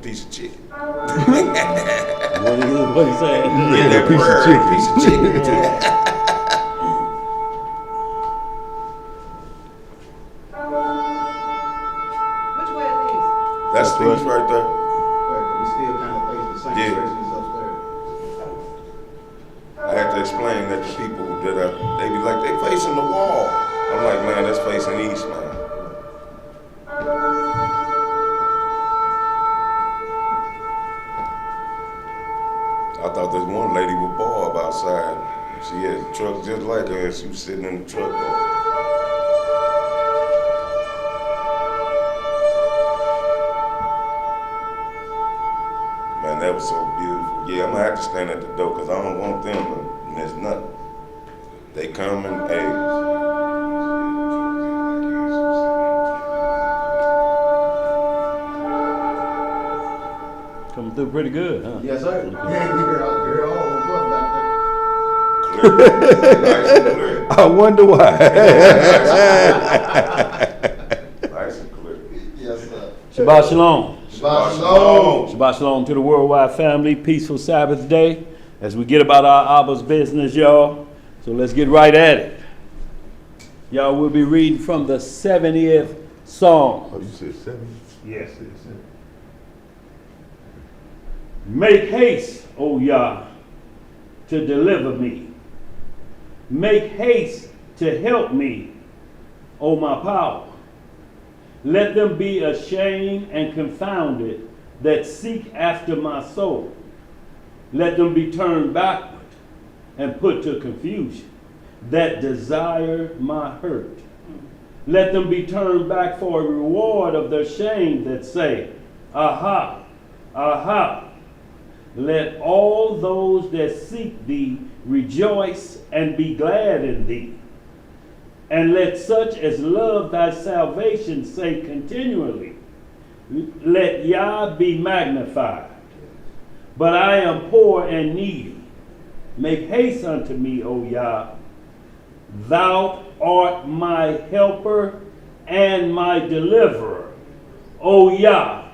piece of chicken. What he saying? Yeah, piece of chicken. Piece of chicken. Which way are these? That's these right there. Right, we still kind of face the same Yeah. direction as upstairs. I had to explain that to people that they be like, they facing the wall. I'm like, man, that's facing east, man. I thought this one lady was Bob outside. She had a truck just like her, and she was sitting in the truck. Man, that was so beautiful. Yeah, I'm gonna have to stand at the door because I don't want them to miss nothing. They coming, hey. Coming through pretty good, huh? Yes, sir. Yeah, you're all on brother back Clear. Nice and clear. I wonder why. Nice and clear. Yes, sir. Shabbat shalom. Shabbat shalom. Shabbat shalom to the worldwide family. Peaceful Sabbath day as we get about our Abba's business, y'all. So let's get right at it. Y'all will be reading from the 70th Psalm. Oh, you said 7? Yes. Make haste, O Yah, to deliver me. Make haste to help me, O my power. Let them be ashamed and confounded that seek after my soul. Let them be turned backward and put to confusion that desire my hurt. Let them be turned back for a reward of their shame that say, aha, aha. Let all those that seek thee rejoice and be glad in thee. And let such as love thy salvation say continually, let Yah be magnified. But I am poor and needy. Make haste unto me, O Yah. Thou art my helper and my deliverer. O Yah,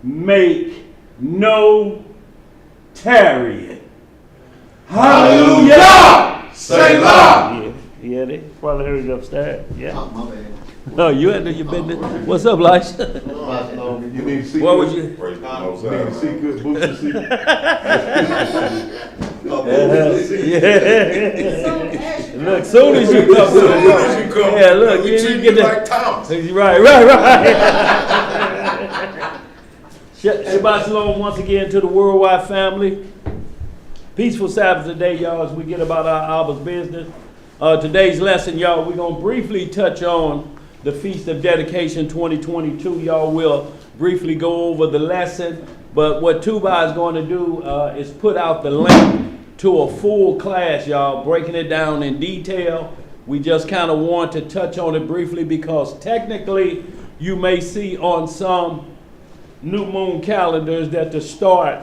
make no tarrying. Hallelujah! Selah! Yeah, they probably heard it upstairs. Yeah. Oh, my bad. No, you had to your business. What's up, Lisha? Shabbat shalom. You need to see What good- would you? Praise the Most You need to High. see good boots and see. Yeah. Look, soon as you come Soon through. as you come, Yeah, look, we you treat get you that. like Thomas. Right. Shabbat shalom once again to the worldwide family. Peaceful Sabbath today, y'all, as we get about our Abba's business. Today's lesson, y'all, we're going to briefly touch on the Feast of Dedication 2022. Y'all will briefly go over the lesson, but what Tuba is going to do is put out the link to a full class, y'all, breaking it down in detail. We just kind of want to touch on it briefly because technically you may see on some new moon calendars that the start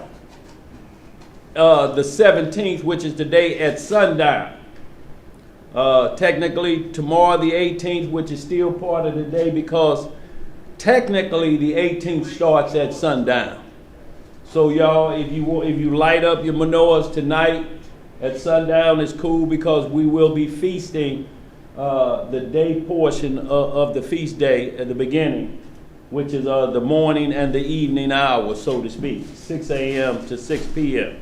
the 17th, which is today at sundown. Technically tomorrow the 18th, which is still part of the day because technically the 18th starts at sundown. So y'all, if you light up your menorahs tonight at sundown, it's cool because we will be feasting the day portion of the feast day at the beginning, which is the morning and the evening hours, so to speak, 6 a.m. to 6 p.m.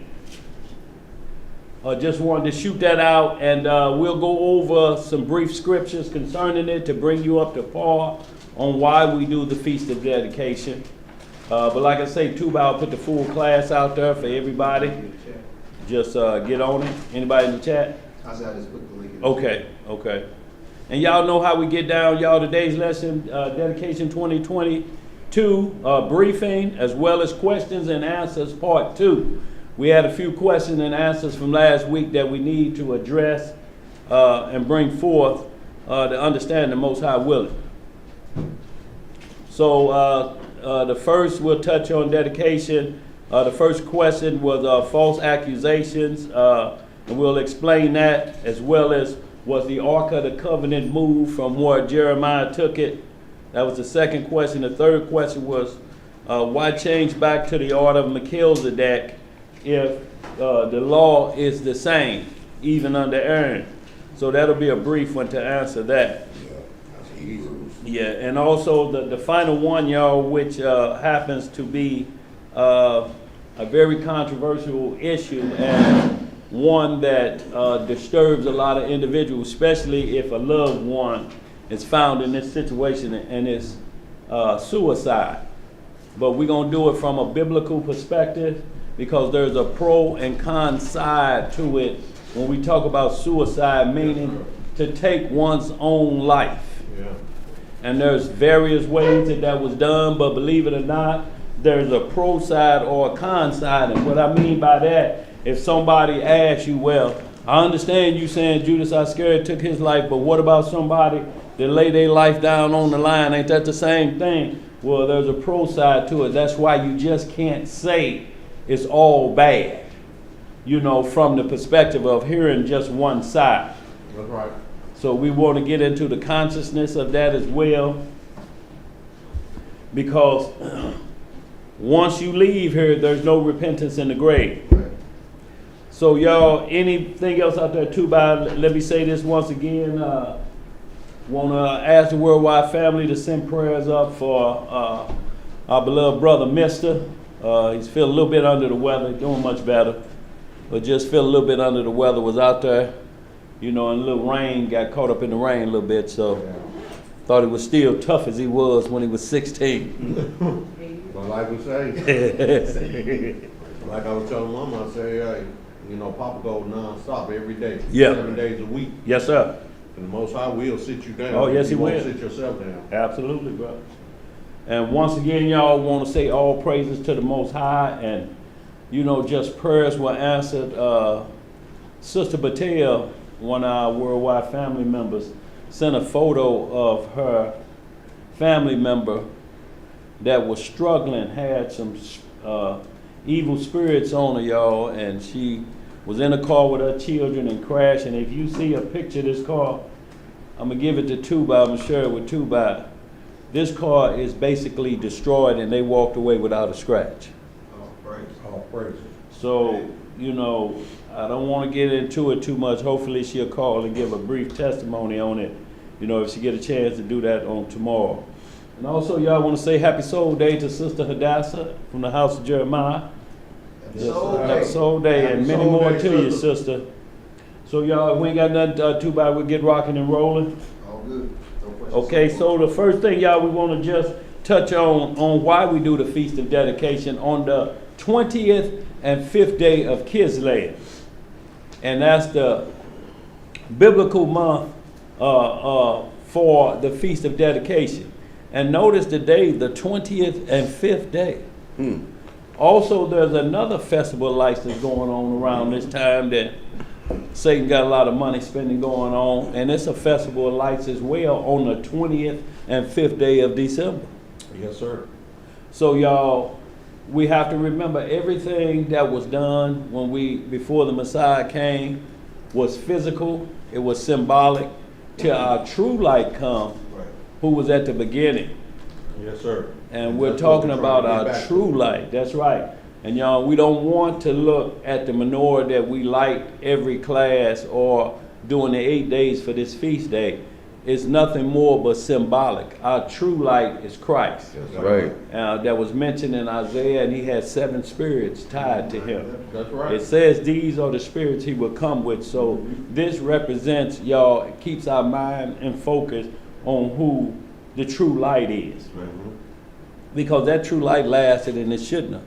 Just wanted to shoot that out, and we'll go over some brief scriptures concerning it to bring you up to par on why we do the Feast of Dedication. But like I say, Tuba, I'll put the full class out there for everybody. Just get on it. Anybody in the chat? I said I just put the link in. Okay. And y'all know how we get down. Y'all, today's lesson, Dedication 2022, briefing, as well as questions and answers, part 2. We had a few questions and answers from last week that we need to address and bring forth to understand the Most High willing. So the first we'll touch on dedication. The first question was false accusations, and we'll explain that, as well as was the Ark of the Covenant moved from where Jeremiah took it. That was the second question. The third question was why change back to the order of Melchizedek if the law is the same, even under Aaron? So that'll be a brief one to answer that. Yeah, that's Hebrews. Yeah, and also the final one, y'all, which happens to be a very controversial issue and one that disturbs a lot of individuals, especially if a loved one is found in this situation and it's suicide. But we're going to do it from a biblical perspective because there's a pro and con side to it when we talk about suicide, meaning to take one's own life. Yeah. And there's various ways that was done, but believe it or not, there's a pro side or a con side. And what I mean by that, if somebody asks you, well, I understand you saying Judas Iscariot took his life, but what about somebody that lay their life down on the line? Ain't that the same thing? Well, there's a pro side to it. That's why you just can't say it's all bad, you know, from the perspective of hearing just one side. That's right. So we want to get into the consciousness of that as well, because once you leave here, there's no repentance in the grave. Right. So y'all, anything else out there too? Let me say this once again. Want to ask the Worldwide family to send prayers up for our beloved brother, Mister. He's feeling a little bit under the weather, doing much better, but just feel a little bit under the weather. Was out there, you know, in a little rain, got caught up in the rain a little bit, so thought he was still tough as he was when he was 16. But like we say, like I was telling Mama, I say, hey, you know, Papa goes non-stop every day, Yeah. 7 days a week. Yes, sir. And the Most High will sit you down. Oh, yes, He You won't will. sit yourself down. Absolutely, brother. And once again, y'all want to say all praises to the Most High, and you know, just prayers were answered. Sister Batea, one of our Worldwide family members, sent a photo of her family member that was struggling, had some evil spirits on her, y'all, and she was in a car with her children and crashed. And if you see a picture of this car, I'm gonna give it to Tuba. I'm gonna share it with Tuba. This car is basically destroyed, and they walked away without a scratch. All praises. So, you know, I don't want to get into it too much. Hopefully she'll call and give a brief testimony on it, you know, if she get a chance to do that on tomorrow. And also, y'all want to say Happy Soul Day to Sister Hadassah from the House of Jeremiah. Happy Soul Day, and Happy many Soul more Day, to you, sister. sister. So y'all, we ain't got nothing too bad. We'll get rocking and rolling. All good. Okay, so the first thing, y'all, we want to just touch on why we do the Feast of Dedication on the 20th and 5th day of Kislev. And that's the biblical month for the Feast of Dedication. And notice the day, the 20th and 5th day. Also, there's another festival of lights that's going on around this time that Satan got a lot of money spending going on, and it's a festival of lights as well on the 20th and 5th day of December. Yes, sir. So y'all, we have to remember everything that was done before the Messiah came was physical, it was symbolic till our true light come, who was at the beginning. Yes, sir. And we're That's what talking we're about trying to get our back true to. light. That's right. And y'all, we don't want to look at the menorah that we light every class or during the 8 days for this feast day. It's nothing more but symbolic. Our true light is Christ. That's right. That was mentioned in Isaiah, and he had 7 spirits tied to him. That's right. It says these are the spirits he will come with. So this represents, y'all, it keeps our mind and focus on who the true light is. Because that true light lasted, and it shouldn't have.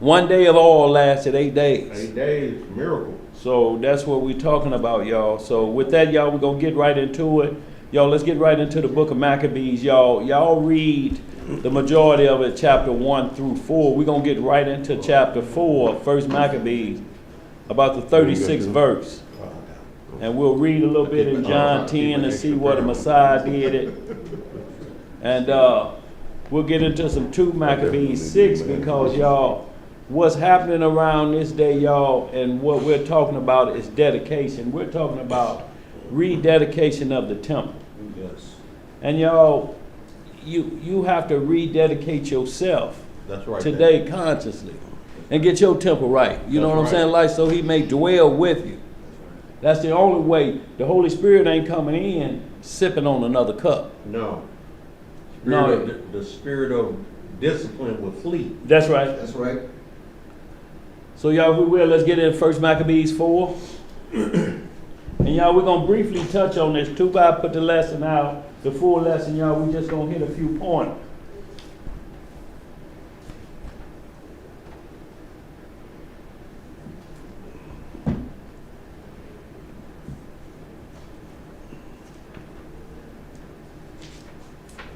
One day of all lasted 8 days. 8 days, miracle. So that's what we're talking about, y'all. So with that, y'all, we're going to get right into it. Y'all, let's get right into the book of Maccabees, y'all. Y'all read the majority of it, chapter 1 through 4. We're going to get right into chapter 4, First Maccabees, about the 36th verse. And we'll read a little bit in John 10 and see where the Messiah did it. And we'll get into some 2 Maccabees 6 because, y'all, what's happening around this day, y'all, and what we're talking about is dedication. We're talking about rededication of the temple. Yes. And y'all, you have to rededicate yourself That's right. today consciously. And get your temple right. You know That's what I'm right. saying? Like, so he may dwell with you. That's the only way. The Holy Spirit ain't coming in sipping on another cup. No. No. The spirit of discipline will flee. That's right. That's right. So y'all, we will, let's get in 1 Maccabees 4. And y'all, we're going to briefly touch on this. Tubai put the lesson out, the full lesson, y'all. We just going to hit a few points.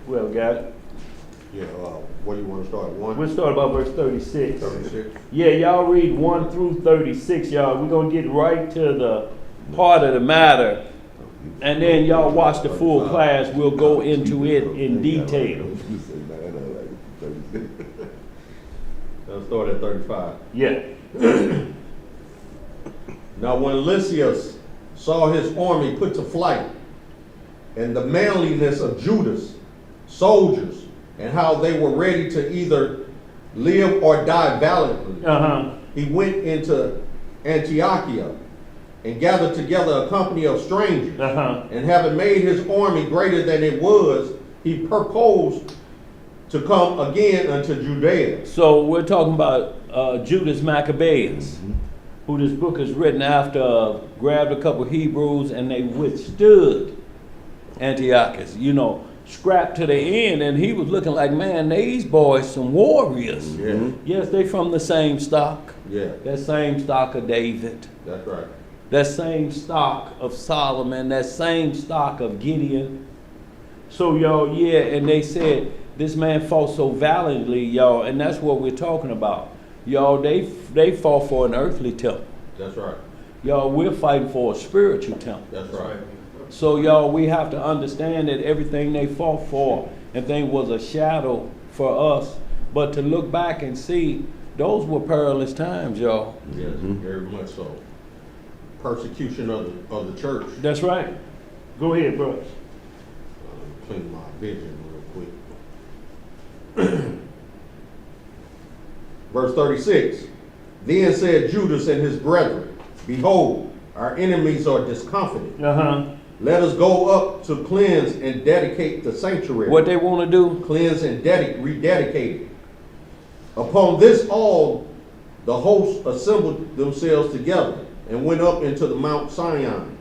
Well, got it. Yeah, where you want to start? We'll start about verse 36. 36. Yeah, y'all read 1 through 36, y'all. We're going to get right to the part of the matter. And then y'all watch the full class. We'll go into it in detail. Let's start at 35. Yeah. Now when Lysias saw his army put to flight, and the manliness of Judas, soldiers, and how they were ready to either live or die valiantly, he went into Antiochia and gathered together a company of strangers. And having made his army greater than it was, he purposed to come again unto Judea. So we're talking about Judas Maccabeus, who this book is written after, grabbed a couple Hebrews and they withstood Antiochus, you know, scrapped to the end, and he was looking like, man, these boys some warriors. Yeah. Yes, they from the same stock. Yeah, That same stock of David. that's right. That same stock of Solomon. That same stock of Gideon. So y'all, yeah, and they said, this man fought so valiantly, y'all, and that's what we're talking about. Y'all, they fought for an earthly temple. That's right. Y'all, we're fighting for a spiritual temple. That's right. So y'all, we have to understand that everything they fought for, and thing was a shadow for us. But to look back and see, those were perilous times, y'all. Yes, very much so. Persecution of the church. That's right. Go ahead, bro. Clean my vision real quick. Verse 36. Then said Judas and his brethren, behold, our enemies are discomfited. Let us go up to cleanse and dedicate the sanctuary. What they want to do? Cleanse and rededicate it. Upon this all the hosts assembled themselves together and went up into the Mount Sion.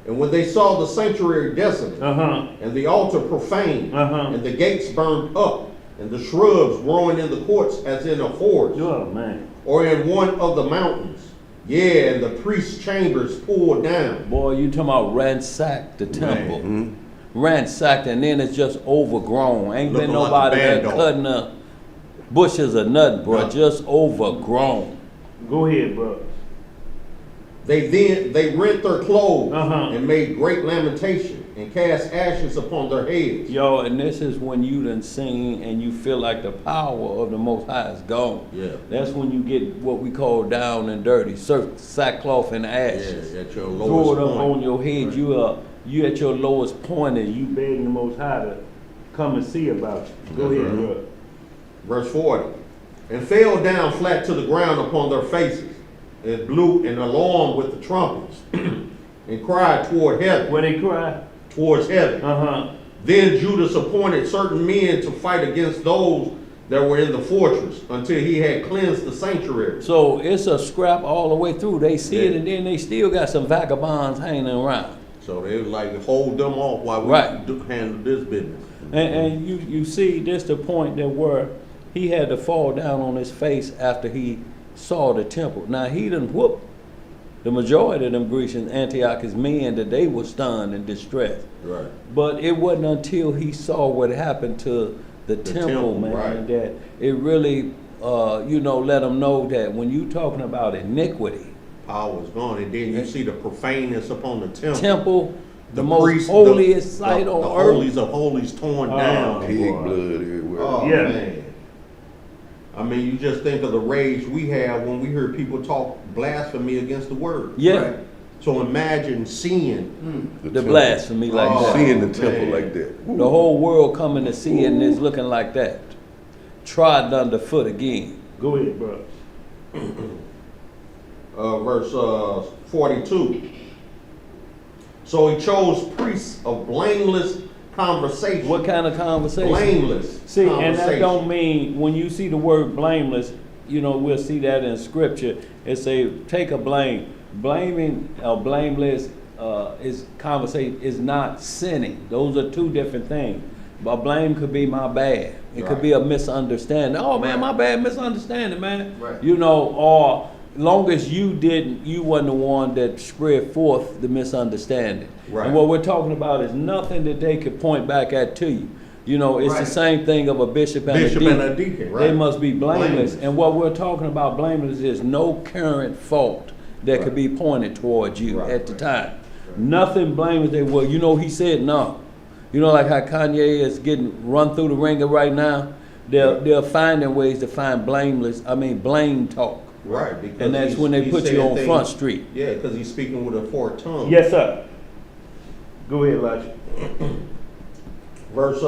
And when they saw the sanctuary desolate, and the altar profaned, and the gates burned up, and the shrubs growing in the courts as in a forest, Oh, man. or in one of the mountains, yeah, and the priest's chambers pulled down. Boy, you talking about ransacked the temple. Ransacked, and then it's just overgrown. Ain't been Looking like a nobody there band dog. cutting the bushes or nothing, bro. Nothing. Just overgrown. Go ahead, bro. They rent their clothes Uh-huh. and made great lamentation and cast ashes upon their heads. Yo, and this is when you done sing and you feel like the power of the Most High is gone. Yeah. That's when you get what we call down and dirty, sackcloth and ashes. Yeah, at your Throw lowest it up point. on your head. You at your lowest point, and you begging the Most High to come and see about you. Go That's ahead, right. bro. Verse 40. And fell down flat to the ground upon their faces, and blew an alarm with the trumpets, and cried toward heaven, Where they cry? towards heaven. Then Judas appointed certain men to fight against those that were in the fortress until he had cleansed the sanctuary. So it's a scrap all the way through. They see it, Yeah. and then they still got some vagabonds hanging around. So they was like, hold them off while we Right. handle this business. And you see, this the point that where he had to fall down on his face after he saw the temple. Now he done whooped the majority of them Grecian Antiochus men that they were stunned and distressed. Right. But it wasn't until he saw what happened to the temple, temple, man, right. that it really, let them know that when you talking about iniquity, Power is gone. And then you see the profaneness upon the temple. temple, the most priest, holiest site the on earth. holies of holies torn down. Pig blood everywhere. Oh, Yeah. man. I mean, you just think of the rage we have when we hear people talk blasphemy against the word. Yeah. Right. So imagine seeing The temple. blasphemy like Oh. that. Seeing the temple man. like that. The whole world coming to see it and it's looking like that. trodden underfoot again. Go ahead, bro. Verse 42. So he chose priests of blameless conversation. What kind of conversation? Blameless See, and that conversation. don't mean, when you see the word blameless, you know, we'll see that in scripture. It say, take a blame. Blaming or blameless is conversation, is not sinning. Those are two different things. But blame could be my bad. It could be a misunderstanding. Oh man, my bad, misunderstanding, man. Right. You know, or long as you wasn't the one that spread forth the misunderstanding. Right. And what we're talking about is nothing that they could point back at to you. You know, it's the Right. same thing of a bishop and Bishop a deacon. and a deacon, right. They must be blameless. Blameless. And what we're talking about blameless is no current fault that could Right. be pointed towards you Right, at the right. time. Nothing blameless. They well, you know, he said no. You know, like how Kanye is getting run through the ringer right now. They're finding ways to find blame talk. Right. Because And that's he's- when they he's put you saying on things- Front Street. Yeah, because he's speaking with a forked tongue. Yes, sir. Go ahead, Elijah. Verse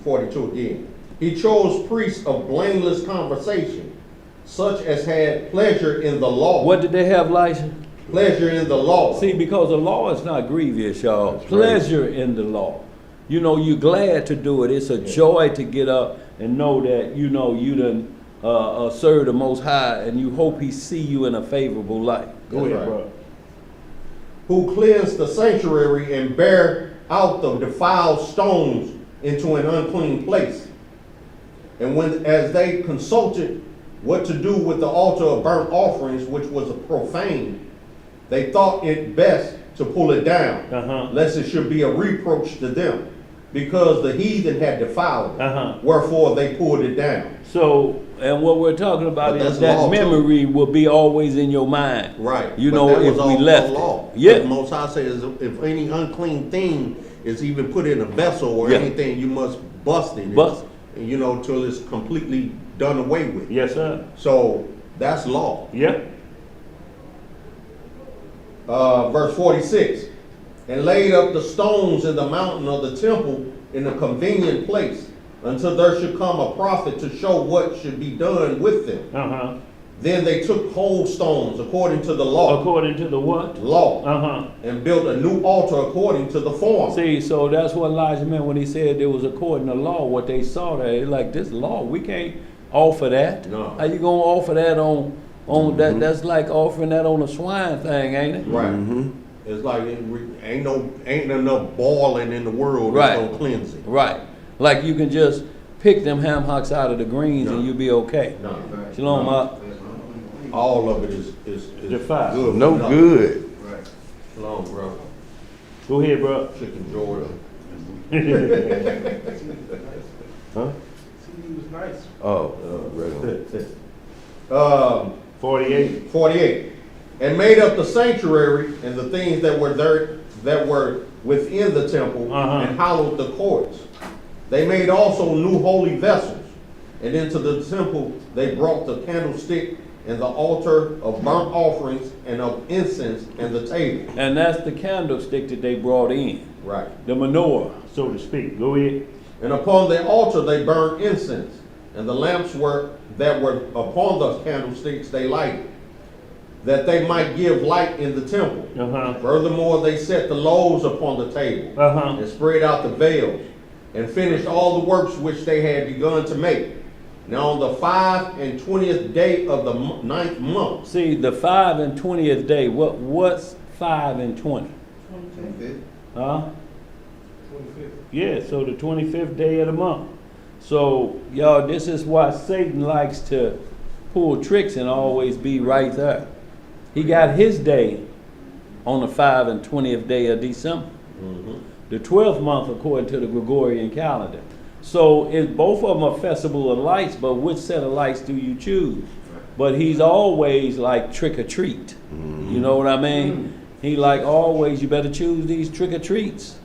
42 again. He chose priests of blameless conversation, such as had pleasure in the law. What did they have, Elijah? Pleasure in the law. See, because the law is not grievous, y'all. That's right. Pleasure in the law. You know, you're glad to do it. It's a joy to get up and know that, you know, you done serve the Most High, and you hope he see you in a favorable light. Go That's ahead, right. bro. Who cleansed the sanctuary and bare out the defiled stones into an unclean place. And as they consulted what to do with the altar of burnt offerings, which was profane, they thought it best to pull it down, Uh-huh. lest it should be a reproach to them, because the heathen had defiled it. Uh-huh. Wherefore they pulled it down. So, and what we're talking about But is that's law, that too. memory will be always in your mind. Right. You But know, that if was we all left the law. it. Yeah. The Most High says, if any unclean thing is even put in a vessel or Yeah. anything, you must bust it. Bust. You know, till it's completely done away with. Yes, sir. So that's law. Yeah. Verse 46. And laid up the stones in the mountain of the temple in a convenient place, until there should come a prophet to show what should be done with them. Uh-huh. Then they took whole stones according to the law. According to the what? Law. Uh-huh. And built a new altar according to the form. See, so that's what Elijah meant when he said it was according to law. What they saw there, they like, this law, we can't offer that. No. How you gonna offer that on that? That's like offering that on a swine thing, ain't it? Right. It's like ain't enough boiling in the world that's Right. gonna cleanse it. Right. Like you can just pick them ham hocks out of the greens No. and you'll be okay. No. Shalom, No. up. All of it is Defiled. good. No for nothing. good. Right. Shalom, bro. Go ahead, bro. Chicken Jordan. Huh? He was nice. Oh, regular. 48. 48. And made up the sanctuary and the things that were there, that were within the temple, Uh-huh. and hallowed the courts. They made also new holy vessels. And into the temple they brought the candlestick and the altar of burnt offerings and of incense and the table. And that's the candlestick that they brought in. Right. The menorah, so to speak. Go ahead. And upon the altar they burned incense, and the lamps that were upon the candlesticks they lighted, that they might give light in the temple. Uh-huh. Furthermore, they set the loaves upon the table, Uh-huh. and spread out the veils, and finished all the works which they had begun to make. Now on the 5 and 20th day of the 9th month, See, the 5 and 20th day, what's 5 and 20? 25th. Huh? 25th. Yeah, so the 25th day of the month. So, y'all, this is why Satan likes to pull tricks and always be right there. He got his day on the 5 and 20th day of December. The 12th month according to the Gregorian calendar. So both of them are festival of lights, but which set of lights do you choose? But he's always like trick or treat. You know what I mean? He like always, you better choose these trick or treats.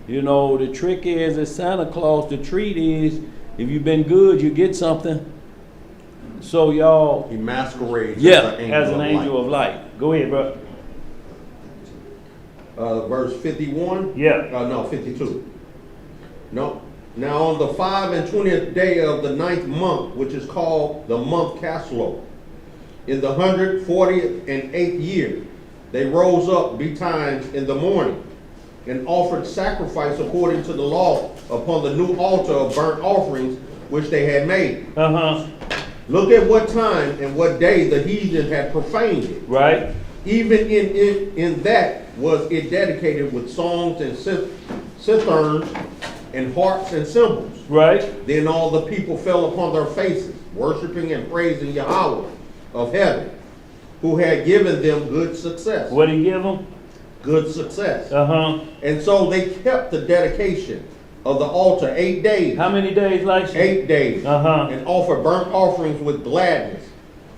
You know, the trick is that Santa Claus, the treat is, if you've been good, you get something. So y'all, he masquerades yeah, as an angel of light. Go ahead, bro. Verse 51? Yeah. No, 52. No, Now on the 5 and 20th day of the 9th month, which is called the month Caslow, in the 140th and 8th year, they rose up betimes in the morning and offered sacrifice according to the law upon the new altar of burnt offerings which they had made. Look at what time and what day the heathen had profaned it. Right? Even in that was it dedicated with songs and citherns and harps and cymbals. Right? Then all the people fell upon their faces, worshiping and praising Yahweh of heaven, who had given them good success. What did he give them? Good success. Uh-huh. And so they kept the dedication of the altar 8 days. How many days, like? 8 days. Uh-huh. And offer burnt offerings with gladness,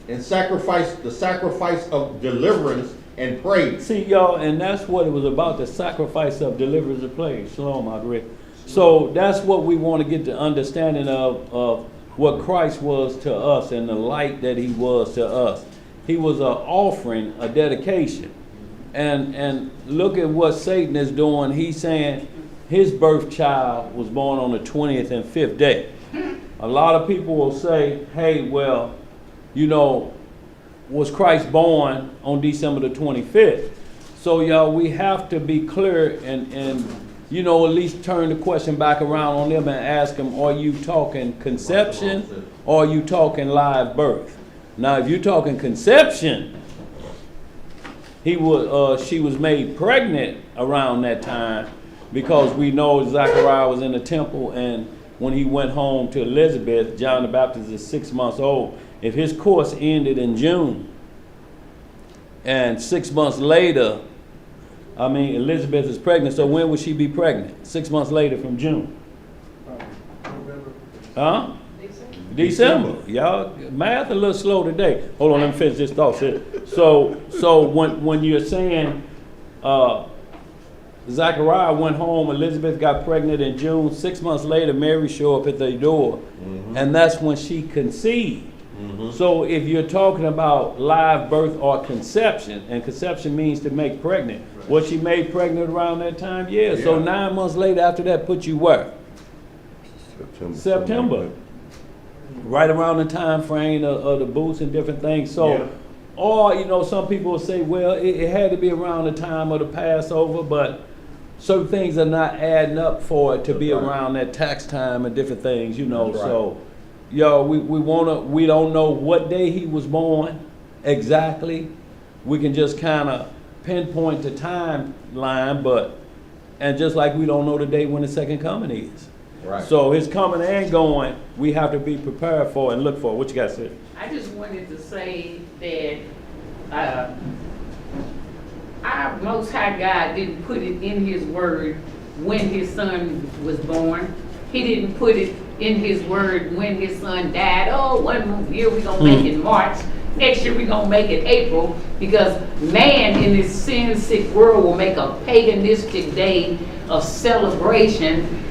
and sacrifice the sacrifice of deliverance and praise. See, y'all, and that's what it was about, the sacrifice of deliverance and praise. Shalom, Margaret. So that's what we want to get the understanding of what Christ was to us and the light that he was to us. He was an offering, a dedication. And look at what Satan is doing. He's saying his birth child was born on the 20th and 5th day. A lot of people will say, hey, well, you know, was Christ born on December the 25th? So, y'all, we have to be clear and you know, at least turn the question back around on them and ask them, are you talking conception or are you talking live birth? Now, if you're talking conception, she was made pregnant around that time, because we know Zechariah was in the temple, and when he went home to Elizabeth, John the Baptist is 6 months old. If his course ended in June, and 6 months later, I mean, Elizabeth is pregnant, so when would she be pregnant? 6 months later from June. November. Huh? December. Y'all, math a little slow today. Hold on, let me finish this thought. So when you're saying Zechariah went home, Elizabeth got pregnant in June, 6 months later Mary showed up at the door, and that's when she conceived. So if you're talking about live birth or conception, and conception means to make pregnant, was she made pregnant around that time? Yeah. So 9 months later after that put you where? September. Right around the time frame of the booths and different things. So, or, you know, some people will say, well, it had to be around the time of the Passover, but certain things are not adding up for it to be around that tax time and different things, you know. So, yo, we don't know what day he was born exactly. We can just kind of pinpoint the timeline, and just like we don't know the day when the second coming is. Right. So his coming and going, we have to be prepared for and look for. What you got to say? I just wanted to say that our Most High God didn't put it in his word when his son was born. He didn't put it in his word when his son died. Oh, one year we're going to make it March. Next year we're going to make it April. Because man in this sin-sick world will make a paganistic day of celebration,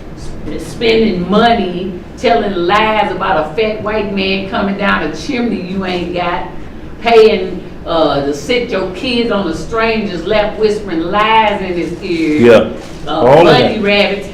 spending money, telling lies about a fat white man coming down a chimney you ain't got, paying to sit your kids on a stranger's lap whispering lies in his ear. Bunny rabbits,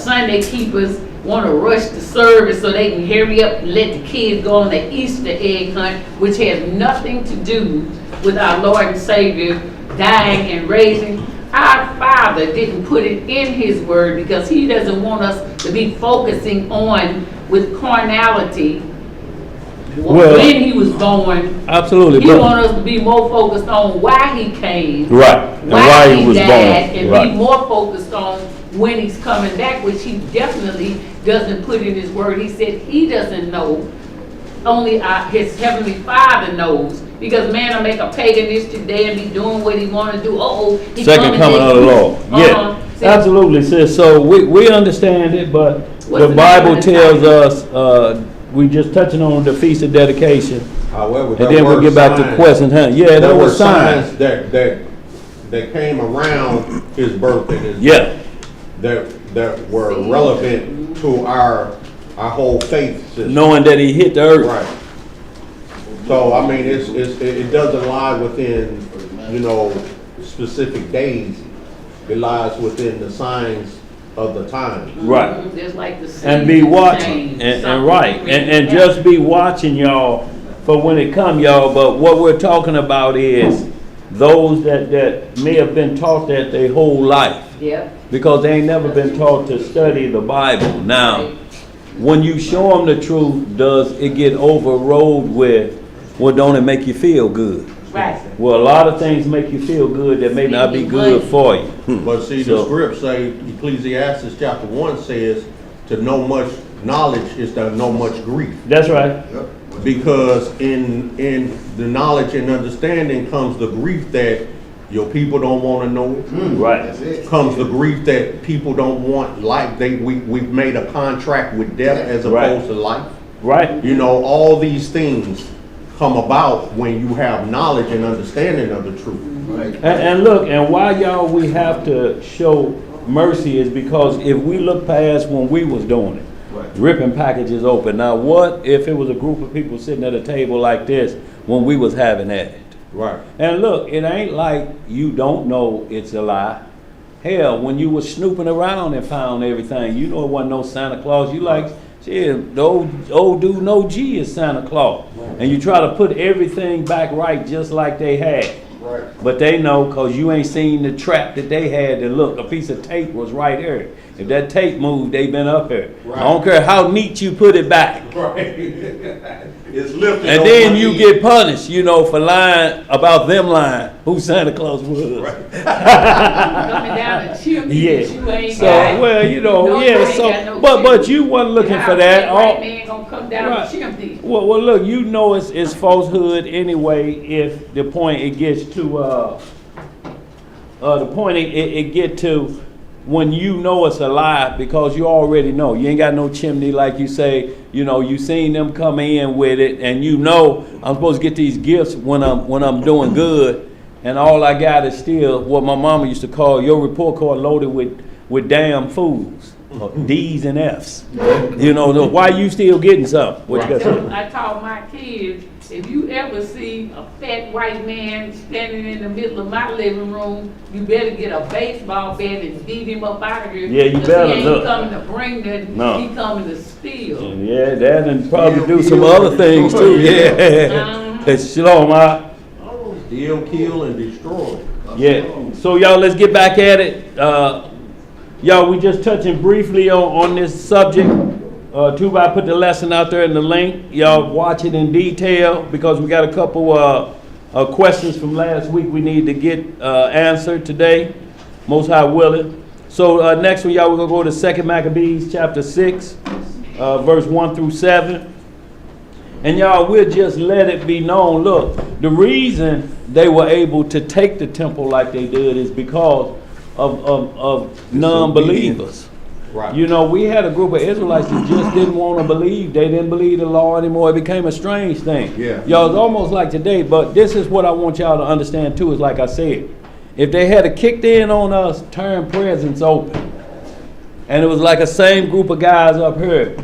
Sunday keepers want to rush the service so they can hurry up and let the kids go on the Easter egg hunt, which has nothing to do with our Lord and Savior dying and raising. Our Father didn't put it in his word because he doesn't want us to be focusing on with carnality when he was born. Absolutely. He wants us to be more focused on why he came, right, and why he was died, born, and right. Be more focused on when he's coming back, which he definitely doesn't put in his word. He said he doesn't know. Only his heavenly Father knows, because man will make a paganistic day and be doing what he want to do. He second coming of the Lord. Yeah, absolutely, sis. So we understand it, but the Bible tells us, we just touching on the Feast of Dedication. However, and then we'll get back to questions. Yeah, there were signs that came around his birth and his that were relevant to our whole faith system. Knowing that he hit the earth. Right. So I mean, it doesn't lie within, you know, specific days. It lies within the signs of the time. Right. Just like the And be seasons watching, change, and something right, really and happens. just be watching y'all for when it come, y'all. But what we're talking about is those that may have been taught that their whole life, Yep. because they ain't never been taught to study the Bible. Now, when you show them the truth, does it get overrode with, well, don't it make you feel good? Right. Well, a lot of things make you feel good that may not be good for you. But see, the So- script say, Ecclesiastes chapter 1 says, to know much knowledge is to know much grief. That's right. Because in the knowledge and understanding comes the grief that your people don't want to know. Right. Comes the grief that people don't want life. We've made a contract with death as Right. opposed to life. Right. You know, all these things come about when you have knowledge and understanding of the truth. And look, and why y'all we have to show mercy is because if we look past when we was doing it, ripping packages open. Now, what if it was a group of people sitting at a table like this when we was having at it? Right. And look, it ain't like you don't know it's a lie. Hell, when you was snooping around and found everything, you know it wasn't no Santa Claus. You like, shit, the old dude, no G is Santa Claus. And you try to put everything back right just like they had. Right. But they know because you ain't seen the trap that they had, and look, a piece of tape was right here. If that tape moved, they been up here. Right. I don't care how neat you put it back. Right. It's lifted. And on then my you head. get punished, you know, for lying about them lying, who Santa Claus was. Coming down the chimney Yeah. that you ain't So, got. well, you know, No, yeah, you ain't so, got no but chimney. you wasn't looking How for that. a white All, man gonna come down Right. the chimney? well, look, you know it's falsehood anyway if the point it gets to, the point it get to when you know it's a lie because you already know. You ain't got no chimney like you say, you know, you seen them come in with it and you know I'm supposed to get these gifts when I'm doing good and all I got is still what my mama used to call your report card loaded with damn fools. D's and F's. You know, why you still getting something? What you got to say? I taught my kids, if you ever see a fat white man standing in the middle of my living room, you better get a baseball bat and beat him up out of here. Yeah, you 'Cause better, he ain't look. coming to bring nothing, No. he coming to steal. Yeah, that and probably Kill, do some kill, other things too. Yeah. It's Shalom, Steal, kill, and destroy. yeah. So y'all, let's get back at it. Y'all, we just touching briefly on this subject. Tuba, I put the lesson out there in the link. Y'all watch it in detail because we got a couple questions from last week we need to get answered today. Most High willing. So next one, y'all, we're gonna go to 2 Maccabees chapter 6, verse 1 through 7. And y'all, we'll just let it be known. Look, the reason they were able to take the temple like they did is because of non-believers. Right. You know, we had a group of Israelites that just didn't want to believe. They didn't believe the law anymore. It became a strange thing. Yeah. Y'all, it's almost like today, but this is what I want y'all to understand too, is like I said, if they had kicked in on us, turned presents open, and it was like a same group of guys up here,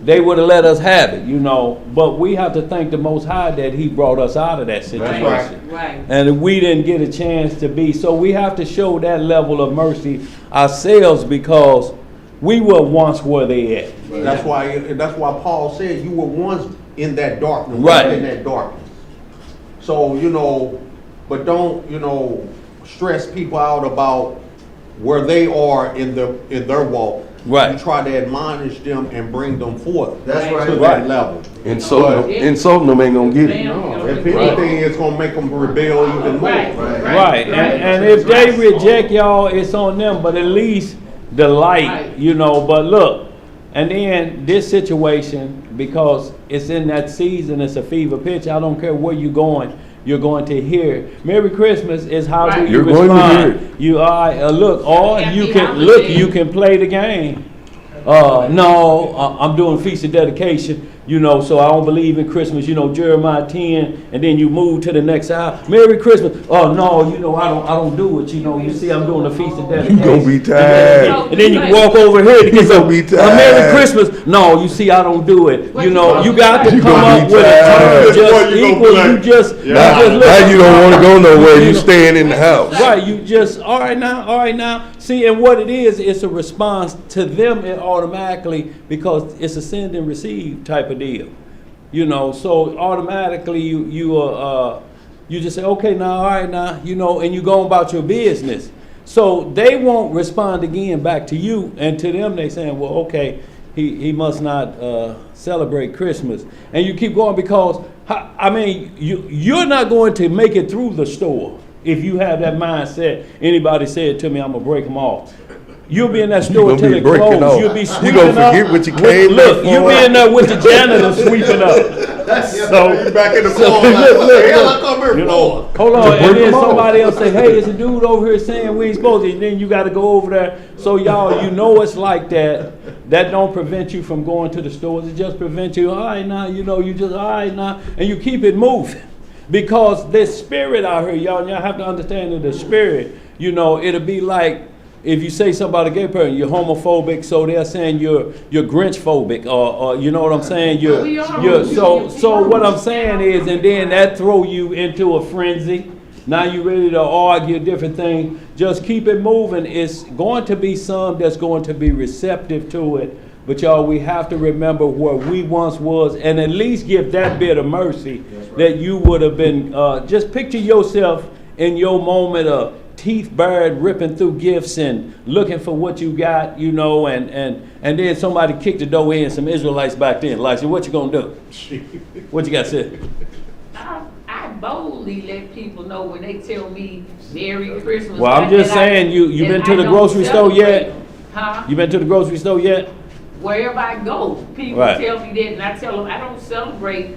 they would have let us have it, you know. But we have to thank the Most High that He brought us out of that situation. right. Right. And we didn't get a chance to be. So we have to show that level of mercy ourselves because we were once where they at. That's why Paul said you were once in that darkness. Right. In that darkness. So, you know, but don't, you know, stress people out about where they are in their walk. Right. You try to admonish them and bring them forth. That's To right. that Right. level. Insulting them ain't gonna get it. No, if anything, it's gonna make them rebel even more. Right. Right. And if they reject y'all, it's on them. But at least the light, Right. you know. But look, and then this situation, because it's in that season, it's a fever pitch. I don't care where you're going to hear Merry Christmas is how do Right. you You're going to respond. hear it. You are look, or Happy you can holidays. look, you can play the game. No, I'm doing feast of dedication. You know, so I don't believe in Christmas, you know, Jeremiah 10, and then you move to the next aisle. Merry Christmas. Oh no, you know, I don't do it. You know, you see I'm doing the Feast of Dedication. You gonna be tired. And then you walk over here to get You some gonna be a Merry tired. Christmas. No, you see I don't do it. You know, you got to You come gonna up be with a tired. term just What you gonna equal. play? You just, Yeah. Now you don't wanna go nowhere, you know, staying in the house. Right, you just, all right now. See, and what it is, it's a response to them automatically because it's a send and receive type of deal. You know, so automatically you just say, okay, now, all right, now, you know, and you go about your business. So they won't respond again back to you, and to them they saying, well, okay, he must not celebrate Christmas, and you keep going because I mean you're not going to make it through the store if you have that mindset. Anybody said to me, I'm gonna break them off. You'll be in that store gonna until be it breaking closes. off. You'll be You sweeping gonna up. forget what you came Look, there you'll for. be in there with the janitor sweeping up. So Back in the so, corner. look, Like, hell, I look, come here you know, for? hold on, and break then them off. somebody else say, hey, it's a dude over here saying we ain't supposed to, and then you gotta go over there. So y'all, you know it's like that. That don't prevent you from going to the stores, it just prevents you, all right now, you know, you just, all right now, and you keep it moving. Because this spirit out here, y'all have to understand that the spirit, you know, it'll be like, if you say something about a gay person, you're homophobic, so they're saying you're Grinch phobic, or you know what I'm saying? So what I'm saying is, and then that throw you into a frenzy. Now you're ready to argue different things. Just keep it moving. It's going to be some that's going to be receptive to it. But y'all, we have to remember where we once was, and at least give that bit of mercy that you would have been. Just picture yourself in your moment of teeth bared, ripping through gifts and looking for what you got, you know, and then somebody kicked the door in, some Israelites back then. Like, so what you gonna do? What you got to say? I boldly let people know when they tell me Merry Christmas. Well, I'm just saying, you been to the grocery store yet? Huh? You been to the grocery store yet? Wherever I go, people Right. tell me that, and I tell them I don't celebrate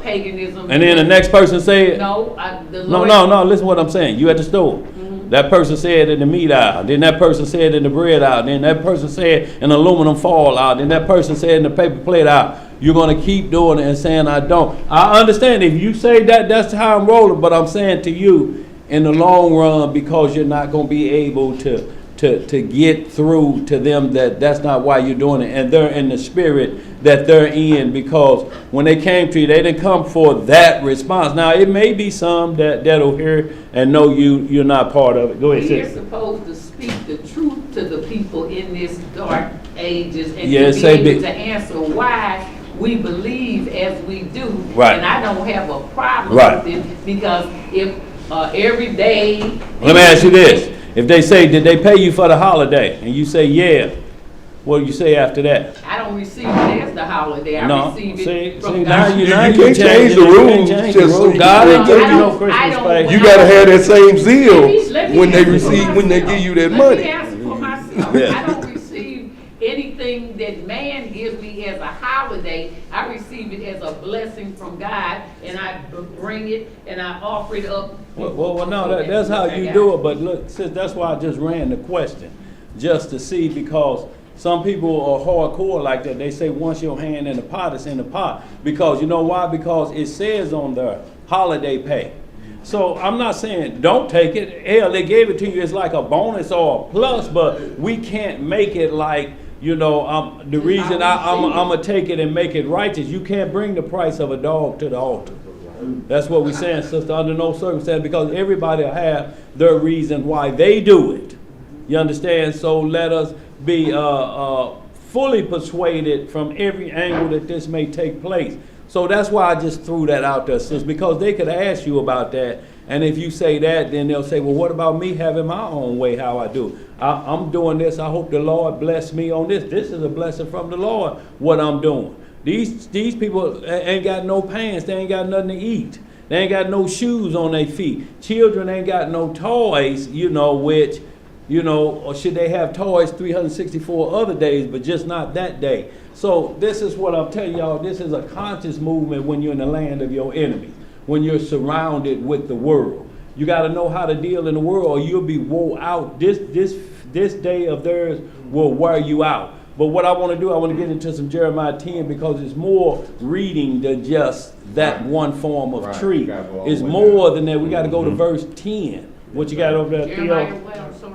paganism. And then the next person said, No, the no, Lord. listen what I'm saying. You at the store. That person said in the meat aisle. Then that person said in the bread aisle. Then that person said in the aluminum foil aisle. Then that person said in the paper plate aisle. You're going to keep doing it and saying I don't. I understand if you say that, that's how I'm rolling. But I'm saying to you, in the long run, because you're not going to be able to get through to them that's not why you're doing it, and they're in the spirit that they're in, because when they came to you, they didn't come for that response. Now it may be some that'll hear and know you're not part of it. Go ahead, We're sis. supposed to speak the truth to the people in this dark ages and Yes, to be say able big. to answer why we believe as we do. Right. And I don't have a problem Right. with it, because if every day. Let me ask you this. If they say, did they pay you for the holiday? And you say, yeah. What do you say after that? I don't receive it as the holiday. No. I receive See, it from now God. you can't changing change the it. You can't rules change just the rules. so God you ain't can give you take no it. Christmas I don't- pay. You gotta have that same zeal Let me when they answer for receive, when they myself. give you that Let money. me answer for myself. Yeah. I don't receive anything that man gives me as a holiday. I receive it as a blessing from God, and I bring it and I offer it up. Well, no, that's how you do it, but look, sis, that's why I just ran the question, just to see, because some people are hardcore like that. They say once your hand in the pot, it's in the pot. Because, you know why? Because it says on the holiday pay. So I'm not saying don't take it. Hell, they gave it to you as like a bonus or a plus, but we can't make it like, you know, the reason I'm going to take it and make it righteous. You can't bring the price of a dog to the altar. That's what we're saying, sister, under no circumstance, because everybody will have their reason why they do it. You understand? So let us be fully persuaded from every angle that this may take place. So that's why I just threw that out there, sis, because they could ask you about that. And if you say that, then they'll say, well, what about me having my own way how I do? I'm doing this. I hope the Lord bless me on this. This is a blessing from the Lord, what I'm doing. These people ain't got no pants. They ain't got nothing to eat. They ain't got no shoes on their feet. Children ain't got no toys, you know, which, you know, or should they have toys 364 other days, but just not that day. So this is what I'm telling y'all. This is a conscious movement when you're in the land of your enemies, when you're surrounded with the world. You got to know how to deal in the world, or you'll be wore out. This day of theirs will wear you out. But what I want to do, I want to get into some Jeremiah 10 because it's more reading than just that one form of Right. tree. Gotta go all the It's way more down. than that. We got to go to verse 10. What you got over there, Jeremiah, Theo? what, I'm sorry.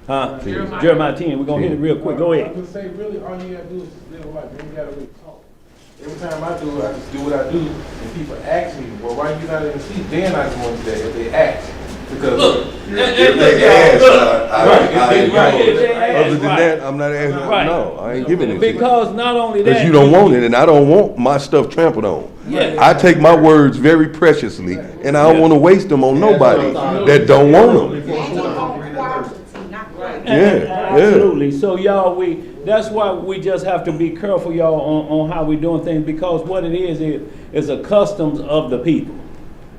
Huh? Jeremiah. Jeremiah 10. We're going to hit it real quick. Go I ahead. was gonna say, really, all you gotta do is live a life. You ain't gotta really talk. Every time I do it, I just do what I do, and people ask me, well, why you not in the seat? Then I go into that if they ask. Because If they ask, Other than that, I'm not asking, Right. no, I ain't giving it to you. Because not only that. Because you don't want it, and I don't want my stuff trampled on. Yeah. I take my words very preciously, and I don't want to waste them on nobody that don't want them. Yeah, Absolutely. So y'all, that's why we just have to be careful, y'all, on how we doing things, because what it is a customs of the people.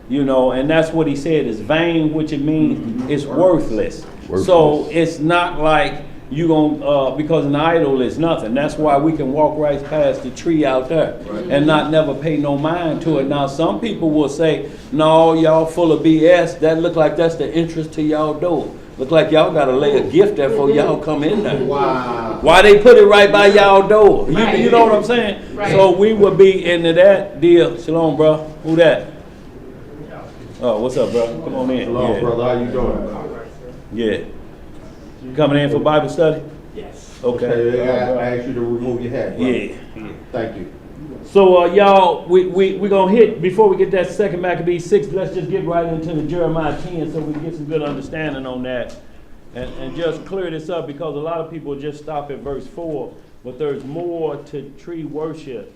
You know, and that's what he said is vain, which it means it's worthless. So it's not like you gonna because an idol is nothing. That's why we can walk right past the tree out there and not never pay no mind to it. Now some people will say, no, y'all full of BS. That look like that's the entrance to y'all door. Look like y'all gotta lay a gift there before y'all come in there. Wow. Why they put it right by y'all door? You know what I'm saying? Right. So we would be into that deal. Shalom, bro. Who that? Oh, what's up, bro? Come on in. Hello, Yeah. brother, how you doing? Yeah. You coming in for Bible study? Yes. Okay. Okay, I asked you to remove your hat, brother. Yeah. Thank you. So y'all, we gonna hit, before we get that second Maccabees 6, let's just get right into the Jeremiah 10 so we can get some good understanding on that. And just clear this up because a lot of people just stop at verse 4, but there's more to tree worship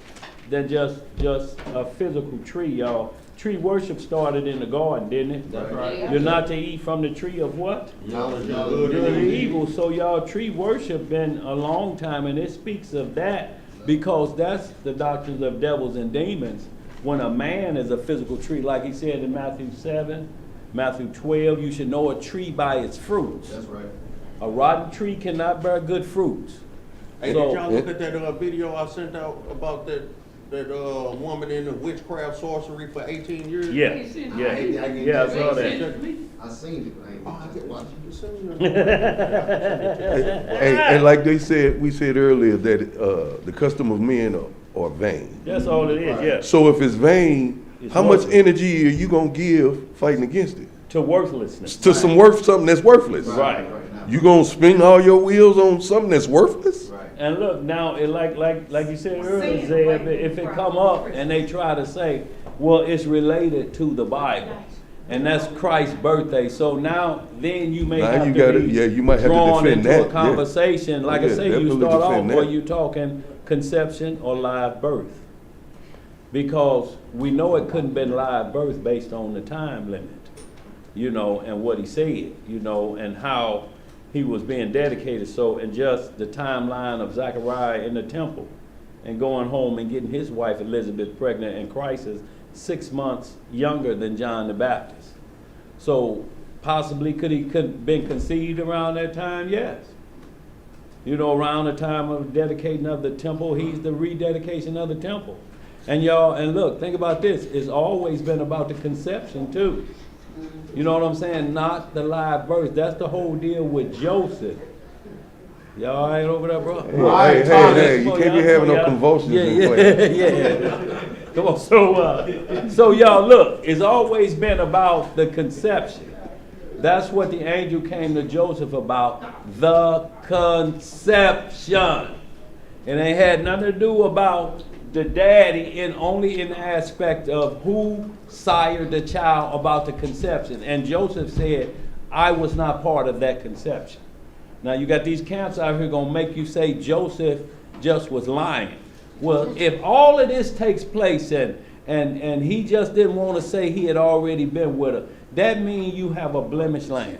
than just a physical tree, y'all. Tree worship started in the garden, didn't it? That's right. You're not to eat from the tree of what? Knowledge of Good good and and evil. So y'all, tree worship been a long time, and it speaks of that because that's the doctrines of devils and demons. When a man is a physical tree, like he said in Matthew 7, Matthew 12, you should know a tree by its fruits. That's right. A rotten tree cannot bear good fruits. Hey, So- did y'all look at that video I sent out about that woman in the witchcraft sorcery for 18 years? Yeah, He sent yeah, me. yeah, I saw He that. sent me. I seen it, but I ain't Oh, I get watched you send it. me And like they said, we said earlier that the custom of men are vain. That's all it is, yeah. So if it's vain, It's how much worthless. energy are you gonna give fighting against it? To worthlessness. To something that's worthless. Right. You gonna spin all your wheels on something that's worthless? Right. And look, now, it like you said earlier, Sin, Zeb, right, if it right. come up and they try to say, well, it's related to the Bible, and that's Christ's birthday, so now, then you may Now have you to gotta- be yeah, you might have to drawn defend into that, a yeah. conversation. Like I Yeah, say, you definitely start off, defend or that. you talking conception or live birth. Because we know it couldn't been live birth based on the time limit, you know, and what he said, you know, and how he was being dedicated. So, and just the timeline of Zechariah in the temple and going home and getting his wife Elizabeth pregnant, and Christ is 6 months younger than John the Baptist. So possibly could been conceived around that time? Yes. You know, around the time of dedicating of the temple, he's the rededication of the temple. And y'all, and look, think about this. It's always been about the conception too. You know what I'm saying? Not the live birth. That's the whole deal with Joseph. Y'all all right over there, bro? Hey, you can't be having no convulsions in class. Yeah. Come on. So y'all, look, it's always been about the conception. That's what the angel came to Joseph about, the conception. And it had nothing to do about the daddy, only in the aspect of who sired the child about the conception. And Joseph said, I was not part of that conception. Now you got these camps out here gonna make you say Joseph just was lying. Well, if all of this takes place and he just didn't want to say he had already been with her, that means you have a blemished lamb.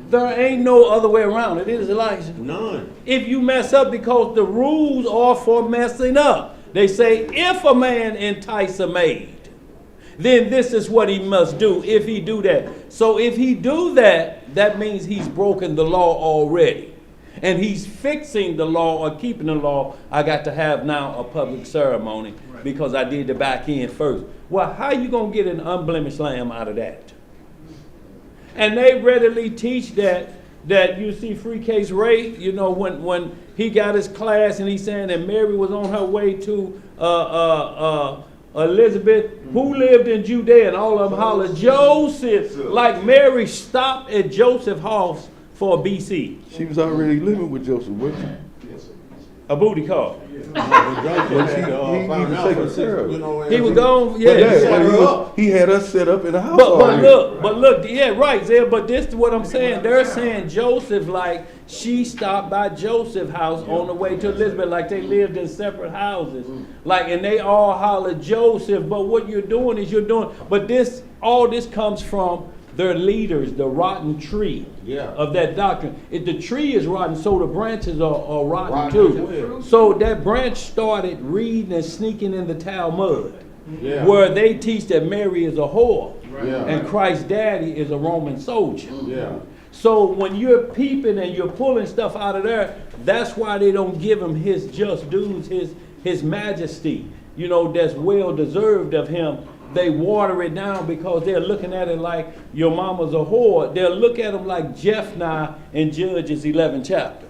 There ain't no other way around it, is Elijah? None. If you mess up, because the rules are for messing up. They say, if a man entice a maid, then this is what he must do if he do that. So if he do that, that means he's broken the law already. And he's fixing the law or keeping the law. I got to have now a public ceremony because I did the back end first. Well, how you going to get an unblemished lamb out of that? And they readily teach that that you see Free Case Ray, you know, when he got his class and he's saying that Mary was on her way to Elizabeth, who lived in Judea, and all of them hollered, Joseph, like Mary stopped at Joseph's house for a BC. She was already living with Joseph, wasn't she? A booty call. He was gone, But yeah. he had us set up in the house But already. look, yeah, right, Zed, but this is what I'm saying. They're saying Joseph, like, she stopped by Joseph's house on the way to Elizabeth, like they lived in separate houses. Like, and they all hollered Joseph, but what you're doing is but all this comes from their leaders, the rotten tree of that doctrine. If the tree is rotten, so the branches are rotten too. So that branch started reading and sneaking in the Talmud, where they teach that Mary is a whore and Christ's daddy is a Roman soldier. So when you're peeping and you're pulling stuff out of there, that's why they don't give him his just dues, his majesty, you know, that's well deserved of him. They water it down because they're looking at it like your mama's a whore. They'll look at him like Jephthah in Judges 11th chapter.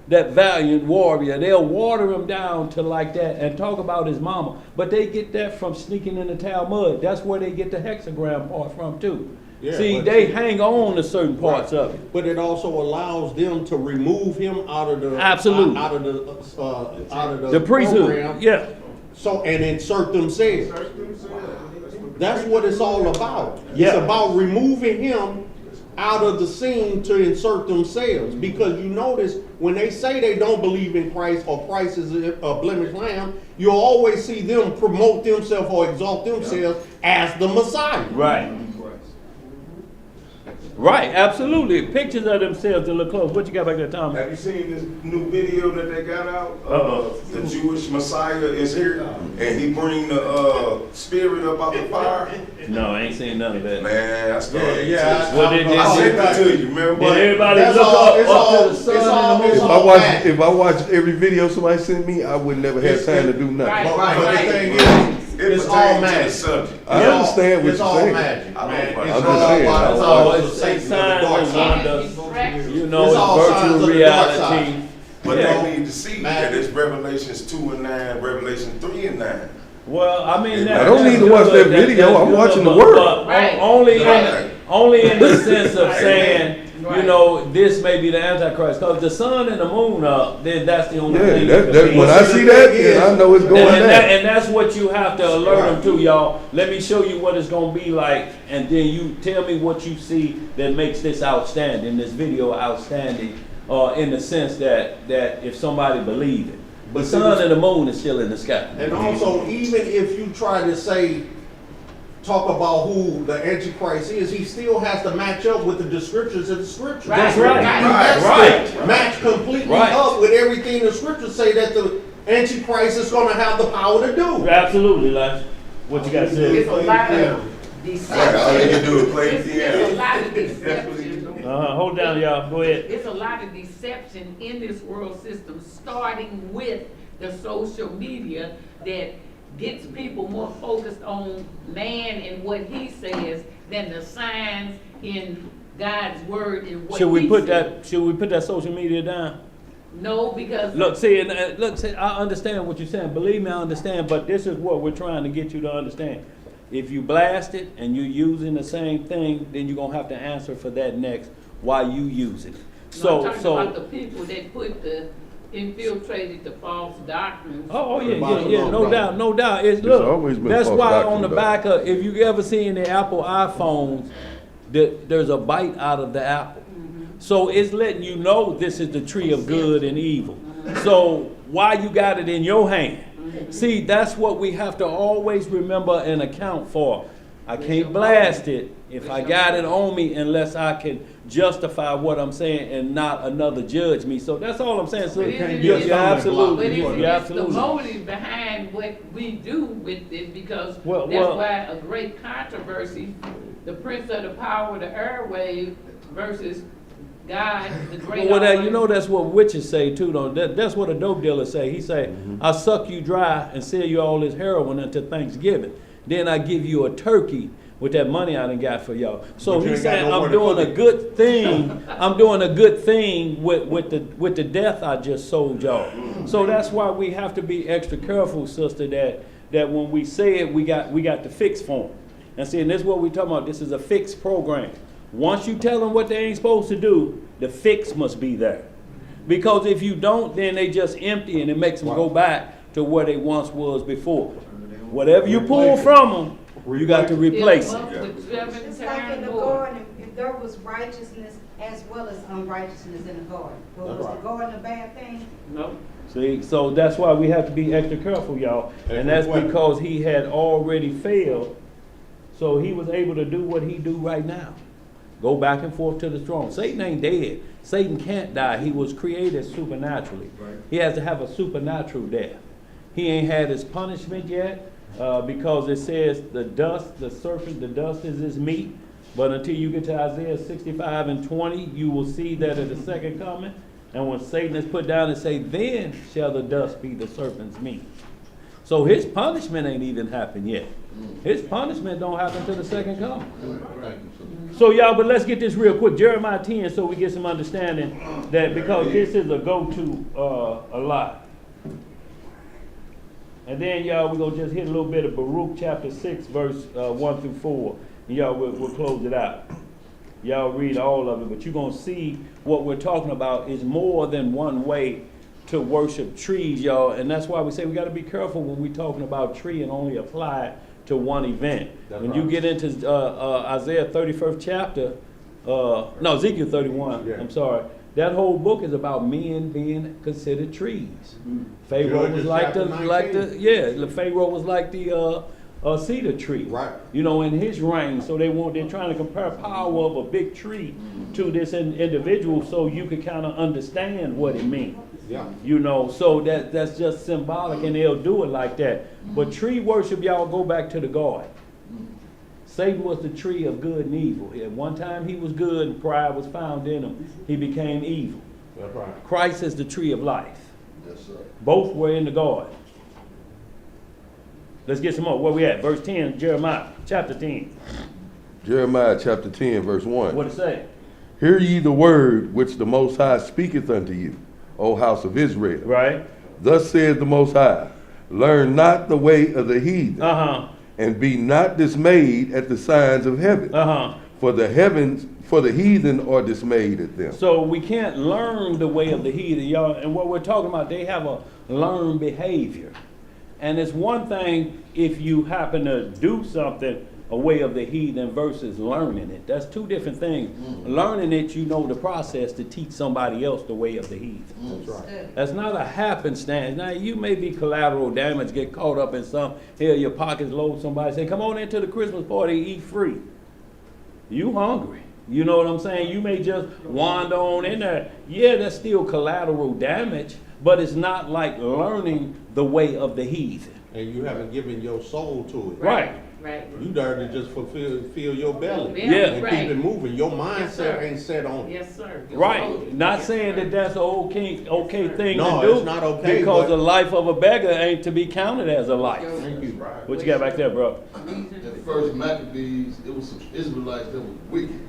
That valiant warrior. They'll water him down to like that and talk about his mama. But they get that from sneaking in the Talmud. That's where they get the hexagram part from too. See, they hang on to certain parts of it. But it also allows them to remove him out of the out of the priesthood. program. Yeah. So, and insert themselves. That's what it's all about. Yeah. It's about removing him out of the scene to insert themselves. Because you notice when they say they don't believe in Christ or Christ is a blemished lamb, you'll always see them promote themselves or exalt themselves as the Messiah. Right. Right, absolutely. Pictures of themselves to look close. What you got back there, Tom? Have you seen this new video that they got out? The Jewish Messiah is here, and he bring the spirit up out the fire. No, I ain't seen none of that. Man, I started. Well, they I sent it to you, remember? Did everybody That's look all- up it's to all- the sun it's all- and the it's moon? all- If I watched every video somebody sent me, I would never have time to do nothing. Right. But the thing is, It it's all pertains to the magic. subject. I understand what It's you're all saying. magic, I know, man. but It's I'm just saying. all It's about always the Satan of the signs dark and side. wonders. You It's know, all it's signs of virtual the dark reality. side. But Yeah. they need to see that it's Revelations 2 and 9, Revelation 3 and 9. Well, I mean, I don't need to watch that video. I'm watching the word. Right. Only Right. only in the sense of saying, you Right. know, this may be the Antichrist. Because the sun and the moon up, then that's the only thing. Yeah, that that, could be. when I see that, then I know it's going And down. that's what you have to alert them to, y'all. Let me show you what it's going to be like, and then you tell me what you see that makes this outstanding, this video outstanding, in the sense that if somebody believe it. The sun and the moon is still in the sky. And also, even if you try to talk about who the Antichrist is, he still has to match up with the descriptions of the scriptures. That's right. He has Right. to match completely Right. up with everything the scriptures say that the Antichrist is going to have the power to do. Absolutely, like what you got to say. It's a lot of All deception. you do is play the It's a piano. lot of deception. Hold down, y'all. Go ahead. It's a lot of deception in this world system, starting with the social media that gets people more focused on man and what he says than the signs in God's word and what Should we he put says. that social media down? No, because Look, see, I understand what you're saying. Believe me, I understand. But this is what we're trying to get you to understand. If you blast it and you're using the same thing, then you're gonna have to answer for that next while you using it. I'm talking about the people that infiltrated the false doctrines. Yeah, no doubt. It's always been that's false why doctrine, on the though. back of, if you ever seen the Apple iPhones, there's a bite out of the apple. So it's letting you know this is the tree of good and evil. So why you got it in your hand? See, that's what we have to always remember and account for. I can't blast it if I got it on me unless I can justify what I'm saying and not another judge me. So that's all I'm saying. So But isn't you're it- absolutely, But you're it's the absolutely. motive behind what we do with it, because Well- that's why a great controversy, the prince of the power of the airwave versus God, the great. Well, you know that's what witches say too, though. That's what a dope dealer say. He say, "I suck you dry and sell you all this heroin until Thanksgiving. Then I give you a turkey with that money I done got for y'all. So But you he's ain't got saying nowhere I'm to doing put a it. good thing. I'm doing a good thing with the death I just sold y'all. So that's why we have to be extra careful, sister, that when we say it, we got the fix for them. And see, and this is what we talking about. This is a fixed program. Once you tell them what they ain't supposed to do, the fix must be there. Because if you don't, then they just empty and it makes them go back to where they once was before. Whatever you pull from them, you got to replace it. It's like in the garden, if there was righteousness as well as unrighteousness in the garden. Well, That's was right. the garden a bad thing? No. See, so that's why we have to be extra careful, y'all. And that's because he had already failed. So he was able to do what he do right now. Go back and forth to the throne. Satan ain't dead. Satan can't die. He was created supernaturally. He has to have a supernatural death. He ain't had his punishment yet because it says the dust, the serpent, the dust is his meat. But until you get to Isaiah 65 and 20, you will see that at the second coming. And when Satan is put down and say, then shall the dust be the serpent's meat. So his punishment ain't even happened yet. His punishment don't happen till the second coming. So y'all, but let's get this real quick. Jeremiah 10, so we get some understanding that because this is a go-to a lot. And then y'all, we're gonna just hit a little bit of Baruch chapter 6, verse 1 through 4. And y'all, we'll close it out. Y'all read all of it, but you're gonna see what we're talking about is more than one way to worship trees, y'all. And that's why we say we gotta be careful when we're talking about tree and only apply it to one event. That's When right. you get into Isaiah 31st chapter, no, Ezekiel 31, Yeah. I'm sorry. That whole book is about men being considered trees. Pharaoh Judges was like chapter Pharaoh was like the cedar tree. Right. You know, in his reign. So they're trying to compare power of a big tree to this individual so you can kind of understand what it means. Yeah. You know, so that's just symbolic and they'll do it like that. But tree worship, y'all, go back to the garden. Satan was the tree of good and evil. At one time he was good and pride was found in him. He became evil. That's right. Christ is the tree of life. Yes, sir. Both were in the garden. Let's get some more. Where we at? Verse 10, Jeremiah, chapter 10. Jeremiah chapter 10, verse 1. What it say? Hear ye the word which the Most High speaketh unto you, O house of Israel. Right? Thus saith the Most High, learn not the way of the heathen, Uh-huh. and be not dismayed at the signs of heaven. Uh-huh. For the heathen are dismayed at them. So we can't learn the way of the heathen, y'all. And what we're talking about, they have a learned behavior. And it's one thing if you happen to do something a way of the heathen versus learning it. That's two different things. Learning it, you know the process to teach somebody else the way of the heathen. That's right. That's not a happenstance. Now, you may be collateral damage, get caught up in some, here your pockets load, somebody say, come on into the Christmas party, eat free. You hungry. You know what I'm saying? You may just wander on in there. Yeah, that's still collateral damage, but it's not like learning the way of the heathen. And you haven't given your soul to it. Right. Right. You there to just fulfill your belly. Yeah, And right. keep it moving. Your Yes, sir. mindset ain't set on it. Yes, sir. Right. Not Yes, saying sir. that that's an okay thing No, to do. it's not okay, Because but- the life of a beggar ain't to be counted as a life. Thank you. What you got back there, bro? At first Maccabees, it was some Israelites that was wicked.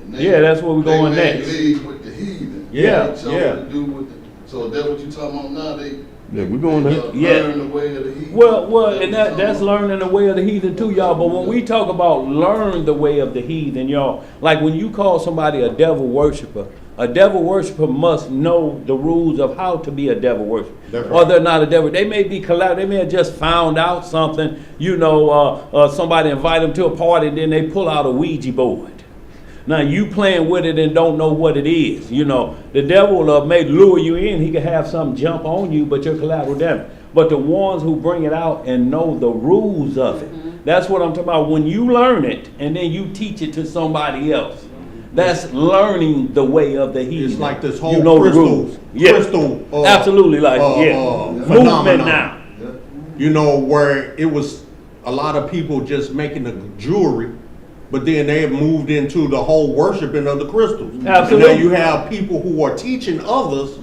And they- Yeah, that's where we're going they made next. league with the heathen. Yeah, They chose yeah. to do with the, so that's what you talking about now, they Yeah, we're going there. Yeah. learn the way of the heathen. Well, and what that's you talking learning the way of the heathen too, y'all. But when we talk about learn the way of the heathen, y'all, like when you call somebody a devil worshiper must know the rules of how to be a devil worshiper. That's Or right. they're not a devil. They may be collateral. They may have just found out something. You know, somebody invite them to a party and then they pull out a Ouija board. Now you playing with it and don't know what it is. You know, the devil may lure you in. He could have something jump on you, but you're collateral damage. But the ones who bring it out and know the rules of it, that's what I'm talking about. When you learn it and then you teach it to somebody else, that's learning the way of the heathen. It's like this whole you know crystal, the rules. Yeah. crystal, Absolutely, like movement phenomenon. now. You know, where it was a lot of people just making the jewelry, but then they have moved into the whole worshiping of the crystals. Absolutely. And now you have people who are teaching others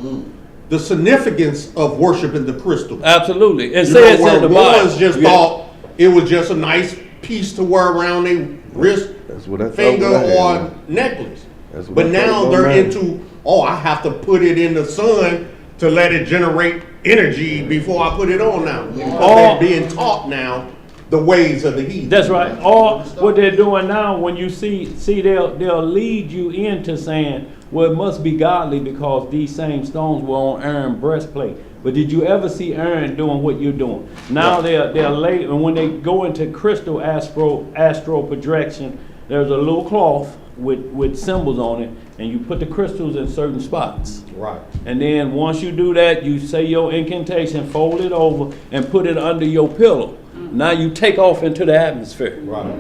the significance of worshiping the crystals. Absolutely. It You says know, where in the ones Bible. just Yeah. thought it was just a nice piece to wear around their wrist, That's what I thought. finger, what I had. or necklace. That's what But I thought now about they're mine. into, oh, I have to put it in the sun to let it generate energy before I put it on now. Because they're being taught now the ways of the heathen. That's right. Or what they're doing now, when you see they'll lead you into saying, well, it must be godly because these same stones were on Aaron's breastplate. But did you ever see Aaron doing what you're doing? Now they're late, and when they go into crystal astral projection, there's a little cloth with symbols on it, and you put the crystals in certain spots. Right. And then once you do that, you say your incantation, fold it over, and put it under your pillow. Now you take off into the atmosphere. Right.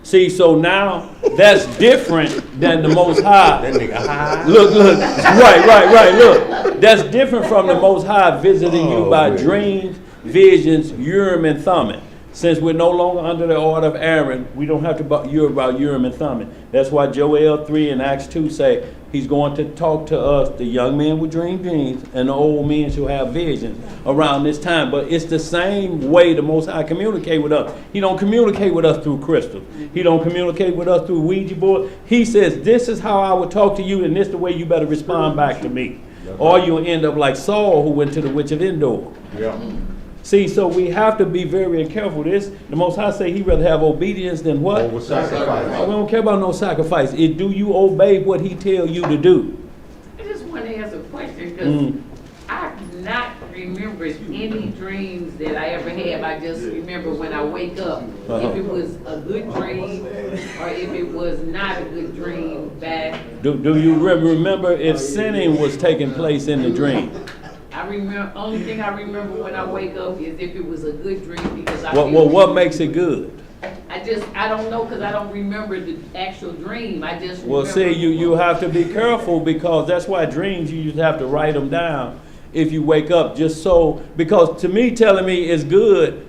See, so now that's different than the Most High. That nigga high. Look, right, look. That's different from the Most High visiting you by dreams, visions, Urim and Thummim. Since we're no longer under the order of Aaron, we don't have to worry about Urim and Thummim. That's why Joel 3 and Acts 2 say he's going to talk to us, the young men will dream dreams, and the old men shall have visions around this time. But it's the same way the Most High communicate with us. He don't communicate with us through crystals. He don't communicate with us through Ouija board. He says, this is how I would talk to you, and this is the way you better respond back to me. Or you'll end up like Saul, who went to the witch of Endor. Yeah. See, so we have to be very careful. The Most High say he'd rather have obedience than what? Over sacrifice. We don't care about no sacrifice. Do you obey what he tell you to do? I just want to ask a question because I do not remember any dreams that I ever have. I just remember when I wake up, if it was a good dream or if it was not a good dream back. Do you remember if sinning was taking place in the dream? I remember, only thing I remember when I wake up is if it was a good dream because I Well, what makes it good? I don't know because I don't remember the actual dream. I just remember. Well, see, you have to be careful because that's why dreams, you just have to write them down if you wake up just so, because to me, telling me it's good,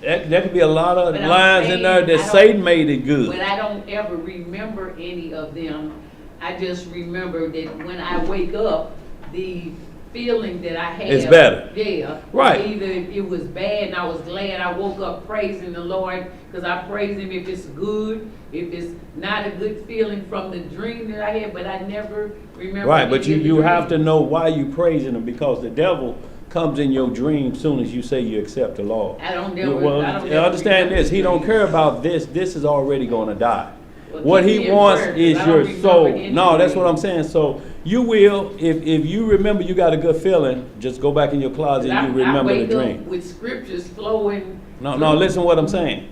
there could be a lot of But I'm lines in there saying that Satan made it good. But I don't ever remember any of them. I just remember that when I wake up, the feeling that I had. It's better. Yeah. Right. Either it was bad and I was glad I woke up praising the Lord because I praise him if it's good, if it's not a good feeling from the dream that I had, but I never remember. Right, but any of the you have to dreams. know why you praising him, because the devil comes in your dream soon as you say you accept the Lord. I don't never. Well, I don't never understand remember this. He don't care about this. This is already going to die. Well, What keep he me in wants prayer, is 'cause I don't your remember soul. any No, that's dream. what I'm saying. So you will, if you remember you got a good feeling, just go back in your closet and you remember I the wake dream. up with scriptures flowing. No, listen to what I'm saying.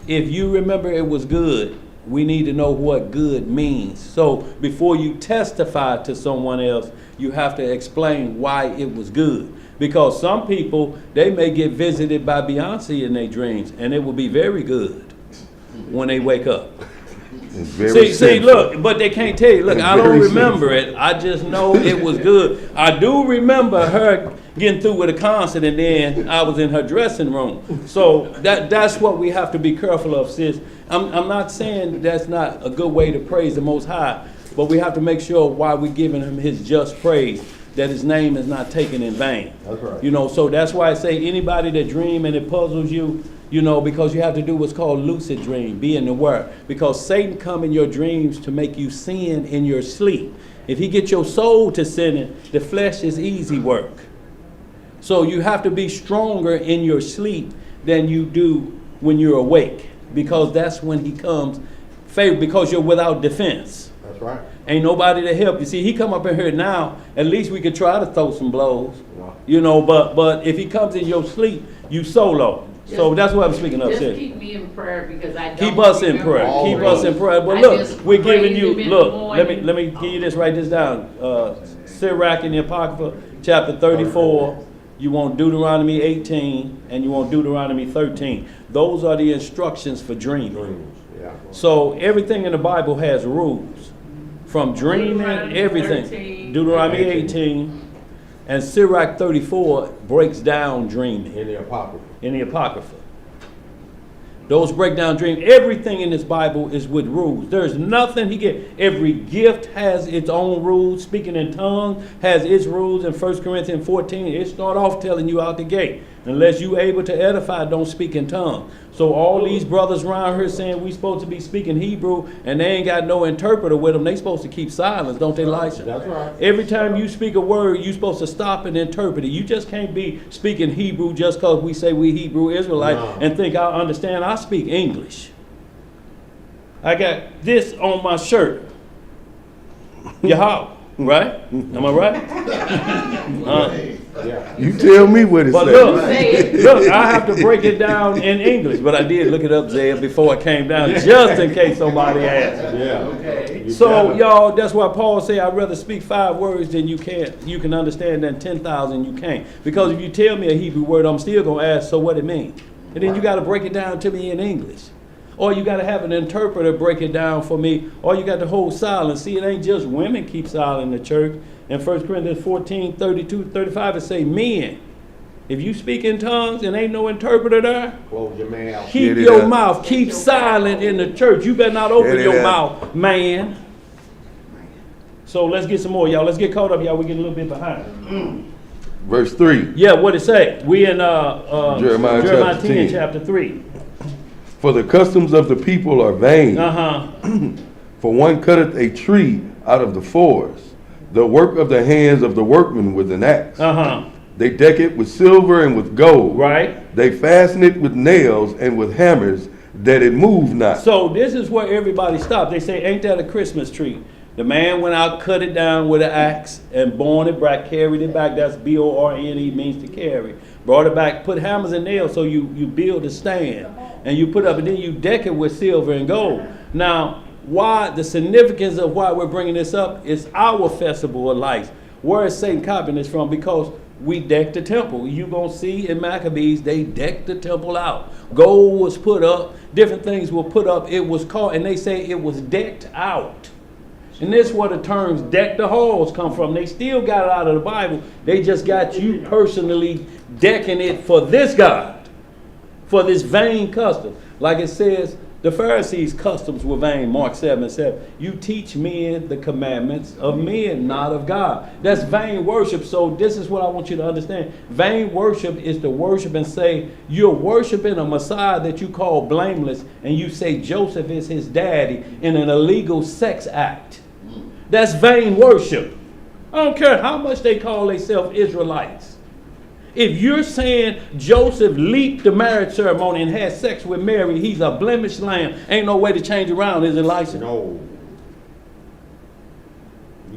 If you remember it was good, we need to know what good means. So before you testify to someone else, you have to explain why it was good. Because some people, they may get visited by Beyonce in their dreams, and it will be very good when they wake up. It's very See, simple. look, but they can't tell you. Look, It's I don't very remember it. I just know it was good. I do remember her getting through with a concert, and then I was in her dressing room. So that's what we have to be careful of, sis. I'm not saying that's not a good way to praise the Most High, but we have to make sure while we're giving him his just praise, that his name is not taken in vain. That's right. You know, so that's why I say anybody that dream and it puzzles you, you know, because you have to do what's called lucid dream, being aware. Because Satan come in your dreams to make you sin in your sleep. If he gets your soul to sinning, the flesh is easy work. So you have to be stronger in your sleep than you do when you're awake. Because that's when he comes, because you're without defense. That's right. Ain't nobody to help you. See, he come up in here now, at least we could try to throw some blows. Wow. You know, but if he comes in your sleep, you solo. So that's what I'm speaking of, Just sis. keep me in prayer because I don't. Keep us in remember prayer. all Keep the us in dreams. prayer. But I look, just we're giving praise you, him in the look, morning. let me give you this, write this down. Sirach in the Apocrypha, chapter 34. You want Deuteronomy 18 and you want Deuteronomy 13. Those are the instructions for dreaming. Dreams. Yeah. So everything in the Bible has rules. From dreaming, Deuteronomy everything. 13. Deuteronomy 18 and Sirach 34 breaks down dreaming In the Apocrypha. in the Apocrypha. Those breakdown dreams, everything in this Bible is with rules. There's nothing he get. Every gift has its own rules. Speaking in tongues has its rules. In 1 Corinthians 14, it start off telling you out the gate, unless you able to edify, don't speak in tongues. So all these brothers around here saying we supposed to be speaking Hebrew and they ain't got no interpreter with them, they supposed to keep silence, don't they, Elisha? That's right. Every time you speak a word, you supposed to stop and interpret it. You just can't be speaking Hebrew just because we say we Hebrew Israelites and think I understand. I speak English. I got this on my shirt. Yahweh, right? Am I right? You tell me what it But says. look, I have to break it down in English, but I did look it up, Zeb, before it came down, just in case somebody asked. Yeah. Okay. So, y'all, that's why Paul say, I'd rather speak 5 words than you can understand than 10,000 you can't. Because if you tell me a Hebrew word, I'm still going to ask, so what it means? And then you got to break it down to me in English. Or you got to have an interpreter break it down for me. Or you got to hold silence. See, it ain't just women keep silent in the church. In 1 Corinthians 14, 32, 35, it say, men, if you speak in tongues and ain't no interpreter there, Close your mouth. keep your mouth. Keep silent in the church. You better not open your mouth, man. So let's get some more, y'all. Let's get caught up, y'all. We're getting a little bit behind. Verse 3. Yeah, what it say? We in Jeremiah chapter 10. chapter 3. For the customs of the people are vain. For one cutteth a tree out of the forest, the work of the hands of the workman with an axe. They deck it with silver and with gold. Right. They fasten it with nails and with hammers, that it move not. So this is where everybody stopped. They say, ain't that a Christmas tree? The man went out, cut it down with an axe, and borne it back, carried it back. That's B-O-R-N-E, means to carry. Brought it back, put hammers and nails, so you build a stand. And you put up, and then you deck it with silver and gold. Now, why the significance of why we're bringing this up is our festival of lights. Where is Satan copying this from? Because we decked the temple. You're going to see in Maccabees, they decked the temple out. Gold was put up, different things were put up. It was called, and they say it was decked out. And this is where the terms deck the halls come from. They still got it out of the Bible. They just got you personally decking it for this God, for this vain custom. Like it says, the Pharisees' customs were vain, Mark 7:7. You teach men the commandments of men, not of God. That's vain worship. So this is what I want you to understand. Vain worship is to worship and say, you're worshiping a Messiah that you call blameless, and you say Joseph is his daddy in an illegal sex act. That's vain worship. I don't care how much they call themselves Israelites. If you're saying Joseph leaped the marriage ceremony and had sex with Mary, he's a blemished lamb. Ain't no way to change around, is it, Elisha? No.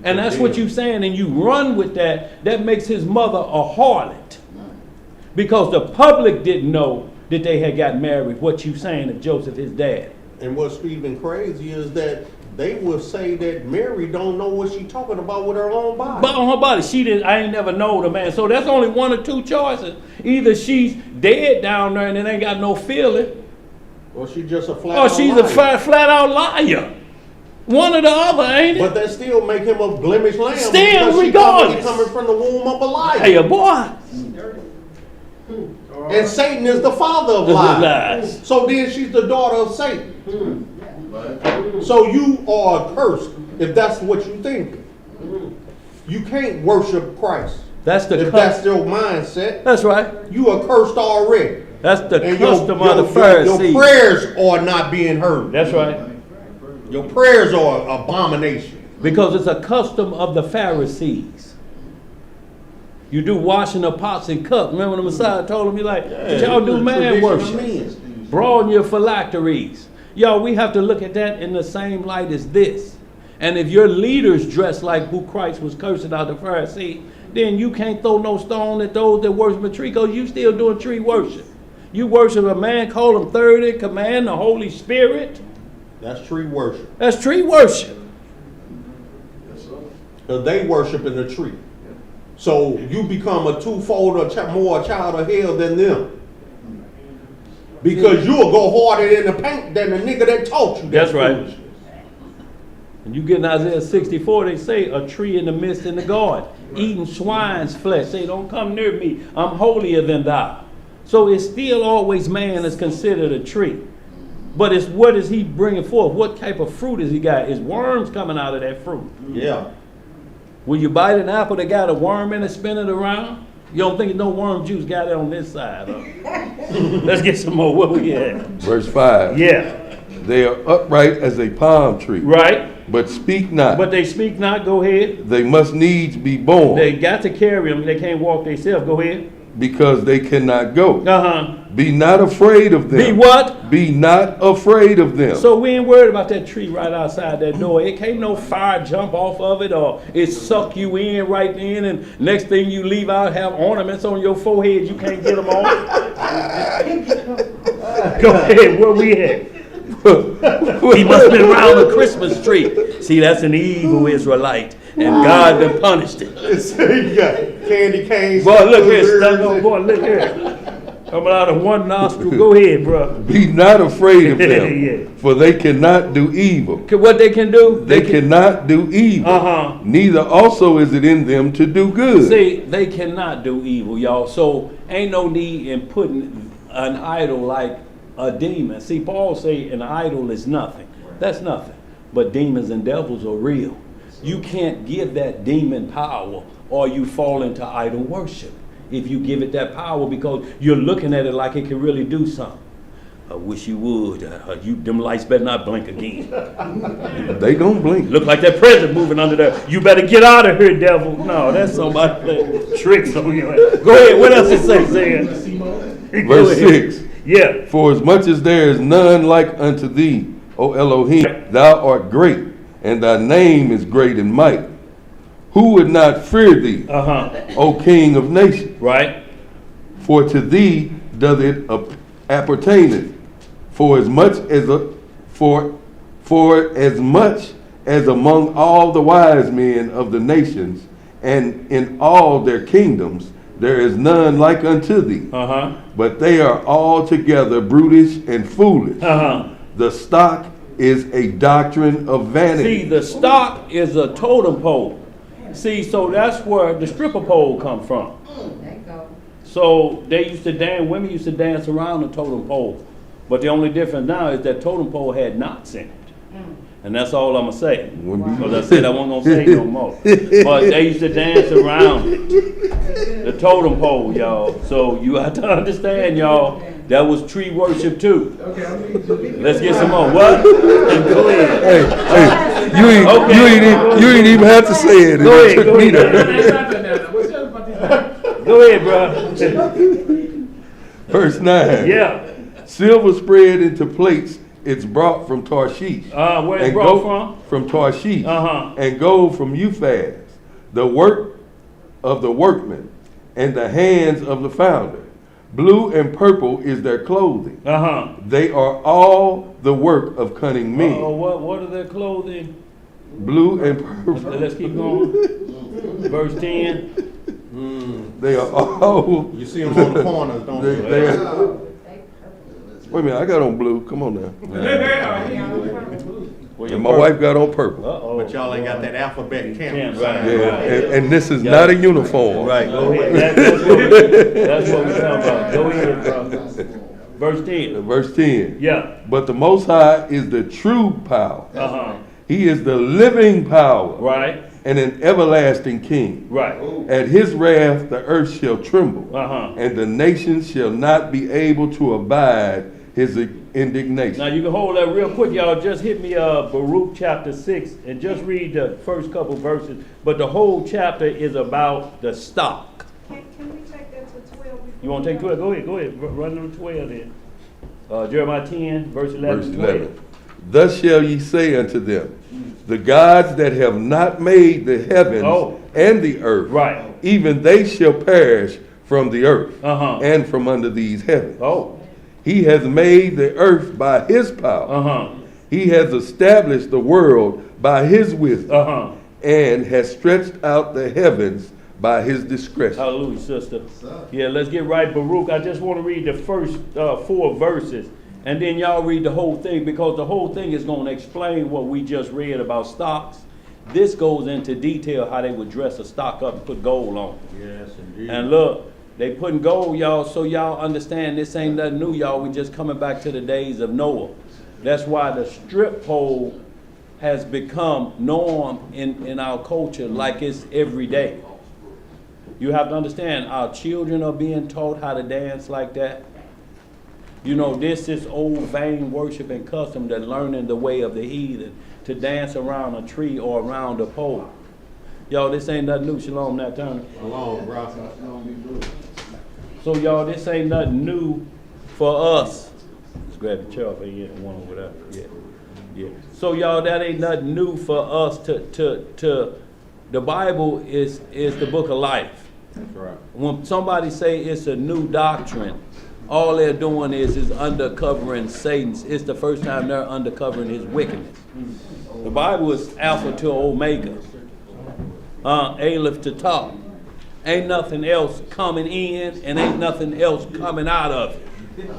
And that's what you're saying, and you run with that. That makes his mother a harlot. Because the public didn't know that they had got married, what you saying of Joseph, his dad. And what's even crazy is that they will say that Mary don't know what she's talking about with her own body. But on her body, she didn't. I ain't never known the man. So that's only one or two choices. Either she's dead down there and it ain't got no feeling, Or she's just a flat or out she's liar. a flat out liar. One or the other, ain't it? But that still make him a blemished lamb. Still, because regardless. He coming from the womb of a liar. Hey, boy. And Satan is the father of lies. Lies. So then she's the daughter of Satan. So you are cursed if that's what you think. You can't worship Christ. That's the If that's your mindset, That's right. you are cursed already. That's the And custom of the your Pharisees. prayers are not being heard. That's right. Your prayers are abomination. Because it's a custom of the Pharisees. You do washing of pots and cups. Remember the Messiah told him, y'all do man worship. Broaden your phylacteries. Y'all, we have to look at that in the same light as this. And if your leaders dress like who Christ was cursing out the Pharisees, then you can't throw no stone at those that worship a tree, because you still doing tree worship. You worship a man, call him third in command, the Holy Spirit. That's tree worship. That's tree worship. Because they worship in the tree. So you become a twofold or more a child of hell than them. Because you'll go harder in the paint than the nigga that taught you. That's right. And you get in Isaiah 64, they say, a tree in the midst in the garden, eating swine's flesh. Say, don't come near me. I'm holier than thou. So it's still always man is considered a tree. But it's what is he bringing forth? What type of fruit is he got? Is worms coming out of that fruit? Yeah. When you bite an apple that got a worm in it, spin it around, you don't think no worm juice got it on this side, huh? Let's get some more. What we got? Verse 5. Yeah. They are upright as a palm tree, Right. but speak not. But they speak not. Go ahead. They must needs be born, They got to carry them. They can't walk themselves. Go ahead. because they cannot go. Uh-huh. Be not afraid of them. Be what? Be not afraid of them. So we ain't worried about that tree right outside that door. It can't no fire jump off of it or it suck you in right then and next thing you leave out have ornaments on your forehead you can't get them off. Go ahead, where we at? He must have been around the Christmas tree. See, that's an evil Israelite. And God done punished it. You got candy canes. Boy, look here, stuck boy, look here. Coming out of one nostril. Go ahead, bro. Be not afraid of them, Yeah. for they cannot do evil. What they can do? They cannot do evil. Uh-huh. Neither also is it in them to do good. See, they cannot do evil, y'all. So ain't no need in putting an idol like a demon. See, Paul say an idol is nothing. That's nothing. But demons and devils are real. You can't give that demon power or you fall into idol worship if you give it that power because you're looking at it like it can really do something. I wish you would. Them lights better not blink again. They gonna blink. Look like that president moving under there. You better get out of here, devil. No, that's somebody playing tricks on you. Go ahead. What else it say, Zan? Verse 6. Yeah. For as much as there is none like unto thee, O Elohim, thou art great, and thy name is great in might. Who would not fear thee, O King of nations? Right. For to thee doth it appertain. For as much as among all the wise men of the nations, and in all their kingdoms, there is none like unto thee. But they are altogether brutish and foolish. The stock is a doctrine of vanity. See, the stock is a totem pole. See, so that's where the stripper pole come from. So they used to dance, women used to dance around the totem pole. But the only difference now is that totem pole had knots in it. And that's all I'm going to say. Because I said I wasn't going to say no more. But they used to dance around the totem pole, y'all. So you have to understand, y'all, that was tree worship too. Let's get some more. What? Go ahead. You ain't even have to say it. Go ahead, go ahead. Go ahead, bro. Verse 9. Yeah. Silver spread into plates, it's brought from Tarshish. Where it's brought from? From Tarshish. And gold from Uphaz. The work of the workman and the hands of the founder. Blue and purple is their clothing. They are all the work of cunning men. What are their clothing? Blue and purple. Let's keep going. Verse 10. They are all. You see them on the corners, don't you? Wait a minute, I got on blue. Come on now. Well, And my wife got on purple. But y'all ain't got that alphabet camp. Right. Yeah, and this is not a uniform. Right, go ahead. That's what we're talking about. Go ahead, bro. Verse 10. Verse 10. Yeah. But the Most High is the true power. He is the living power. Right. And an everlasting king. Right. At his wrath the earth shall tremble. And the nations shall not be able to abide his indignation. Now you can hold that real quick, y'all. Just hit me Baruch chapter 6 and just read the first couple verses. But the whole chapter is about the stock. Can we take that to 12? You want to take 12? Go ahead. Run to 12 then. Jeremiah 10, verse 11. Verse 11. Thus shall ye say unto them, the gods that have not made the heavens and the earth, even they shall perish from the earth and from under these heavens. He has made the earth by his power. He has established the world by his wisdom and has stretched out the heavens by his discretion. Hallelujah, sister. Yeah, let's get right, Baruch. I just want to read the first 4 verses. And then y'all read the whole thing because the whole thing is going to explain what we just read about stocks. This goes into detail how they would dress a stock up and put gold on. Yes, indeed. And look, they putting gold, y'all, so y'all understand this ain't nothing new, y'all. We just coming back to the days of Noah. That's why the strip pole has become norm in our culture like it's every day. You have to understand, our children are being taught how to dance like that. You know, this is old vain worship and custom that learning the way of the heathen to dance around a tree or around a pole. Y'all, this ain't nothing new. Shalom, that time. Shalom, bro. So y'all, this ain't nothing new for us. Let's grab the chair off here, one over there. Yeah, yeah. So y'all, that ain't nothing new for us to the Bible is the book of life. That's right. When somebody say it's a new doctrine, all they're doing is undercovering Satan's. It's the first time they're undercovering his wickedness. The Bible is Alpha to Omega, Aleph to Tav. Ain't nothing else coming in and ain't nothing else coming out of it.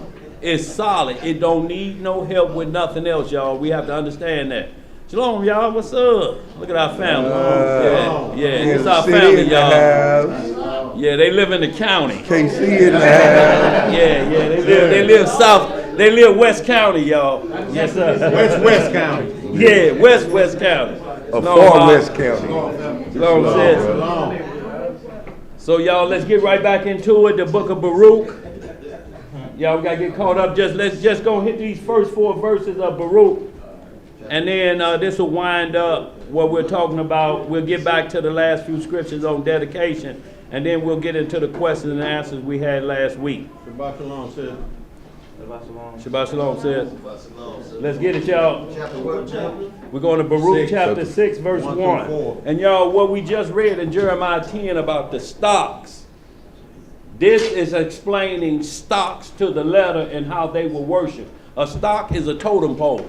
It's solid. It don't need no help with nothing else, y'all. We have to understand that. Shalom, y'all. What's up? Look at our family. Yeah, it's our family, y'all. Yeah, they live in the county. Can't see it now. Yeah, they live south. They live West County, y'all. Yes, sir. West County. Yeah, West County. A far West County. Shalom, sis. So y'all, let's get right back into it. The book of Baruch. Y'all, we gotta get caught up. Let's just go hit these first 4 verses of Baruch, and then this will wind up what we're talking about. We'll get back to the last few scriptures on dedication, and then we'll get into the questions and answers we had last week. Shabbat shalom, sis. Shabbat shalom, sis. Let's get it, y'all. We're going to Baruch chapter 6, verse 1. And y'all, what we just read in Jeremiah 10 about the stocks, this is explaining stocks to the letter and how they were worshipped. A stock is a totem pole.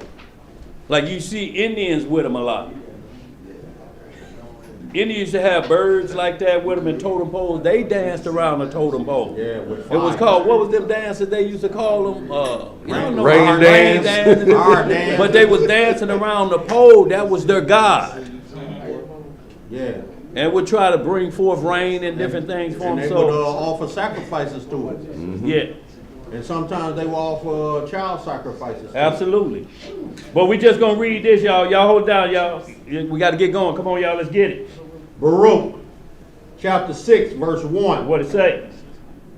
Like you see Indians with them a lot. Indians used to have birds like that with them in totem poles. They danced around a totem pole. Yeah, with it was called, what was them dances they used to call them? Rain dance. Dance. But they was dancing around the pole. That was their god. Yeah. And would try to bring forth rain and different things for and them. They would offer sacrifices to it. Mm-hmm. Yeah. And sometimes they will offer child sacrifices. Absolutely. But we just going to read this, y'all. Y'all hold down, y'all. We got to get going. Come on, y'all. Let's get it. Baruch, chapter 6, verse 1. What it say?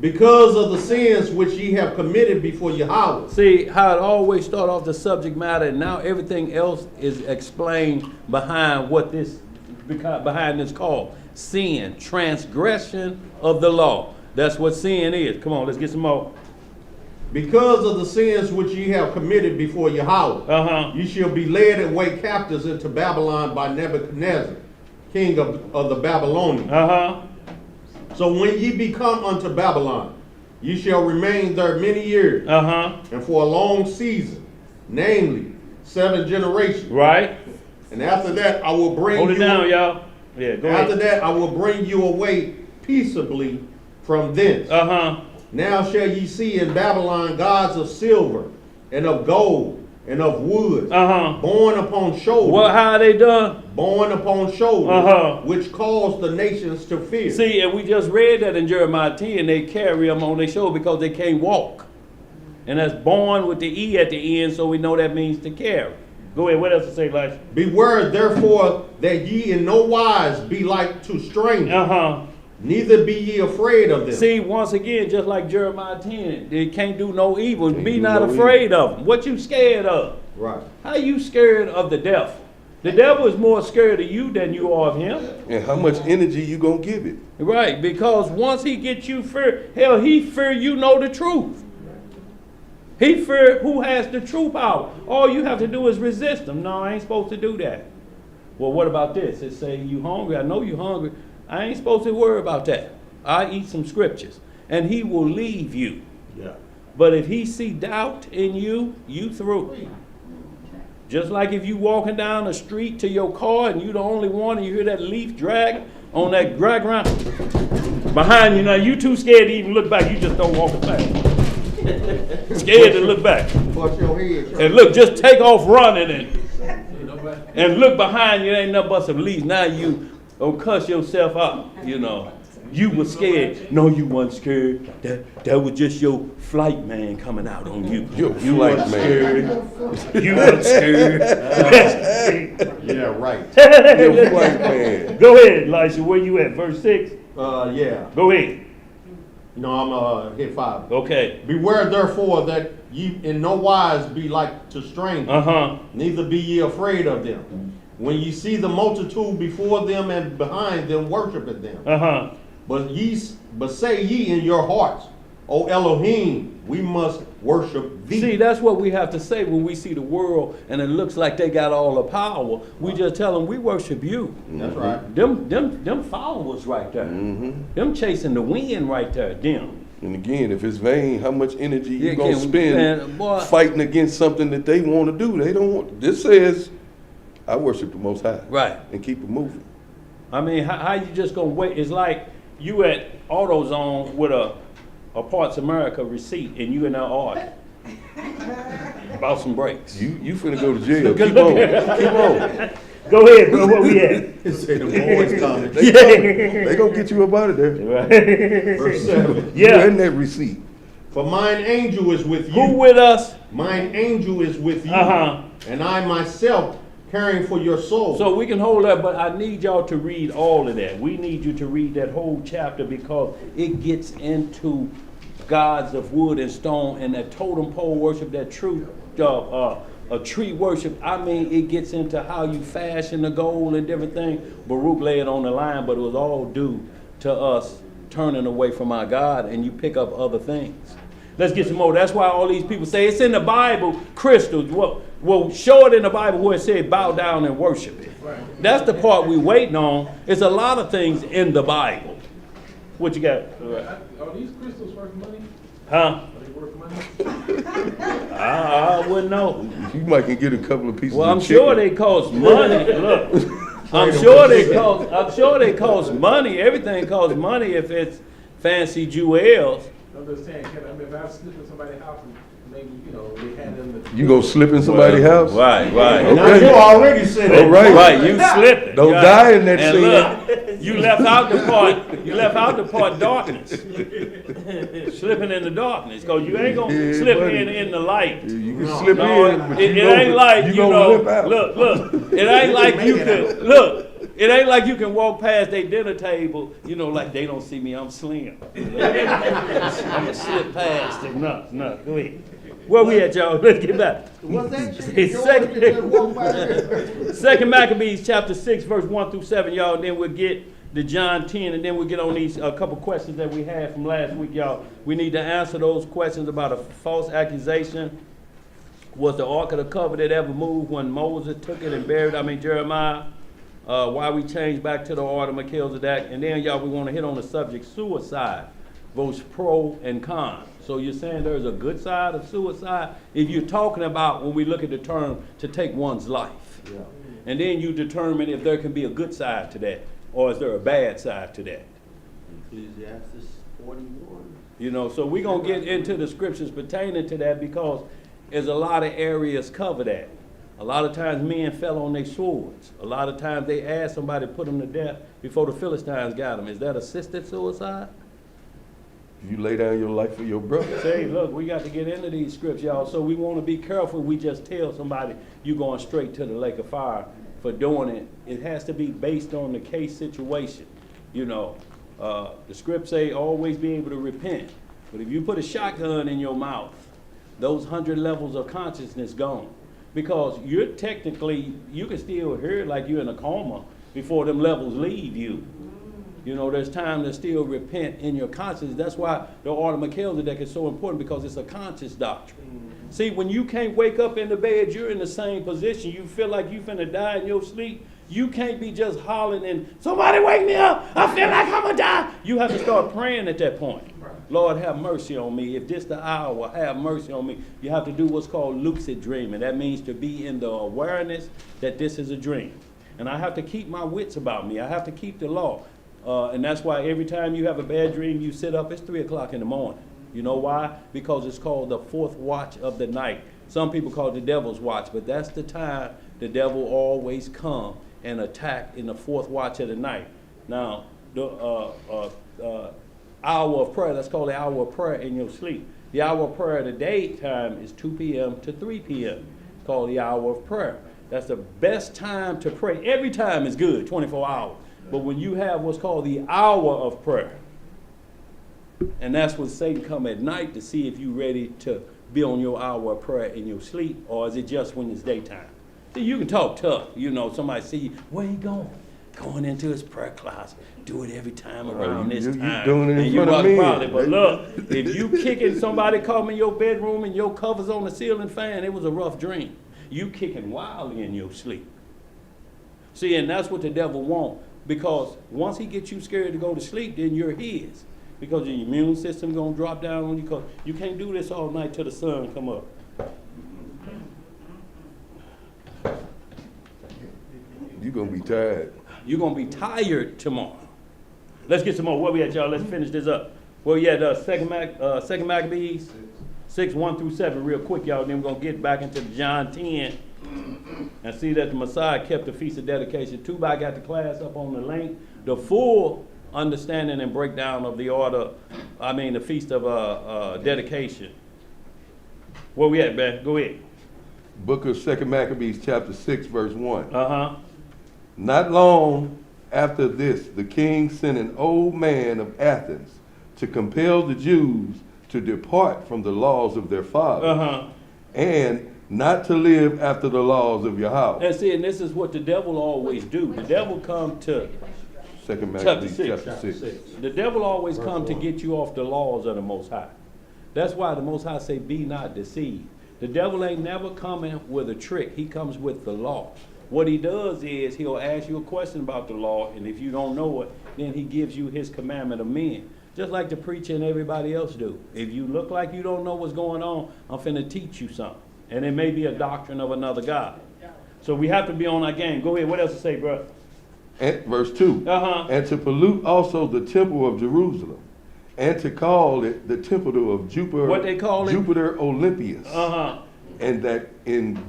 Because of the sins which ye have committed before Yahweh. See how it always start off the subject matter, and now everything else is explained behind what this, behind this call. Sin, transgression of the law. That's what sin is. Come on, let's get some more. Because of the sins which ye have committed before Yahweh, ye shall be led away captives into Babylon by Nebuchadnezzar, king of the Babylonians. So when ye be come unto Babylon, ye shall remain there many years, and for a long season, namely 7 generations. Right. And after that, I will bring Hold it down, y'all. Yeah, go ahead. After that, I will bring you away peaceably from thence. Now shall ye see in Babylon gods of silver and of gold and of wood, born upon shoulders. Well, how are they done? Born upon shoulders, which cause the nations to fear. See, and we just read that in Jeremiah 10, they carry them on their shoulder because they can't walk. And that's born with the E at the end, so we know that means to carry. Go ahead, what else to say, Elijah? Beware, therefore, that ye in no wise be like to strangers. Neither be ye afraid of them. See, once again, just like Jeremiah 10, they can't do no evil. Be not afraid of them. What you scared of? Right. How you scared of the devil? The devil is more scared of you than you are of him. And how much energy you gonna give it? Right, because once he gets you fear, hell, he fear you know the truth. He fear who has the true power. All you have to do is resist him. No, I ain't supposed to do that. Well, what about this? It say you hungry. I know you hungry. I ain't supposed to worry about that. I eat some scriptures. And he will leave you. Yeah. But if he see doubt in you, you through. Just like if you walking down the street to your car and you the only one and you hear that leaf drag on that drag ground behind you. Now you too scared to even look back. You just don't walk fast. Scared to look back. Bust your head. And look, just take off running and look behind you. Ain't nothing but some leaves. Now you don't cuss yourself out, you know. You were scared. No, you weren't scared. That was just your flight man coming out on you. Your You flight weren't man. scared. You weren't scared. Yeah, right. Your flight man. Go ahead, Elisha. Where you at? Verse 6? Yeah. Go ahead. No, I'm hit 5. Okay. Beware therefore that ye in no wise be like to strangers, Uh-huh. neither be ye afraid of them. When ye see the multitude before them and behind them worshiping them. Uh-huh. But say ye in your hearts, O Elohim, we must worship thee. See, that's what we have to say when we see the world and it looks like they got all the power. We just tell them we worship you. That's right. Them followers right there. Them chasing the wind right there. Them. And again, if it's vain, how much energy you Yeah, gonna again, spend man, boy. fighting against something that they want to do? They don't want. This says, I worship the Most High. Right. And keep it moving. I mean, how you just gonna wait? It's like you at AutoZone with a Parts America receipt and you in that order about some brakes. You finna go to jail. Keep on. Keep on. Go ahead, bro. Where we at? Say the boys coming. They gonna get you up out of there. Verse 7. Yeah. You in that receipt. For mine angel is with you. Who with us? Mine angel is with you. Uh-huh. And I myself caring for your soul. So we can hold that, but I need y'all to read all of that. We need you to read that whole chapter because it gets into gods of wood and stone and that totem pole worship, that true a tree worship. I mean, it gets into how you fashion the gold and different things. Baruch lay it on the line, but it was all due to us turning away from our God, and you pick up other things. Let's get some more. That's why all these people say it's in the Bible, crystals. Well, show it in the Bible where it said bow down and worship it. Right. That's the part we waiting on. It's a lot of things in the Bible. What you got? Are these crystals worth money? Huh? Are they worth money? I wouldn't know. You might can get a couple of pieces Well, of I'm sure chicken. they cost money. Look, I'm sure they cost money. Everything costs money if it's fancy jewels. I'm just saying, if I slip in somebody's house and maybe, they had them. You go slip in somebody's house? Right. Now you already said it. All right. Right, you slipping. Don't Right. die in that And scene. look, you left out the part darkness. Slipping in the darkness, because you ain't gonna Yeah, slip buddy. in the light. You can slip No, in, but it you know, ain't like, you gonna limp out. look, it ain't like you can, look, it ain't like you can walk past their dinner table, like they don't see me, I'm slim. I'm gonna slip past them. No, go ahead. Where we at, y'all? Let's get back. What's that chicken? It's George second- just walked by there. Second Maccabees chapter 6, verse 1 through 7, y'all, and then we'll get to John 10, and then we'll get on these a couple questions that we had from last week, y'all. We need to answer those questions about a false accusation. Was the Ark of the Covenant ever moved when Moses took it and buried, Jeremiah? Why we changed back to the order of Melchizedek. And then, y'all, we want to hit on the subject suicide, both pro and con. So you're saying there's a good side of suicide? If you're talking about, when we look at the term, to take one's life. Yeah. And then you determine if there can be a good side to that, or is there a bad side to that? Ecclesiastes 41. So we're going to get into the scriptures pertaining to that because there's a lot of areas covered that. A lot of times men fell on their swords. A lot of times they asked somebody to put them to death before the Philistines got them. Is that assisted suicide? You lay down your life for your brother. Say, look, we got to get into these scripts, y'all. So we want to be careful. We just tell somebody you're going straight to the lake of fire for doing it. It has to be based on the case situation. The scripts say always be able to repent. But if you put a shotgun in your mouth, those 100 levels of consciousness gone. Because you can still hear like you're in a coma before them levels leave you. There's time to still repent in your conscience. That's why the order of Melchizedek is so important, because it's a conscious doctrine. See, when you can't wake up in the bed, you're in the same position. You feel like you finna die in your sleep. You can't be just hollering and, somebody wake me up. I feel like I'm gonna die. You have to start praying at that point. Lord, have mercy on me. If this the hour, have mercy on me. You have to do what's called lucid dreaming. That means to be in the awareness that this is a dream. And I have to keep my wits about me. I have to keep the law. And that's why every time you have a bad dream, you sit up, it's 3 o'clock in the morning. You know why? Because it's called the fourth watch of the night. Some people call it the devil's watch, but that's the time the devil always come and attack in the fourth watch of the night. Now, hour of prayer. That's called the hour of prayer in your sleep. The hour of prayer at the daytime is 2 p.m. to 3 p.m. It's called the hour of prayer. That's the best time to pray. Every time is good, 24 hours. But when you have what's called the hour of prayer, and that's when Satan come at night to see if you're ready to be on your hour of prayer in your sleep, or is it just when it's daytime? See, you can talk tough. You know, somebody see you, where he going? Going into his prayer closet. Do it every time around this time. You doing it in front of me. But look, if you kicking somebody come in your bedroom and your covers on the ceiling fan, it was a rough dream. You kicking wildly in your sleep. See, and that's what the devil wants. Because once he gets you scared to go to sleep, then you're his. Because your immune system gonna drop down when you come. You can't do this all night till the sun come up. You're going to be tired. You're going to be tired tomorrow. Let's get some more. Where we at, y'all? Let's finish this up. Where we at? Second Maccabees, 6, 1 through 7, real quick, y'all. Then we're going to get back into John 10 and see that the Messiah kept the Feast of Dedication. I got the class up on the link. The full understanding and breakdown of the the Feast of Dedication. Where we at, man? Go ahead. Book of 2 Maccabees, chapter 6, verse 1. Uh-huh. Not long after this, the king sent an old man of Athens to compel the Jews to depart from the laws of their fathers and not to live after the laws of Yahweh. And see, and this is what the devil always do. The devil come to 2 Maccabees, chapter 6. The devil always come to get you off the laws of the Most High. That's why the Most High say, be not deceived. The devil ain't never coming with a trick. He comes with the law. What he does is he'll ask you a question about the law, and if you don't know it, then he gives you his commandment of men. Just like the preacher and everybody else do. If you look like you don't know what's going on, I'm finna teach you something. And it may be a doctrine of another God. So we have to be on our game. Go ahead. What else to say, bro? And verse 2. And to pollute also the temple of Jerusalem, and to call it the temple of Jupiter. What they call it? Jupiter Olympius. And that in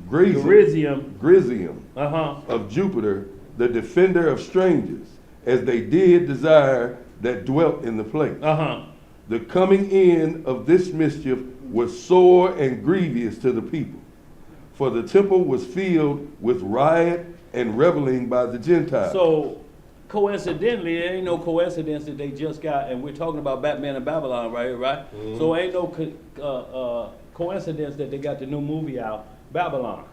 Grizium of Jupiter, the defender of strangers, as they did desire that dwelt in the place. The coming in of this mischief was sore and grievous to the people, for the temple was filled with riot and reveling by the Gentiles. So, coincidentally, there ain't no coincidence that they just got, and we're talking about Batman and Babylon right here, right? So ain't no coincidence that they got the new movie out, Babylon.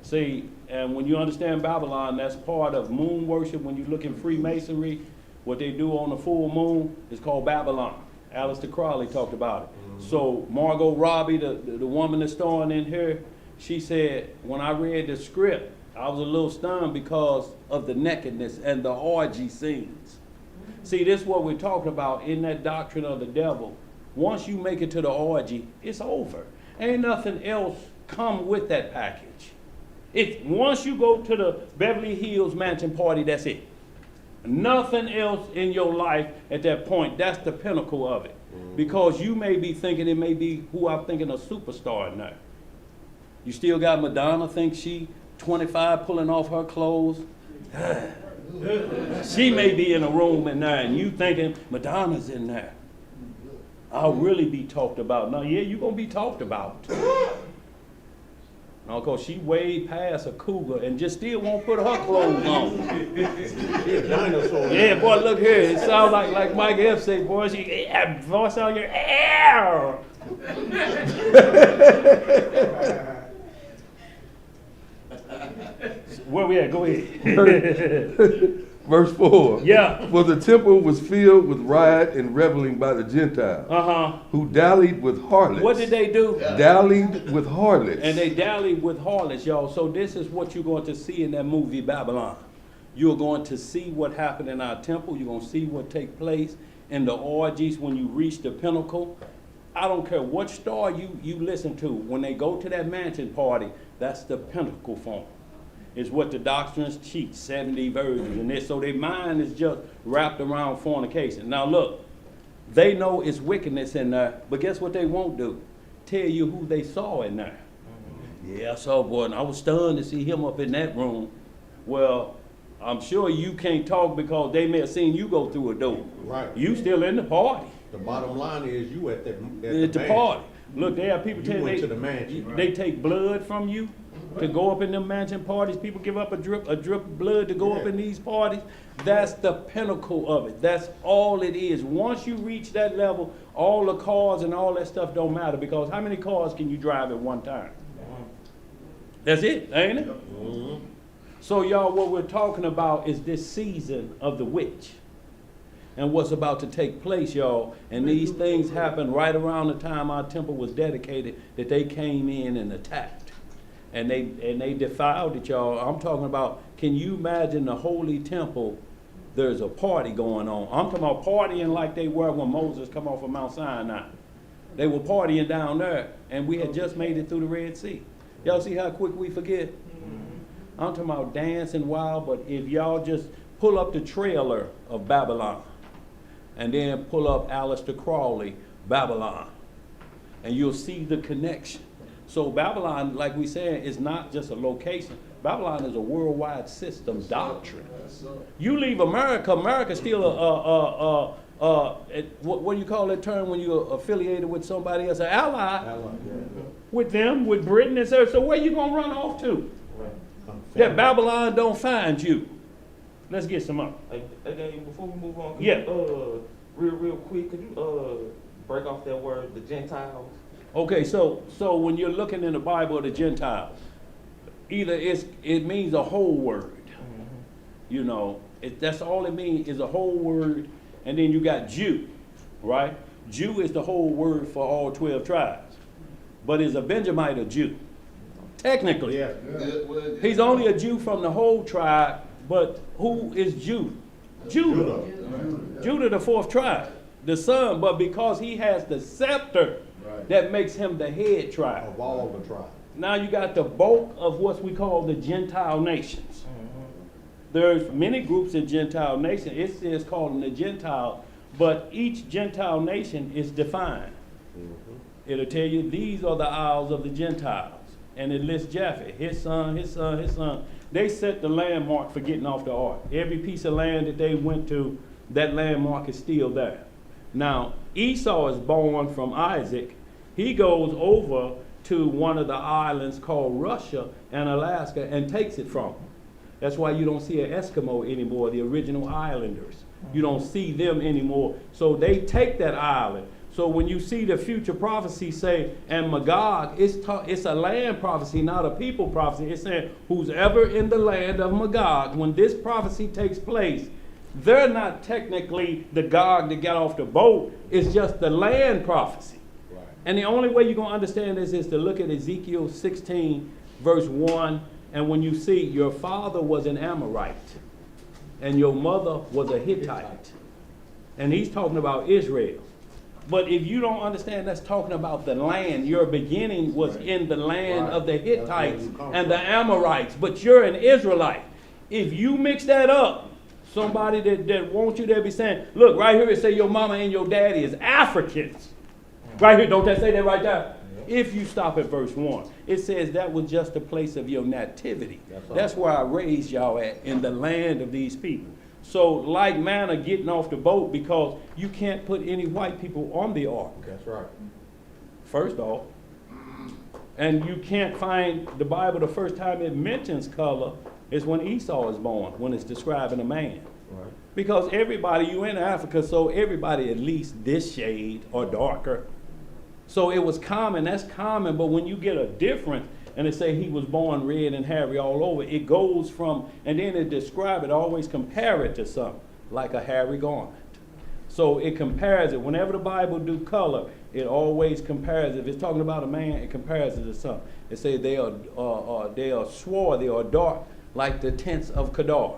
See, and when you understand Babylon, that's part of moon worship. When you look in Freemasonry, what they do on the full moon is called Babylon. Aleister Crowley talked about it. So Margot Robbie, the woman that's starring in here, she said, when I read the script, I was a little stunned because of the nakedness and the orgy scenes. See, this is what we're talking about in that doctrine of the devil. Once you make it to the orgy, it's over. Ain't nothing else come with that package. Once you go to the Beverly Hills mansion party, that's it. Nothing else in your life at that point. That's the pinnacle of it. Because you may be thinking it may be who I'm thinking a superstar now. You still got Madonna, think she 25 pulling off her clothes. She may be in a room in there and you thinking Madonna's in there. I'll really be talked about. Now, yeah, you're going to be talked about. No, because she way past a cougar and just still won't put her clothes on. Yeah, boy, look here. It sounds like Mike F said, boy, she voice out your air. Where we at? Go ahead. Verse 4. Yeah. For the temple was filled with riot and reveling by the Gentiles, who dallied with harlots. What did they do? Dallied with harlots. And they dallied with harlots, y'all. So this is what you're going to see in that movie, Babylon. You're going to see what happened in our temple. You're going to see what take place in the orgies when you reach the pinnacle. I don't care what star you listen to. When they go to that mansion party, that's the pinnacle form. Is what the doctrines teach, 70 virgins and this. So their mind is just wrapped around fornication. Now look, they know it's wickedness in there, but guess what they won't do? Tell you who they saw in there. Yeah, I saw boy, and I was stunned to see him up in that room. Well, I'm sure you can't talk because they may have seen you go through a door. Right. You still in the party. The bottom line is you at At the mansion. party. Look, there are people You tell went they, to the mansion. they take blood from you to go up in them mansion parties. People give up a drip of blood to go up Yeah. in these parties. That's the pinnacle of it. That's all it is. Once you reach that level, all the cars and all that stuff don't matter, because how many cars can you drive at one time? That's it, ain't it? So y'all, what we're talking about is this season of the witch and what's about to take place, y'all. And these things happened right around the time our temple was dedicated, that they came in and attacked. And they defiled it, y'all. I'm talking about, can you imagine the holy temple? There's a party going on. I'm talking about partying like they were when Moses come off of Mount Sinai. They were partying down there, and we had just made it through the Red Sea. Y'all see how quick we forget? I'm talking about dancing wild, but if y'all just pull up the trailer of Babylon, and then pull up Aleister Crowley, Babylon, and you'll see the connection. So Babylon, like we said, is not just a location. Babylon is a worldwide system doctrine. You leave America, America's still what do you call that term when you're affiliated with somebody else? An ally with them, with Britain and so where you gonna run off to? That Babylon don't find you. Let's get some up. Again, before we move on, Yeah. real quick, could you break off that word, the Gentiles? Okay, so when you're looking in the Bible of the Gentiles, either it means a whole word. You know, that's all it means is a whole word, and then you got Jew, right? Jew is the whole word for all 12 tribes. But is a Benjamite a Jew? Technically. Yeah. He's only a Jew from the whole tribe, but who is Jew? Judah. Judah, the fourth tribe, the son, but because he has the scepter, that makes him the head tribe. Of all the tribes. Now you got the bulk of what we call the Gentile nations. There's many groups in Gentile nations. It says calling the Gentile, but each Gentile nation is defined. It'll tell you these are the isles of the Gentiles. And it lists Japheth, his son, his son, his son. They set the landmark for getting off the ark. Every piece of land that they went to, that landmark is still there. Now, Esau is born from Isaac. He goes over to one of the islands called Russia and Alaska and takes it from him. That's why you don't see an Eskimo anymore, the original islanders. You don't see them anymore. So they take that island. So when you see the future prophecy say, and Magog, it's a land prophecy, not a people prophecy. It's saying, who's ever in the land of Magog, when this prophecy takes place, they're not technically the Gog that got off the boat. It's just the land prophecy. Right. And the only way you're going to understand this is to look at Ezekiel 16, verse 1. And when you see your father was an Amorite and your mother was a Hittite. And he's talking about Israel. But if you don't understand, that's talking about the land. Your beginning was in the land of the Hittites and the Amorites, but you're an Israelite. If you mix that up, somebody that wants you to be saying, look, right here it say your mama and your daddy is Africans. Right here, don't that say that right there? If you stop at verse 1, it says that was just the place of your nativity. That's where I raised y'all at, in the land of these people. So like manna getting off the boat, because you can't put any white people on the ark. That's right. First off. And you can't find the Bible, the first time it mentions color is when Esau is born, when it's describing a man. Right. Because everybody, you in Africa, so everybody at least this shade or darker. So it was common, that's common, but when you get a difference, and it say he was born red and hairy all over, it goes from, and then it describe it, always compare it to something, like a hairy garment. So it compares it. Whenever the Bible do color, it always compares it. If it's talking about a man, it compares it to something. It say they are swarthy or dark, like the tents of Kedar.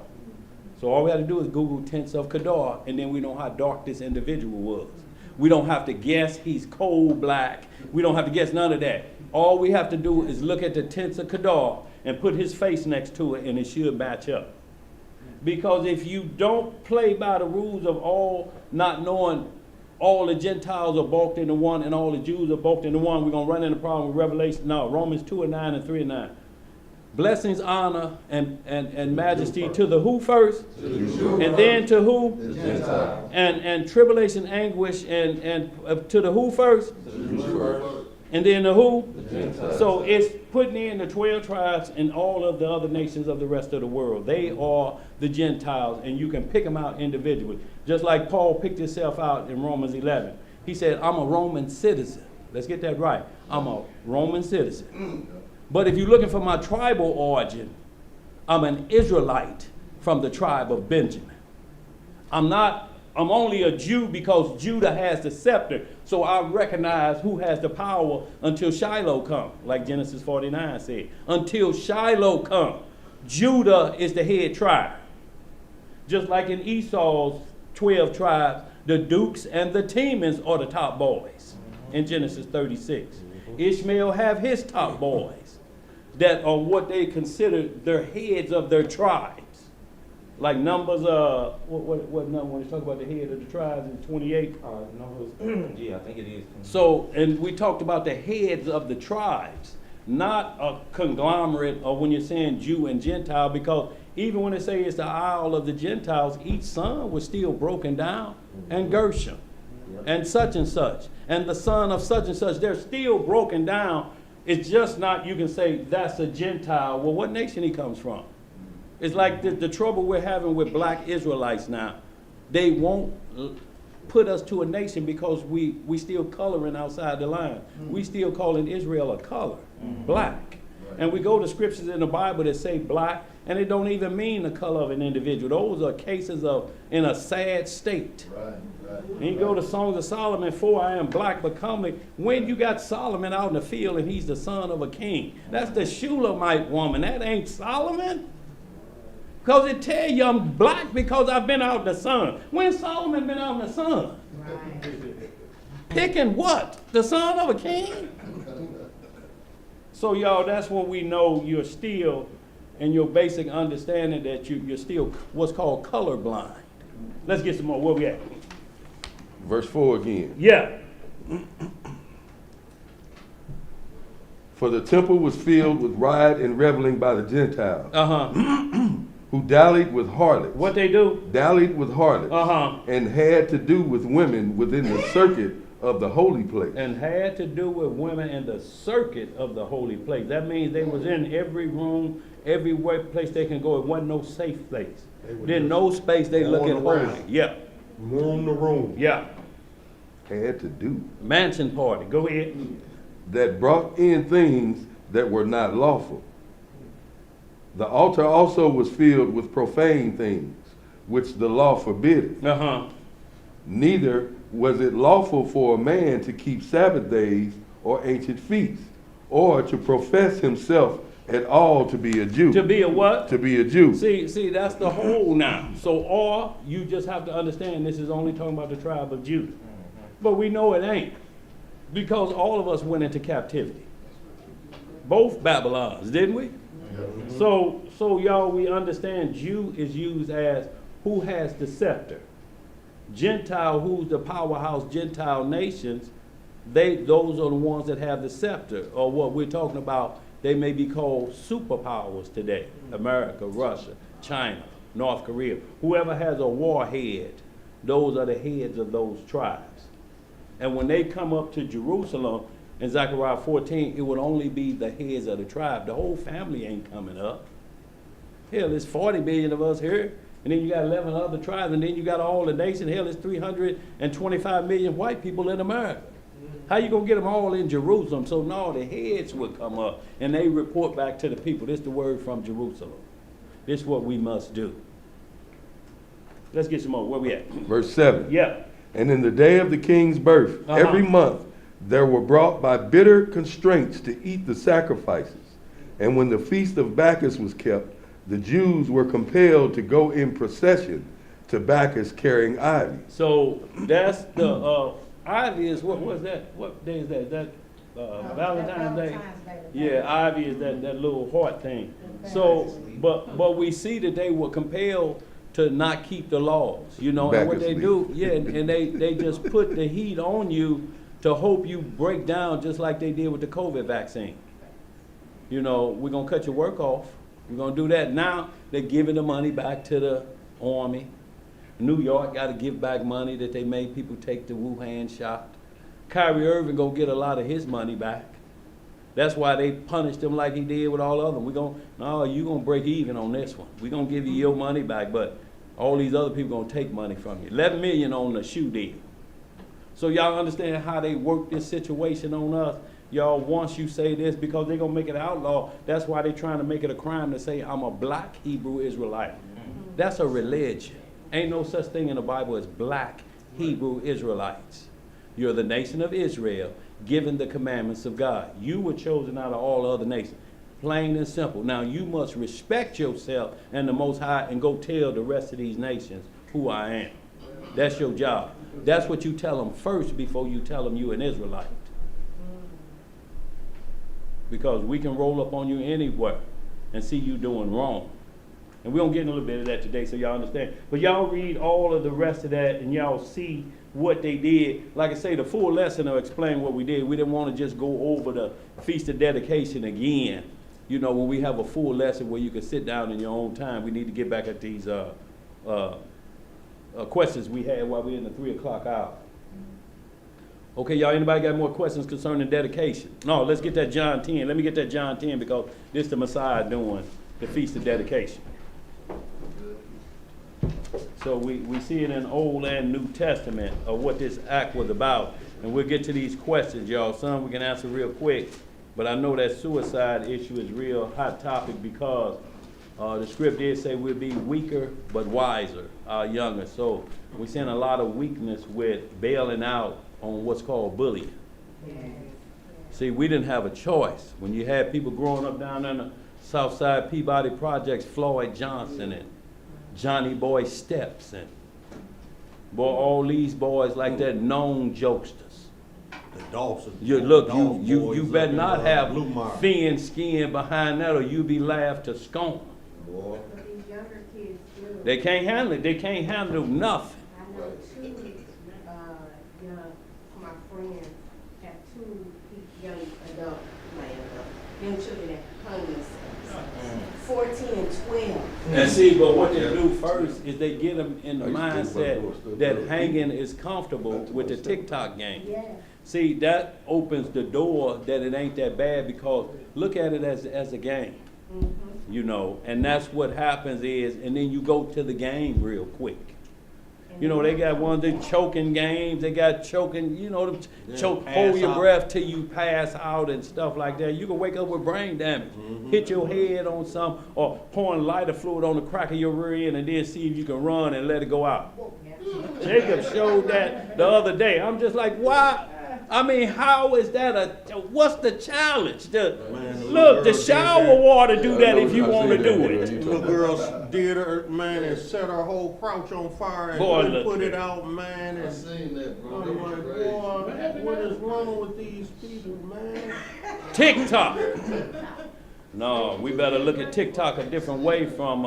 So all we have to do is Google tents of Kedar, and then we know how dark this individual was. We don't have to guess he's coal black. We don't have to guess none of that. All we have to do is look at the tents of Kedar and put his face next to it, and it should match up. Because if you don't play by the rules of all, not knowing all the Gentiles are bulked into one and all the Jews are bulked into one, we're going to run into the problem with Revelation. No, Romans 2:9 and 3:9. Blessings, honor, and majesty to the who first? And then to who? And tribulation, anguish, and to the who first? And then the who? So it's putting in the 12 tribes and all of the other nations of the rest of the world. They are the Gentiles, and you can pick them out individually. Just like Paul picked himself out in Romans 11. He said, I'm a Roman citizen. Let's get that right. I'm a Roman citizen. But if you're looking for my tribal origin, I'm an Israelite from the tribe of Benjamin. I'm only a Jew because Judah has the scepter. So I recognize who has the power until Shiloh come, like Genesis 49 said. Until Shiloh come, Judah is the head tribe. Just like in Esau's 12 tribes, the Dukes and the Temans are the top boys in Genesis 36. Ishmael have his top boys that are what they consider their heads of their tribes. Like Numbers, what number when you talk about the head of the tribes in 28? Numbers, yeah, I think it is. So, and we talked about the heads of the tribes, not a conglomerate or when you're saying Jew and Gentile, because even when they say it's the isle of the Gentiles, each son was still broken down, and Gershom, and such, and the son of such and such, they're still broken down. It's just not, you can say that's a Gentile. Well, what nation he comes from? It's like the trouble we're having with black Israelites now. They won't put us to a nation because we still coloring outside the line. We still calling Israel a color, black. And we go to scriptures in the Bible that say black, and it don't even mean the color of an individual. Those are cases of in a sad state. And you go to Songs of Solomon 4, I am black but comely. When you got Solomon out in the field and he's the son of a king, that's the Shulamite woman. That ain't Solomon. Because it tell you I'm black because I've been out in the sun. When Solomon been out in the sun? Picking what? The son of a king? So y'all, that's when we know you're still in your basic understanding that you're still what's called colorblind. Let's get some more. Where we at? Verse 4 again. Yeah. For the temple was filled with riot and reveling by the Gentiles, who dallied with harlots. What they do? Dallied with harlots. And had to do with women within the circuit of the holy place. And had to do with women in the circuit of the holy place. That means they was in every room, every place they can go. It wasn't no safe place. There's no space they look at holy. Yeah. Room to room. Yeah. Had to do. Mansion party. Go ahead. That brought in things that were not lawful. The altar also was filled with profane things, which the law forbiddeth. Neither was it lawful for a man to keep Sabbath days or ancient feasts, or to profess himself at all to be a Jew. To be a what? To be a Jew. See, that's the whole now. So, or you just have to understand this is only talking about the tribe of Judah. But we know it ain't, because all of us went into captivity. Both Babylons, didn't we? So y'all, we understand Jew is used as who has the scepter. Gentile, who's the powerhouse Gentile nations, those are the ones that have the scepter, or what we're talking about, they may be called superpowers today. America, Russia, China, North Korea. Whoever has a warhead, those are the heads of those tribes. And when they come up to Jerusalem, in Zechariah 14, it would only be the heads of the tribe. The whole family ain't coming up. Hell, there's 40 million of us here, and then you got 11 other tribes, and then you got all the nation. Hell, there's 325 million white people in America. How you gonna get them all in Jerusalem? So no, the heads would come up, and they report back to the people. This is the word from Jerusalem. This is what we must do. Let's get some more. Where we at? Verse 7. Yeah. And in the day of the king's birth, every month, there were brought by bitter constraints to eat the sacrifices. And when the feast of Bacchus was kept, the Jews were compelled to go in procession to Bacchus carrying ivy. So that's the ivy is what was that? What day is that? Is that Valentine's Day? Yeah, ivy is that little heart thing. So, but we see that they were compelled to not keep the laws, you know, and what they do, and they just put the heat on you to hope you break down just like they did with the COVID vaccine. you know, we're gonna cut your work off. We're gonna do that. Now they're giving the money back to the Army. New York got to give back money that they made people take the Wuhan shot. Kyrie Irving gonna get a lot of his money back. That's why they punished him like he did with all of them. You gonna break even on this one. We're gonna give you your money back, but all these other people gonna take money from you. 11 million on the shoe deal. So y'all understand how they work this situation on us? Y'all, once you say this, because they're gonna make it outlaw, that's why they're trying to make it a crime to say I'm a black Hebrew Israelite. That's a religion. Ain't no such thing in the Bible as black Hebrew Israelites. You're the nation of Israel, given the commandments of God. You were chosen out of all other nations. Plain and simple. Now you must respect yourself and the Most High and go tell the rest of these nations who I am. That's your job. That's what you tell them first before you tell them you an Israelite. Because we can roll up on you anywhere and see you doing wrong. And we're going to get in a little bit of that today so y'all understand. But y'all read all of the rest of that and y'all see what they did. Like I say, the full lesson will explain what we did. We didn't want to just go over the Feast of Dedication again. You know, when we have a full lesson where you can sit down in your own time, we need to get back at these questions we had while we were in the 3 o'clock hour. Okay, y'all, anybody got more questions concerning dedication? No, let's get that John 10. Let me get that John 10 because this is the Messiah doing the Feast of Dedication. So we see it in Old and New Testament of what this act was about. And we'll get to these questions, y'all. Some we can answer real quick. But I know that suicide issue is real hot topic because the script did say we'll be weaker but wiser, younger. So we're seeing a lot of weakness with bailing out on what's called bullying. See, we didn't have a choice. When you had people growing up down in the Southside Peabody Projects, Floyd Johnson and Johnny Boy Steps and all these boys like that, known jokesters. The Dawson. You better not have thin skin behind that or you'll be laughed to scorn. But these younger kids do. They can't handle it. They can't handle nothing. I know two, my friends have two young adults, young children at homeless. 14 and 12. And see, but what they do first is they get them in the mindset that hanging is comfortable with the TikTok game. Yeah. See, that opens the door that it ain't that bad because look at it as a game, you know, and that's what happens is, and then you go to the game real quick. You know, they got one of the choking games. They got choking, you know, hold your breath till you pass out and stuff like that. You can wake up with brain damage, hit your head on something, or pouring lighter fluid on the crack of your rear end and then see if you can run and let it go out. Jacob showed that the other day. I'm just like, why? I mean, how is that what's the challenge? The shower water do that if you want to do it. Little girl did her, man, and set her whole crouch on fire and Boy, put it out, man. I And seen that, bro. I'm like, boy, what is wrong with these people, man? TikTok. No, we better look at TikTok a different way from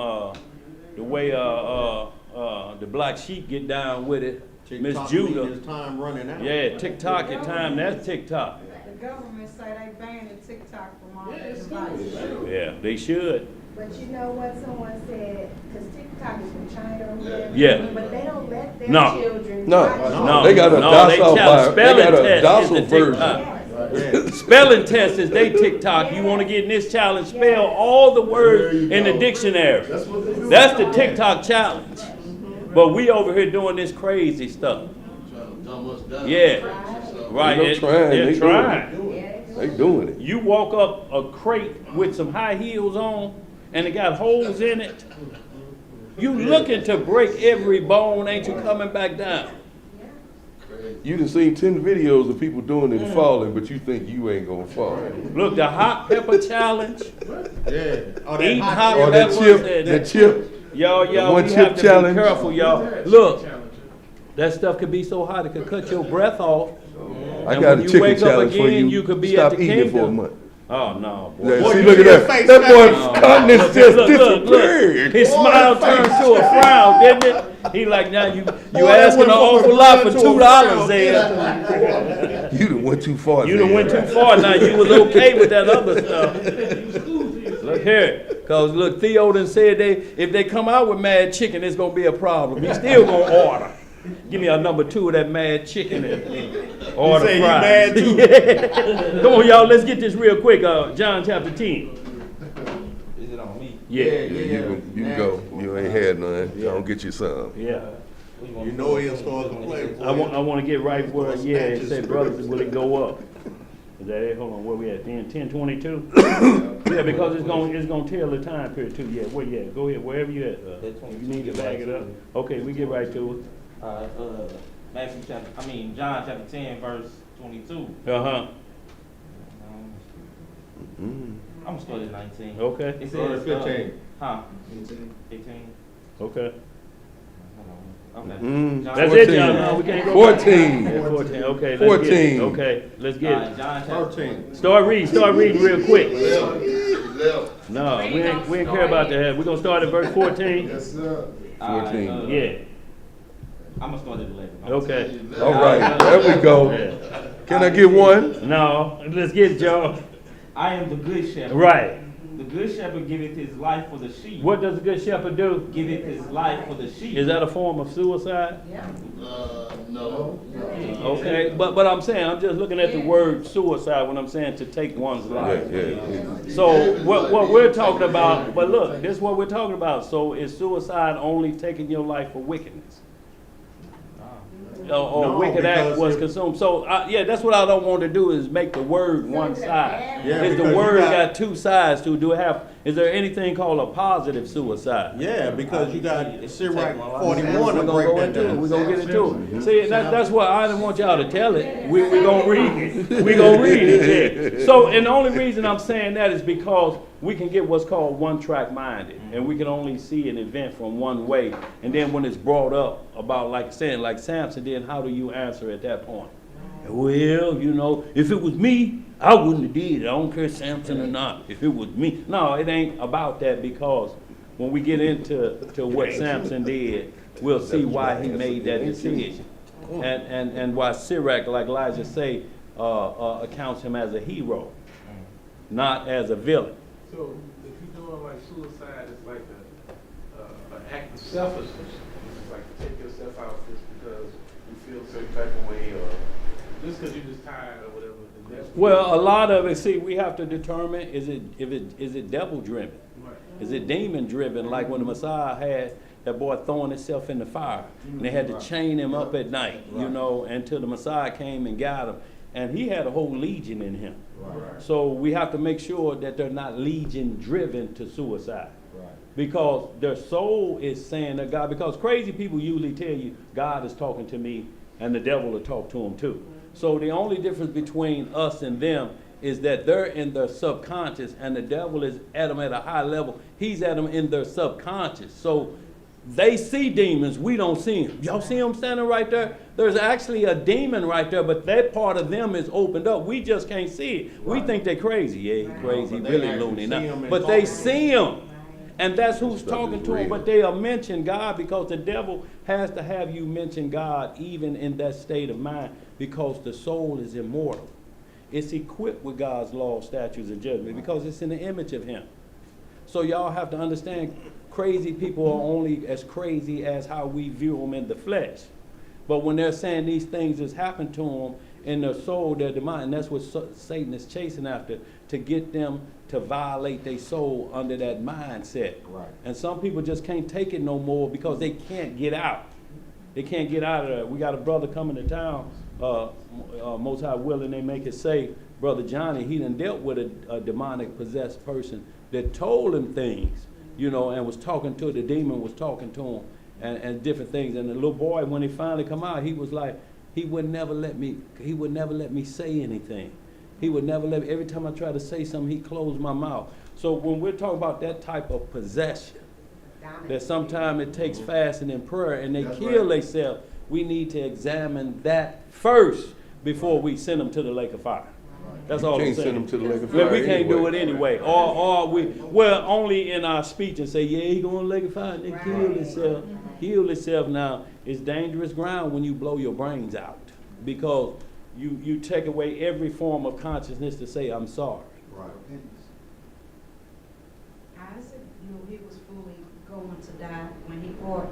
the way the black sheep get down with it. Miss Judah. His time running out. Yeah, TikTok at time, that's TikTok. The government say they banning TikTok from all their devices. Yeah, they should. But you know what someone said, because TikTok is from China or whatever. Yeah. But they don't let their No. children No. watch No, They got a docile spelling test is the version. TikTok. Spelling test is they TikTok. You want to get in this challenge, spell all the words in the dictionary. That's the TikTok challenge. But we over here doing this crazy stuff. Yeah, right. They're trying. They doing it. You walk up a crate with some high heels on, and it got holes in it. You looking to break every bone, ain't you coming back down? You done seen 10 videos of people doing it and falling, but you think you ain't gonna fall. Look, the hot pepper challenge. Yeah. Oh, Eating that hot Or peppers. that chip. Y'all, one we chip have to challenge. be careful, y'all. Look, that stuff could be so hot it could cut your breath off. I And got when a you chicken wake up challenge for again, you. you could be Stop at the eating it for a kingdom. month. Oh no, boy. Yeah, Boy, see, you look at see that. your face, That boy that countenance just Look. disappeared. His smile turned to a frown, didn't it? He like, now you Boy, that asking went an from a awful lot for frown to a $2 frown. there. You done went too far. You done man. went too far now. You was okay with that other stuff. Look here. Because look, Theo done said if they come out with mad chicken, it's going to be a problem. He's still going to order. Give me a number 2 of that mad chicken and order say he fries. mad too? Yeah. Come on, y'all. Let's get this real quick. John chapter 10. Is it on me? Yeah. You can go. You ain't had none. I'll get you some. Yeah. You know he'll start complaining. I want to get right where, it said, brothers, will it go up? Is that it? Hold on, where we at? 10:22? Yeah, because it's gonna tell the time period too. Yeah, where you at? Go ahead, wherever you at. If you need to bag it up. Okay, we get right to it. John chapter 10, verse 22. Uh-huh. I'm gonna start at 19. Okay. It Start says, at 15. 15. Okay. Okay. That's it, y'all. No, we can't go 14. back. Yeah, 14. Okay, let's 14. get it. Okay, let's get it. John chapter 13. Start reading real quick. 11. No, we ain't care about that. We're gonna start at verse 14. Yes, sir. 14. Yeah. I'm gonna start at 11. Okay. All right, there we go. Yeah. Can I get one? No, let's get it, y'all. I am the good shepherd. Right. The good shepherd giveth his life for the sheep. What does a good shepherd do? Giveth his life for the sheep. Is that a form of suicide? No. Okay, but I'm saying, I'm just looking at the word suicide when I'm saying to take one's life. Yeah. So what we're talking about, but look, this is what we're talking about. So is suicide only taking your life for wickedness? Or No, wicked act because was if- consumed. So yeah, that's what I don't want to do is make the word one side. Yeah, Is the because you word got- got 2 sides to? Do it have? Is there anything called a positive suicide? Yeah, because you got Sirach We're 41 gonna to go break that into it. down. We're gonna get into it. See, that's why I didn't want y'all to tell it. We gonna read it. We gonna read it. Yeah. So, and the only reason I'm saying that is because we can get what's called one-track minded, and we can only see an event from one way. And then when it's brought up about, like saying, like Samson, then how do you answer at that point? Well, you know, if it was me, I wouldn't have did it. I don't care Samson or not. If it was me. No, it ain't about that, because when we get into what Samson did, we'll see why he made that decision. And why Sirach, like Elijah say, accounts him as a hero, not as a villain. So if you're doing like suicide, it's like an act of selfishness. It's like to take yourself out just because you feel a certain type of way, or just because you're just tired or whatever. and that's- Well, a lot of it, see, we have to determine, is it devil driven? Right. Is it demon driven? Like when the Messiah had that boy throwing himself in the fire, and they had to chain him up at night, you know, until the Messiah came and got him. And he had a whole legion in him. Right. So we have to make sure that they're not legion driven to suicide. Right. Because their soul is saying that God, because crazy people usually tell you, God is talking to me, and the devil will talk to them too. So the only difference between us and them is that they're in their subconscious, and the devil is at them at a high level. He's at them in their subconscious. So they see demons, we don't see them. Y'all see them standing right there? There's actually a demon right there, but that part of them is opened up. We just can't see it. We think they're crazy. Yeah, he's crazy, But they really actually loony. see Now, him and but talk they to see him. And that's who's Stuff talking is to him. real. But they are mentioning God, because the devil has to have you mention God even in that state of mind, because the soul is immortal. It's equipped with God's law, statutes, and judgment, because it's in the image of him. So y'all have to understand, crazy people are only as crazy as how we view them in the flesh. But when they're saying these things has happened to them in their soul, their mind, and that's what Satan is chasing after, to get them to violate their soul under that mindset. Right. And some people just can't take it no more because they can't get out. They can't get out of there. We got a brother coming to town, Most High willing, they make it say, Brother Johnny, he done dealt with a demonic possessed person that told him things, you know, and was talking to, the demon was talking to him, and different things. And the little boy, when he finally come out, he was like, he would never let me say anything. He would never let me, every time I try to say something, he closed my mouth. So when we're talking about that type of possession, that sometimes it takes fasting and prayer, and they kill themselves, we need to examine that first before we send them to the lake of fire. That's all I'm Can't saying. send them to the lake of Well, fire we can't do it anyway. anyway. Or we, well, only in our speech and say, yeah, he going to lake of fire, and they kill himself. Heal himself. Now, it's dangerous ground when you blow your brains out, because you take away every form of consciousness to say, I'm sorry. Right. Isaac knew he was fully going to die when he, or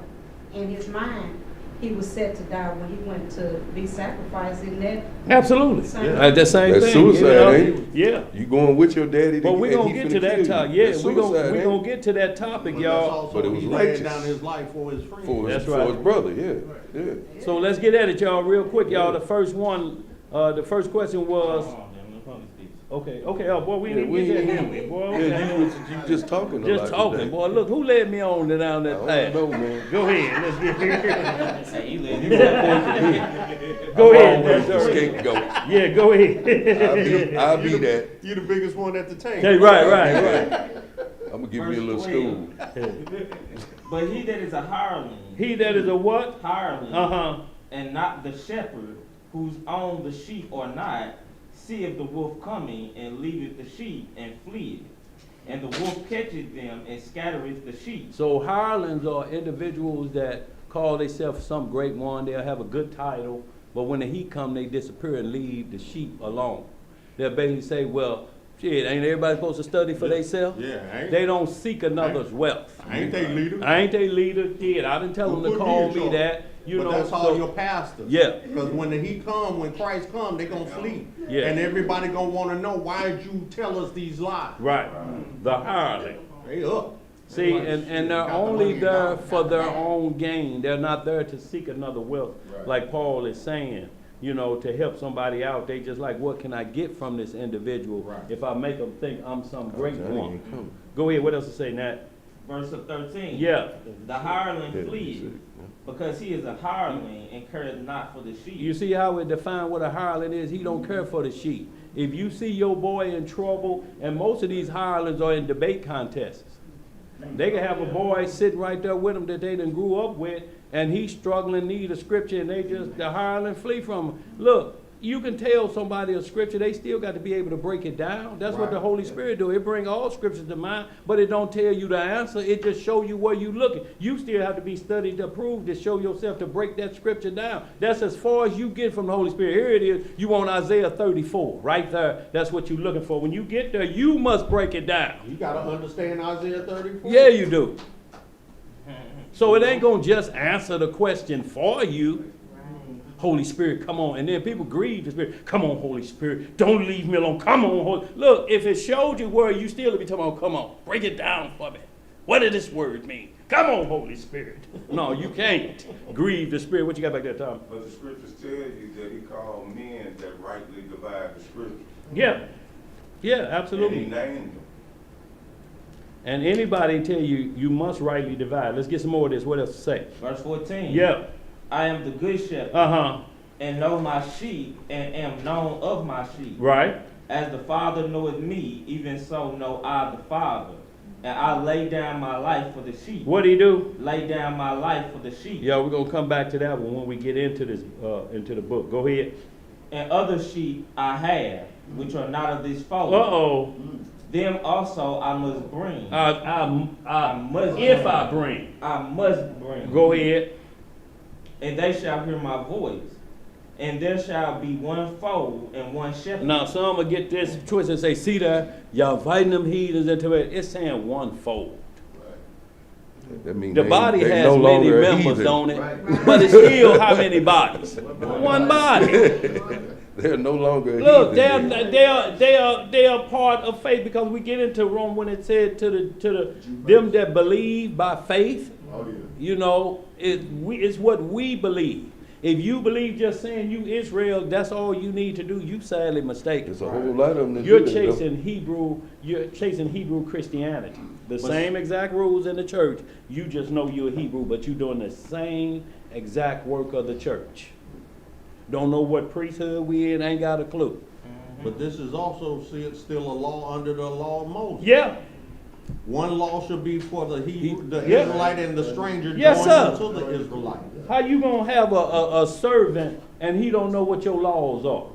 in his mind, he was set to die when he went to be sacrificed. Isn't that? Absolutely. Same. The same That's thing. suicide, you know? ain't it? Yeah. You going with your daddy, But we're and gonna he get finna to that kill you. topic. Yeah, That's we're suicide, gonna ain't it? get to that topic, But y'all. that's also But it was he laid righteous. down his life for his friend. For his, That's for right. his brother, yeah. So let's get at it, y'all, real quick, y'all. The first one, the first question was, okay, oh boy, we Yeah, didn't we get that, ain't- did we, boy? Yeah, Okay. you just talking a Just lot talking, today. boy. Look, who led me on down I that don't path? know, man. Go ahead, let's get here. Hey, you let You me Go I'm ahead, always that's the all. scapegoat. Yeah, go ahead. I'll be that. You the biggest one at the tank. Okay, right. I'm gonna give me a little Verse school. But he that is a hireling, He that is a what? hireling, And not the shepherd, whose own the sheep or not, seeth the wolf coming, and leaveth the sheep, and fleeth. And the wolf catcheth them, and scattereth the sheep. So hirelings are individuals that call themselves some great one. They'll have a good title, but when the heat come, they disappear and leave the sheep alone. They'll basically say, well, shit, ain't everybody supposed to study for themselves? Yeah, ain't They don't seek another's wealth. ain't they leader? I ain't they leader, did. I didn't tell Who them to put call in me charge? that. You But know, that's all so- your pastors. Yeah. Because when he come, when Christ come, they gonna flee. Yeah. And everybody gonna wanna know, why did you tell us these lies? Right. The hireling. They up. See, Like, and shit, they're got the only money there down. for their own gain. They're not there to seek another wealth, Right. like Paul is saying, you know, to help somebody out. They just like, what can I get from this individual Right. if I make them think I'm some great Johnny one? ain't coming. Go ahead, what else to say, Nat? Verse of 13. Yeah. The hireling Yeah, fleeth, yeah. because he is a hireling, and careth not for the sheep. You see how we define what a hireling is? He don't care for the sheep. If you see your boy in trouble, and most of these hirelings are in debate contests, they can have a boy sitting right there with them that they done grew up with, and he's struggling, need a scripture, and the hireling flee from him. Look, you can tell somebody a scripture, they still got to be able to break it down. That's what the Holy Spirit do. It bring all scriptures to mind, but it don't tell you the answer. It just show you where you looking. You still have to be studied to prove, to show yourself, to break that scripture down. That's as far as you get from the Holy Spirit. Here it is. You want Isaiah 34, right there. That's what you're looking for. When you get there, you must break it down. You gotta understand Isaiah 34. Yeah, you do. So it ain't gonna just answer the question for you. Holy Spirit, come on. And then people grieve the Spirit. Come on, Holy Spirit. Don't leave me alone. Come on, Holy. Look, if it showed you where you still be talking about, come on, break it down for me. What did this word mean? Come on, Holy Spirit. No, you can't grieve the Spirit. What you got back there, Tom? But the scriptures tell you that he called men that rightly divide the scriptures. Yeah. Yeah, And he absolutely. named them. And anybody tell you, you must rightly divide. Let's get some more of this. What else to say? Verse 14. Yeah. I am the good shepherd, Uh-huh. and know my sheep, and am known of my sheep. Right. As the Father knoweth me, even so know I the Father. And I lay down my life for the sheep. What do you do? Lay down my life for the sheep. Yeah, we're gonna come back to that one when we get into this, into the book. Go ahead. And other sheep I have, which are not of this fold. Uh-oh. Them also I must bring. If I bring. I must bring. Go ahead. And they shall hear my voice. And there shall be one fold and one shepherd. Now some will get this twist and say, see there, y'all inviting them heathens into it. It's saying one fold. That means The body they has no many longer members, heathen. don't it? But it's still how many bodies? One body. They're no longer Look, heathen. they are part of faith, because we get into Rome when it said to the them that believe by faith. Oh, yeah. You know, it's what we believe. If you believe just saying you Israel, that's all you need to do, you sadly mistaken. There's a whole lot of them that You're do that, though. chasing Hebrew Christianity. The same exact rules in the church. You just know you're a Hebrew, but you're doing the same exact work of the church. Don't know what priesthood we in, ain't got a clue. But this is also still a law under the law of Moses. Yeah. One law should be for the Yeah. Israelite and the stranger Yes, joined sir. unto the Israelite. How you gonna have a servant and he don't know what your laws are?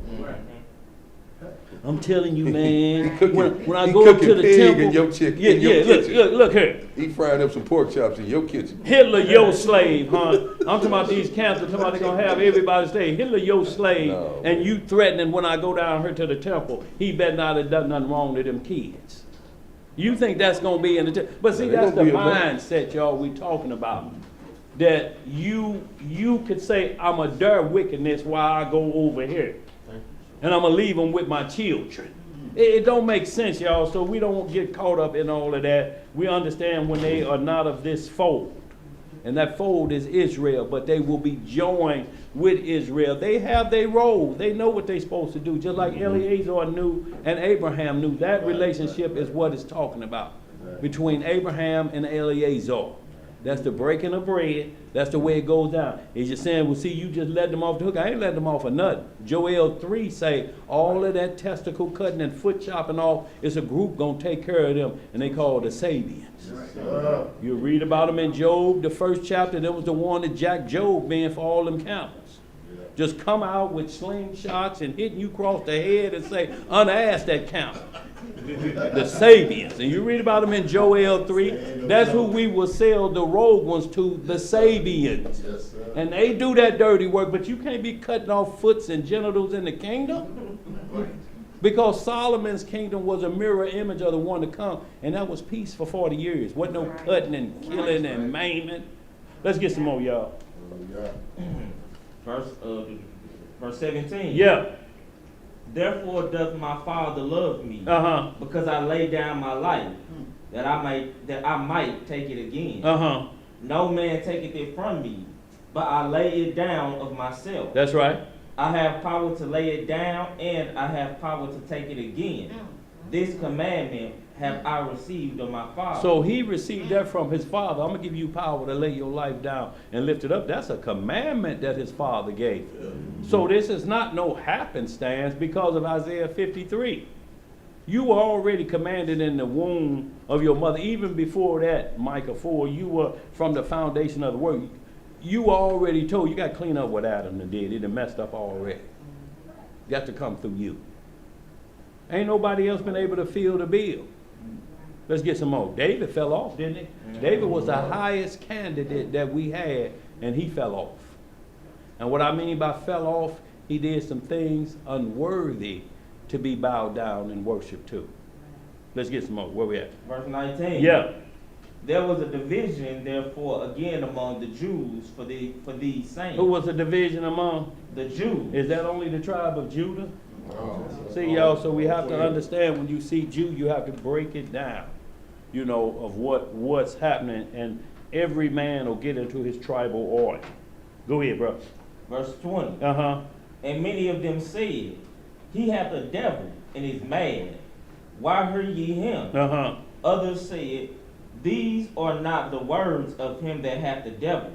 I'm telling you, man. cooking- when I he go up cooking to the pig temple, in your chicken- yeah, in your yeah. Look, kitchen. look here. He frying up some pork chops in your kitchen. Hitler, your slave, huh? I'm talking about these camps. I'm talking about they're gonna have everybody stay. Hitler, your slave, No, and you threatening when I go down here to the temple. He better not have done nothing wrong to them kids. You think that's gonna be in the temple? But see, Yeah, they that's the gonna be in there. mindset, y'all. We talking about that you could say I'm a dare wickedness while I go over here, and I'm gonna leave them with my children. It don't make sense, y'all, so we don't get caught up in all of that. We understand when they are not of this fold, and that fold is Israel, but they will be joined with Israel. They have their role. They know what they're supposed to do, just like Eleazar knew and Abraham knew. That relationship is what it's talking about between Abraham and Eleazar. That's the breaking of bread. That's the way it goes down. Is you saying, well, see, you just let them off the hook. I ain't letting them off of nothing. Joel 3 say all of that testicle cutting and foot chopping off, it's a group going to take care of them, and they call the Sabians. You read about them in Job, the first chapter. That was the one that jacked Job in for all them camels. Just come out with slingshots and hitting you across the head and say, unask that camel. The Sabians. And you read about them in Joel 3. That's who we will sell the rogue ones to, the Sabians. And they do that dirty work, but you can't be cutting off foots and genitals in the kingdom. Because Solomon's kingdom was a mirror image of the one to come, and that was peace for 40 years. Wasn't no cutting and killing and maiming. Let's get some more, y'all. Verse 17. Yeah. Therefore doth my Father love me, Uh-huh. because I lay down my life, that I might take it again. Uh-huh. No man taketh it from me, but I lay it down of myself. That's right. I have power to lay it down, and I have power to take it again. This commandment have I received of my Father. So he received that from his father. I'm going to give you power to lay your life down and lift it up. That's a commandment that his father gave. So this is not no happenstance because of Isaiah 53. You were already commanded in the womb of your mother. Even before that, Micah 4, you were from the foundation of the world. You were already told you got to clean up what Adam did. It done messed up already. Got to come through you. Ain't nobody else been able to fill the bill. Let's get some more. David fell off, didn't he? David was the highest candidate that we had, and he fell off. And what I mean by fell off, he did some things unworthy to be bowed down and worshiped to. Let's get some more. Where we at? Verse 19. Yeah. There was a division, therefore, again among the Jews for these same. Who was the division among? The Jews. Is that only the tribe of Judah? See, y'all, so we have to understand when you see Jew, you have to break it down, you know, of what's happening, and every man will get into his tribal order. Go ahead, bro. Verse 20. Uh-huh. And many of them said, He hath a devil and is mad. Why hear ye him? Uh-huh. Others said, These are not the words of him that hath the devil.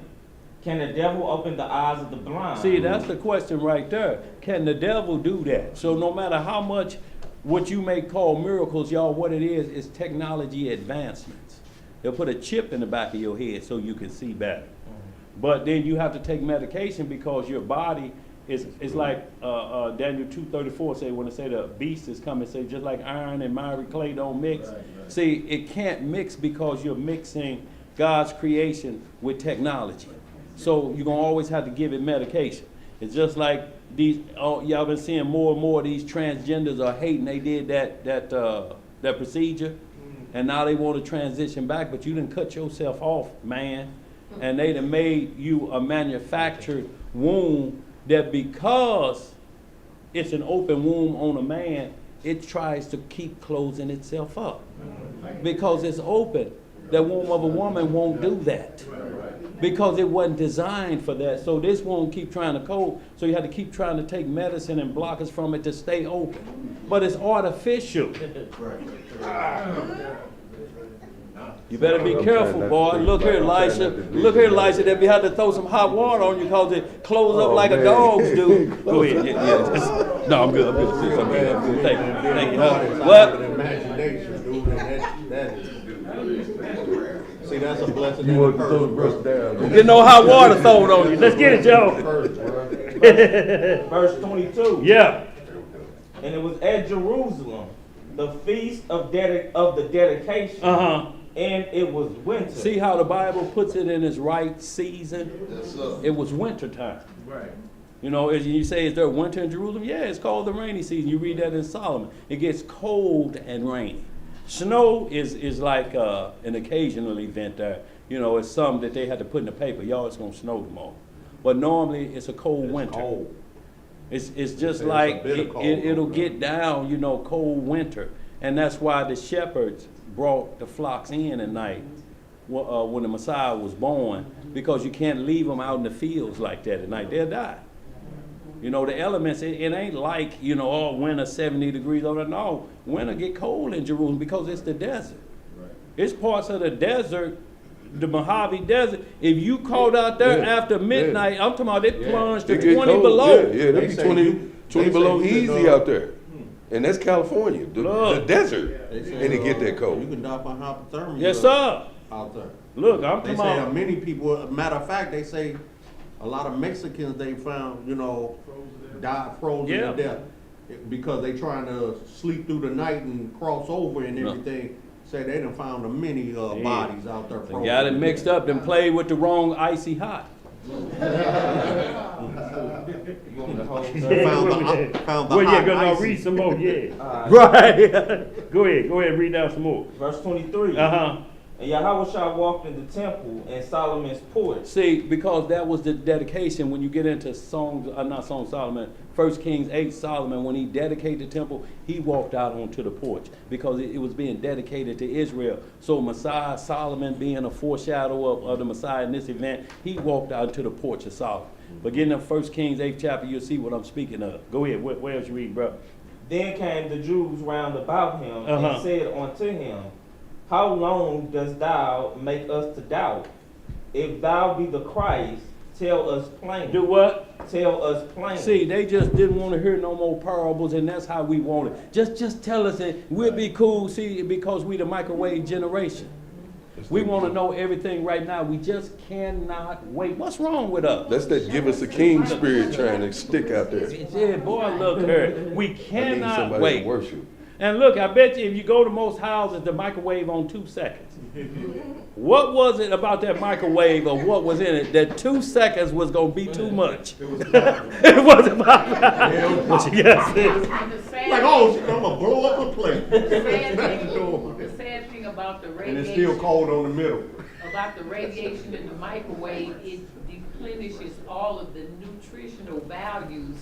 Can the devil open the eyes of the blind? See, that's the question right there. Can the devil do that? So no matter how much what you may call miracles, y'all, what it is technology advancements. They'll put a chip in the back of your head so you can see better. But then you have to take medication because your body is like Daniel 2:34 say when they say the beast is coming, say just like iron and miry clay don't mix. Right. See, it can't mix because you're mixing God's creation with technology. So you're going to always have to give it medication. It's just like these, y'all been seeing more and more of these transgenders are hating. They did that procedure, and now they want to transition back, but you didn't cut yourself off, man. And they done made you a manufactured womb that because it's an open womb on a man, it tries to keep closing itself up. Because it's open. The womb of a woman won't do that. Because it wasn't designed for that. So this won't keep trying to cope. So you have to keep trying to take medicine and blockers from it to stay open. But it's artificial. You better be careful, boy. Look here, Elisha. Look here, Elisha. They'll be have to throw some hot water on you because it close up like a dog's do. Go ahead. Yeah. No, I'm good. I'm good. Thank you. What? Imagination, dude. See, that's a blessing. You want to throw the brush down. Get no hot water thrown on you. Let's get it, Joe. Verse 22. Yeah. And it was at Jerusalem, the feast of the dedication. And it was winter. See how the Bible puts it in its right season? Yes, sir. It was winter time. Right. You know, as you say, is there winter in Jerusalem? Yeah, it's called the rainy season. You read that in Solomon. It gets cold and rainy. Snow is like an occasional event there. You know, it's some that they had to put in the paper. Y'all, it's going to snow tomorrow. But normally, it's a cold winter. Cold. It's just It's a like bit of cold, it'll right? get down, you know, cold winter. And that's why the shepherds brought the flocks in at night when the Messiah was born, because you can't leave them out in the fields like that at night. They'll die. You know, the elements, it ain't like, you know, oh, winter 70 degrees over there. No, winter get cold in Jerusalem because it's the desert. Right. It's parts of the desert, the Mojave Desert. If you caught out there after midnight, I'm talking about they plunged to It get 20 cold. below. Yeah, they be say 20, you- 20 they below say you easy can, out there. And that's California, the Look. desert. They say, And it get that You cold. can die from hypothermia. Yes, sir. Out there. Look, I'm They talking say about. many people, matter of fact, they say a lot of Mexicans they found, you know, died frozen Yeah. to death because they trying to sleep through the night and cross over and No. everything. Say they done found many bodies out there frozen. They got it to mixed death. up and played with the wrong icy hot. You want me to hold Found the Well, yeah, hot go now icy. read some more, yeah. Alright. Right. Go ahead, read down some more. Verse 23. And Yahushua walked in the temple in Solomon's porch. See, because that was the dedication when you get into Songs, not Song of Solomon, 1 Kings 8, Solomon, when he dedicated the temple, he walked out onto the porch because it was being dedicated to Israel. So Messiah, Solomon being a foreshadow of the Messiah in this event, he walked out to the porch of Solomon. But getting in 1 Kings 8 chapter, you'll see what I'm speaking of. Go ahead, where else you read, bro? Then came the Jews round about him Uh-huh. and said unto him, How long dost thou make us to doubt? If thou be the Christ, tell us plainly. Do what? Tell us plainly. See, they just didn't want to hear no more parables, and that's how we want it. Just tell us that we'll be cool, see, because we the microwave generation. We want to know everything right now. We just cannot wait. What's wrong with us? That's that give us a king spirit trying to stick out there. Yeah, boy, look here. We I need cannot somebody wait. to worship. And look, I bet you if you go to most houses, the microwave on 2 seconds. What was it about that microwave or what was in it that 2 seconds was going to be too much? It was about that. Yes, And the sad Like, oh, shit, I'm gonna blow up a plate. The sad thing about the And it's still radiation, cold on the middle. about the radiation in the microwave, it deplenishes all of the nutritional values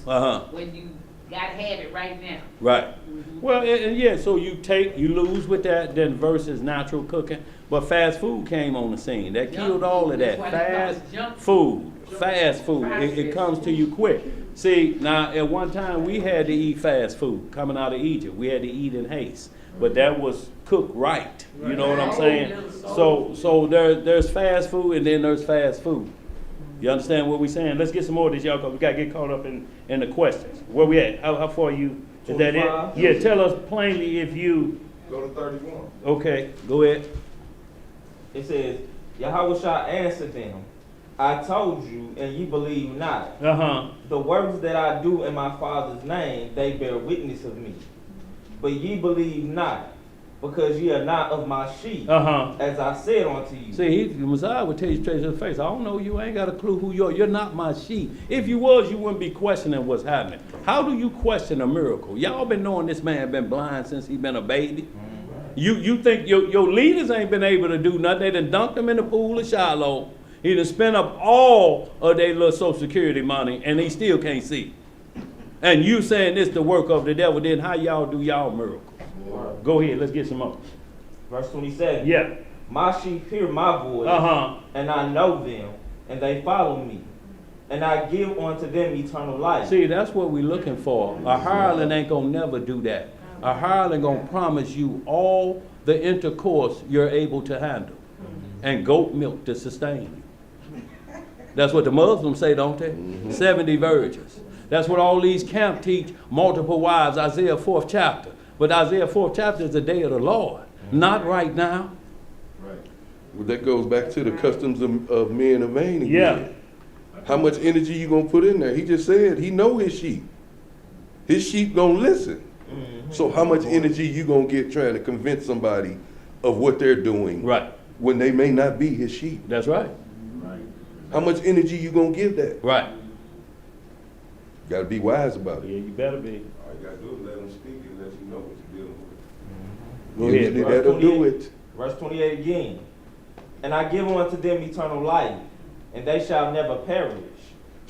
when you have it right now. Right. Well, and yeah, so you lose with that, then versus natural cooking. But fast food came on the scene. That killed all of that. That's why they call it Fast food. It comes to you quick. See, now at one time we had to eat fast food coming out of Egypt. We had to eat in haste. But that was cooked right. You know what I'm saying? So there's fast food and then there's fast food. You understand what we're saying? Let's get some more of this, y'all, because we got to get caught up in the questions. Where we at? How far are you? Is that it? 25. Yeah, tell us plainly if you... Go to 31. Okay, go ahead. It says, Yahushua answered them, I told you, and ye believe not. The works that I do in my Father's name, they bear witness of me. But ye believe not, because ye are not of my sheep, as I said unto you. See, the Messiah would tell you straight to the face, I don't know you, I ain't got a clue who you are. You're not my sheep. If you was, you wouldn't be questioning what's happening. How do you question a miracle? Y'all been knowing this man been blind since he been a baby. You think your leaders ain't been able to do nothing. They done dunked him in the pool of Shiloh. He done spent up all of their little Social Security money, and they still can't see. And you saying this the work of the devil, then how y'all do y'all miracles? Go ahead, let's get some more. Verse 27. Yeah. My sheep hear my voice, and I know them, and they follow me. And I give unto them eternal life. See, that's what we're looking for. A hireling ain't gonna never do that. A hireling gonna promise you all the intercourse you're able to handle, and goat milk to sustain you. That's what the Muslims say, don't they? 70 virgins. That's what all these camps teach, multiple wives, Isaiah 4th chapter. But Isaiah 4th chapter is the day of the Lord, not right now. Well, that goes back to the customs of men of vain again. Yeah. How much energy you gonna put in there? He just said he know his sheep. His sheep gonna listen. So how much energy you gonna get trying to convince somebody of what they're doing? Right. When they may not be his sheep. That's right. How much energy you gonna give that? Right. Gotta be wise about Yeah, it. you better be. All you gotta do is let them speak and let you know what you're dealing with. Go ahead, Usually bro. that'll do it. Verse 28 again. And I give unto them eternal life, and they shall never perish,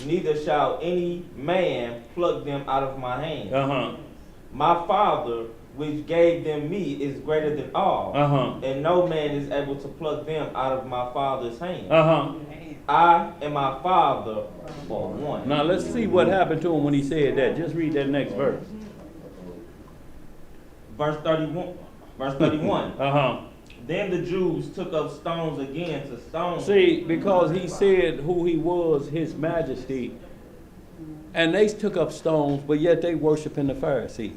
neither shall any man pluck them out of my hand. Uh-huh. My Father, which gave them me, is greater than all, and no man is able to pluck them out of my Father's hand. I and my Father are one. Now let's see what happened to him when he said that. Just read that next verse. Verse 31. Verse 31. Then the Jews took up stones again to stone him. See, because he said who he was, his majesty, and they took up stones, but yet they worshiping the Pharisees.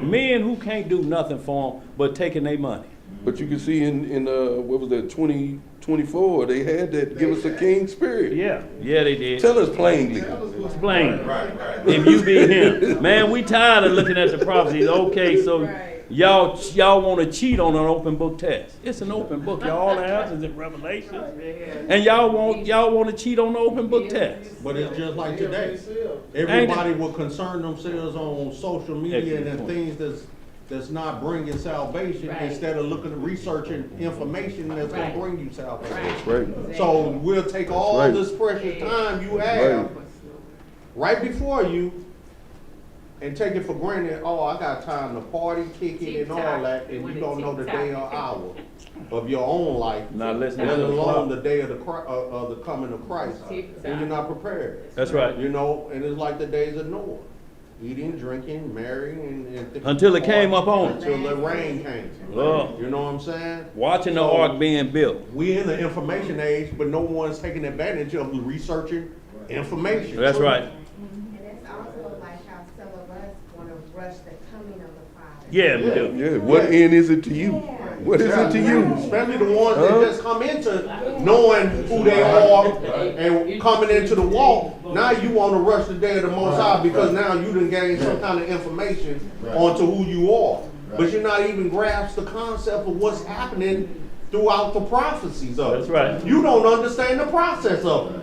Men who can't do nothing for them but taking their money. But you can see in what was that, 2024, they had that give us a king spirit. Yeah, they did. Tell us plainly. Explain. If you be him. Man, we tired of looking at the prophecies. Okay, so y'all want to cheat on an open book test. It's an open book. All the answers in Revelation. And y'all want to cheat on the open book test. But it's just like today. Everybody will concern themselves on social media and things that's not bringing salvation instead of looking at researching information that's going to bring you salvation. Right. So we'll take all this precious time you have right before you and take it for granted. Oh, I got time to party, kick it, and all that, and you don't know the day or hour of your own life. Now listen, let alone the day of the coming of Christ, and you're not prepared. That's right. You know, and it's like the days of Noah. Eating, drinking, marrying, and until it came up on until the rain came. You know what I'm saying? Watching the ark being built. We in the information age, but no one's taking advantage of researching information. That's right. And that's also like how some of us want to rush the coming of the Father. Yeah, we do. Yeah, what end is it to you? What is it to you? Especially the ones that just come into knowing who they are and coming into the walk. Now you want to rush the day of the Most High because now you done gained some kind of information onto who you are. But you're not even grasp the concept of what's happening throughout the prophecies of it. That's right. You don't understand the process of it.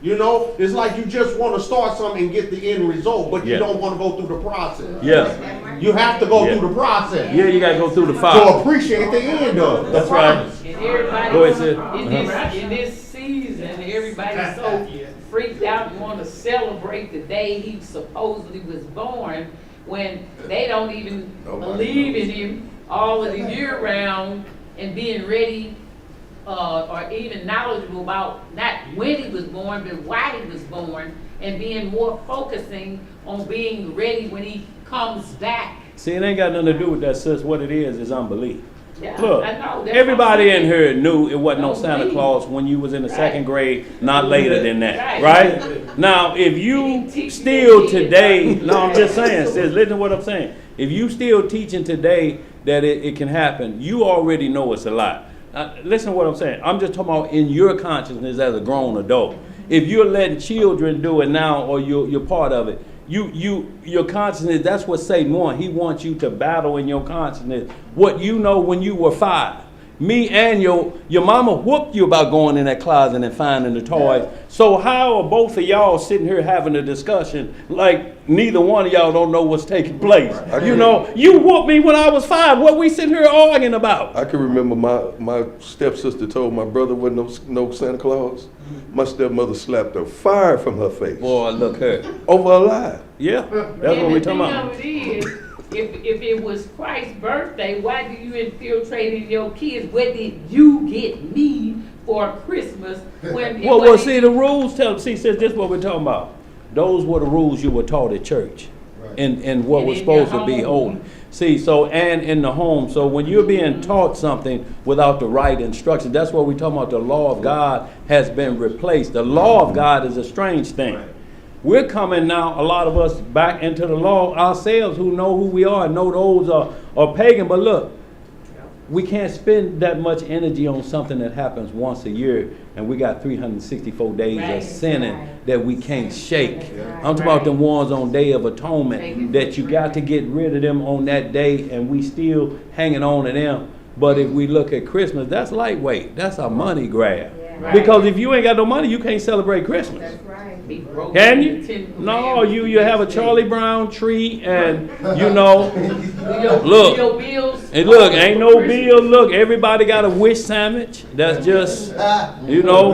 You know, it's like you just want to start something and get the end result, but you don't want to go through the process. Yeah. You have to go through the process. Yeah, you got to go through the fire. To appreciate the end of it. That's right. And everybody, Go ahead, sis. in this season, everybody's so freaked out and want to celebrate the day he supposedly was born when they don't even believe in him all of the year round and being ready or even knowledgeable about not when he was born, but why he was born, and being more focusing on being ready when he comes back. See, it ain't got nothing to do with that, sis. What it is unbelief. Yeah, Look, I know, that's everybody what I'm in saying. here knew it wasn't no Don't Santa believe. Claus when you was in the second grade, not later than that, Right. right? Now, if you Teach still your kids. today, no, I'm just saying, sis, listen to what I'm saying. If you still teaching today that it can happen, you already know it's a lie. Listen to what I'm saying. I'm just talking about in your consciousness as a grown adult. If you're letting children do it now or you're part of it, your consciousness, that's what Satan wants. He wants you to battle in your consciousness what you know when you were 5. Me and your mama whooped you about going in that closet and finding the toys. So how are both of y'all sitting here having a discussion like neither one of y'all don't know what's taking place? You know, you whooped me when I was 5. What we sitting here arguing about? I can remember my stepsister told my brother wasn't no Santa Claus. My stepmother slapped the fire from her face. Boy, look her. Over a lie. Yeah, that's what we talking about. And the thing of it is, if it was Christ's birthday, why do you infiltrate in your kids? What did you get me for Christmas? When it Well, wasn't see, the rules tell. See, sis, this is what we're talking about. Those were the rules you were taught at church, and what And was in supposed your to be home. holy. See, so and in the home. So when you're being taught something without the right instruction, that's what we're talking about. The law of God has been replaced. The law of God is a strange thing. We're coming now, a lot of us, back into the law ourselves who know who we are and know those are pagan. But look, we can't spend that much energy on something that happens once a year, and we got 364 days Right. of sinning that we can't shake. Right. I'm talking about the ones on Day of Atonement, that you got to get rid of them on that day, and we still hanging on to them. But if we look at Christmas, that's lightweight. That's a money grab. Yeah. Because if you ain't got no money, you can't celebrate Christmas. That's right. Be broke. Can you? 10 No, grand. you have a Charlie Brown tree, and you know, look. Your bills. and look, ain't no bill. Look, everybody got a wish sandwich. That's just, you know,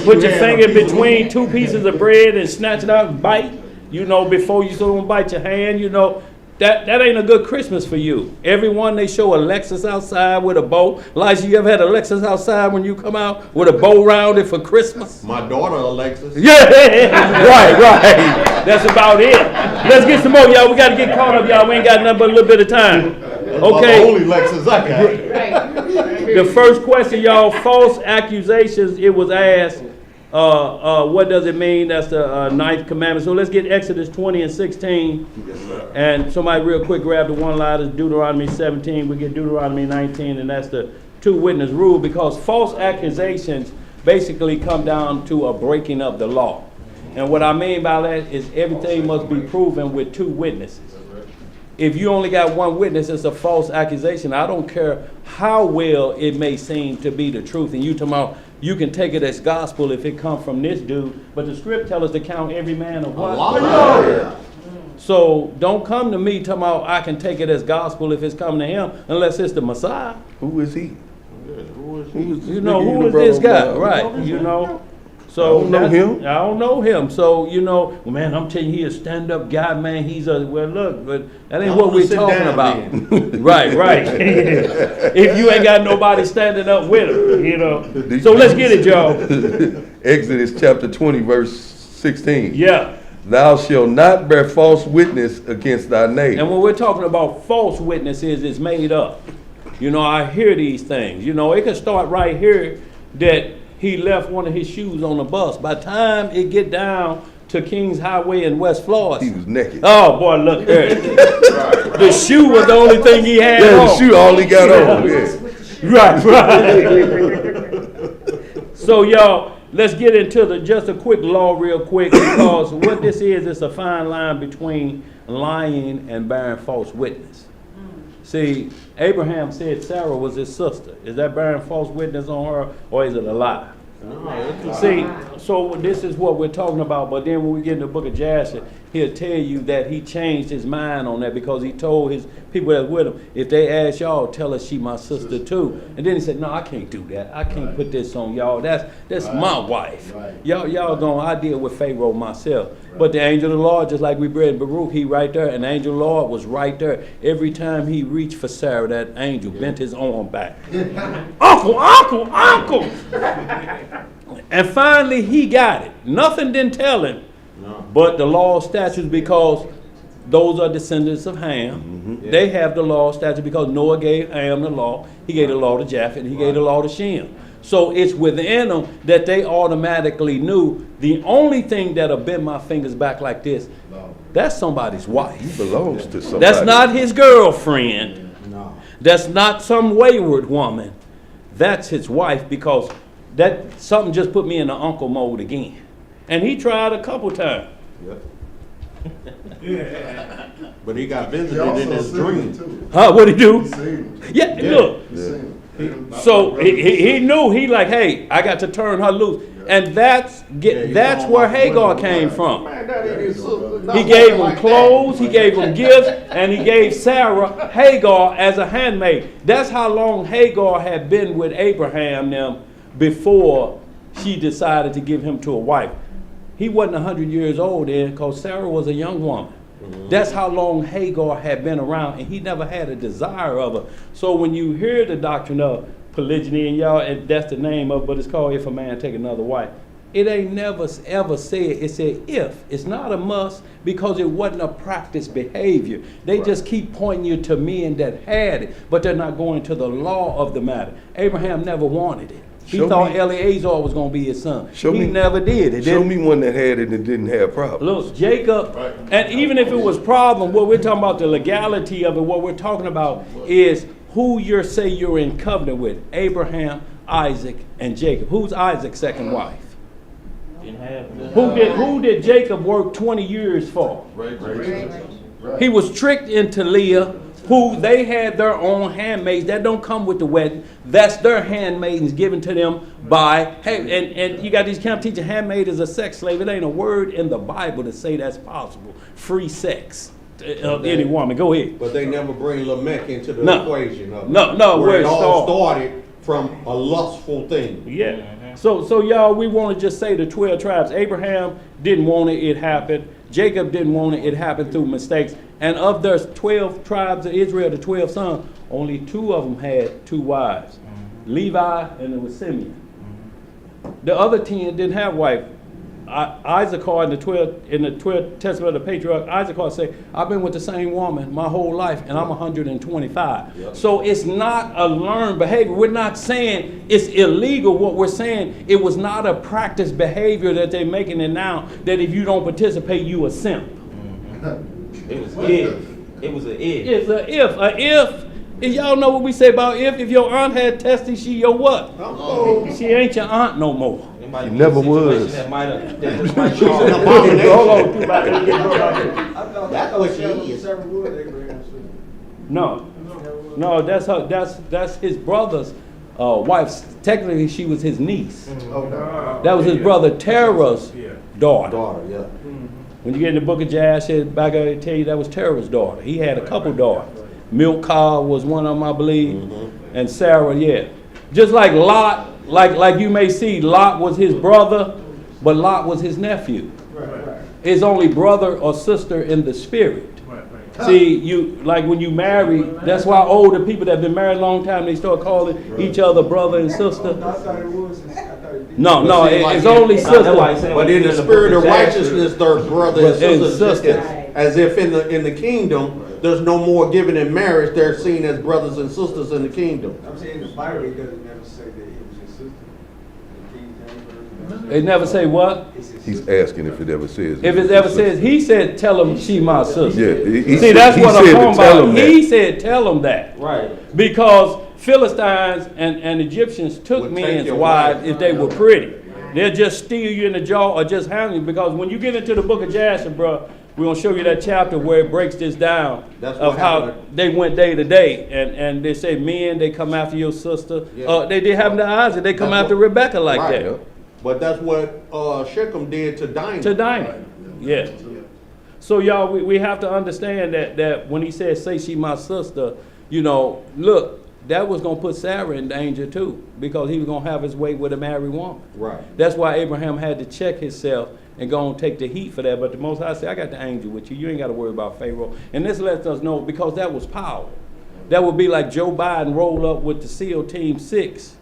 put your finger between two pieces of bread and snatch it out and bite. You know, before you so don't bite your hand. You know, that ain't a good Christmas for you. Everyone they show Alexis outside with a bow. Elijah, you ever had Alexis outside when you come out with a bow around it for Christmas? My daughter Alexis. Yeah, right. That's about it. Let's get some more, y'all. We got to get caught up, y'all. We ain't got nothing but a little bit of time. Okay. The only Lexus I got. Right. The first question, y'all, false accusations. It was asked, what does it mean? That's the ninth commandment. So let's get Exodus 20 and 16. And somebody real quick grab the one-liners, Deuteronomy 17. We get Deuteronomy 19, and that's the two-witness rule, because false accusations basically come down to a breaking of the law. And what I mean by that is everything must be proven with two witnesses. If you only got one witness, it's a false accusation. I don't care how well it may seem to be the truth. And you talking about, you can take it as gospel if it comes from this dude, but the script tells us to count every man of what? So don't come to me talking about I can take it as gospel if it's coming to him, unless it's the Messiah. Who is he? You know, who is this guy? Right, you know. So I don't know him. I don't know him. So, you know, well, man, I'm telling you, he a stand-up guy, man. He's a, well, look, but that ain't what we're talking about. Right. If you ain't got nobody standing up with him, you know. So let's get it, y'all. Exodus chapter 20, verse 16. Yeah. Thou shalt not bear false witness against thy neighbor. And when we're talking about false witnesses, it's made up. You know, I hear these things. You know, it can start right here that he left one of his shoes on the bus. By the time it get down to Kings Highway in West Florida, He was naked. oh boy, look there. The shoe was the only thing he had Yeah, on. the shoe all he got on. Yeah. Right. So y'all, let's get into just a quick law real quick, because what this is, it's a fine line between lying and bearing false witness. See, Abraham said Sarah was his sister. Is that bearing false witness on her, or is it a lie? See, so this is what we're talking about, but then when we get in the book of Jasher, he'll tell you that he changed his mind on that, because he told his people that with him, if they ask y'all, tell us she my sister too. And then he said, no, I can't do that. I can't put this on y'all. That's my wife. Y'all going, I deal with Pharaoh myself. But the angel of the Lord, just like we read in Baruch, he right there, and the angel of the Lord was right there. Every time he reached for Sarah, that angel bent his arm back. Uncle! And finally he got it. Nothing didn't tell him, but the law, statutes, because those are descendants of Ham. They have the law, statutes, because Noah gave Ham the law. He gave the law to Japheth, and he gave the law to Shem. So it's within them that they automatically knew the only thing that'll bend my fingers back like this, that's somebody's wife. He belongs to somebody. That's not his girlfriend. That's not some wayward woman. That's his wife, because that something just put me in the uncle mode again. And he tried a couple times. But he got visited in his dream. Huh? What'd he do? Yeah. Look. So he knew, he like, hey, I got to turn her loose. And that's where Hagar came from. He gave him clothes, he gave him gifts, and he gave Sarah Hagar as a handmaid. That's how long Hagar had been with Abraham them before she decided to give him to a wife. He wasn't 100 years old then, because Sarah was a young woman. That's how long Hagar had been around, and he never had a desire of her. So when you hear the doctrine of polygyny, and y'all, and that's the name of it, but it's called if a man take another wife. It ain't never ever said, it said if. It's not a must, because it wasn't a practice behavior. They just keep pointing you to men that had it, but they're not going to the law of the matter. Abraham never wanted it. He thought Eleazar was going to be his son. He never did. It Show me one that had it and didn't have problems. Look, Jacob, and even if it was problem, what we're talking about, the legality of it, what we're talking about is who you say you're in covenant with, Abraham, Isaac, and Jacob. Who's Isaac's second wife? Who did Jacob work 20 years for? He was tricked into Leah, who they had their own handmaids. That don't come with the wedding. That's their handmaidens given to them by, hey, and you got these camp teaching handmaid is a sex slave. It ain't a word in the Bible to say that's possible. Free sex of any woman. Go ahead. But they never bring Lamech into the equation of it. No, where it all started from a lustful thing. Yeah. So y'all, we want to just say the 12 tribes. Abraham didn't want it, it happened. Jacob didn't want it, it happened through mistakes. And of those 12 tribes of Israel, the 12 sons, only 2 of them had 2 wives. Levi and it was Simeon. The other 10 didn't have wife. Isaac in the 12th Testament of the patriarch, Isaac said, I've been with the same woman my whole life and I'm 125. Yep. So it's not a learned behavior. We're not saying it's illegal. What we're saying, it was not a practice behavior that they're making it now, that if you don't participate, you a simp. It was if. It was an if. It's a if. A if. And y'all know what we say about if. If your aunt had testes, she your what? She ain't your aunt no more. He never was. That's what she is. No, that's her. That's his brother's wife. Technically, she was his niece. That was his brother Terah's daughter. Yeah. When you get in the book of Jasher, back I tell you that was Terah's daughter. He had a couple daughters. Milcah was one of them, I believe, and Sarah. Yeah, just like Lot. Like you may see, Lot was his brother, but Lot was his nephew. His only brother or sister in the spirit. See, you like when you marry, that's why older people that have been married a long time, they start calling each other brother and sister. No, it's only sister. But in the spirit of righteousness, they're brother and sister. As if in the kingdom, there's no more given in marriage. They're seen as brothers and sisters in the kingdom. I'm saying the Bible doesn't never say that it was your sister. They never say what? He's asking if it ever says. If it ever says, he said, tell him she my sister. Yeah, see, that's what I'm talking about. He that. said, tell them that. Right. Because Philistines and Egyptians took men's wives if they were pretty. They'll just steal you in the jaw or just hang you. Because when you get into the book of Jasher, bro, we're going to show you that chapter where it breaks this down of how they went day to day. And they say, men, they come after your sister. Yeah. They did happen to Isaac. They come after Rebecca like that. But that's what Shechem did to Dinah. To Dinah, yeah. So y'all, we have to understand that when he said, say she my sister, you know, look, that was going to put Sarah in danger too, because he was going to have his way with a married woman. Right. That's why Abraham had to check himself and go and take the heat for that. But the Most High said, I got the angel with you. You ain't got to worry about Pharaoh. And this lets us know, because that was power. That would be like Joe Biden roll up with the SEAL Team 6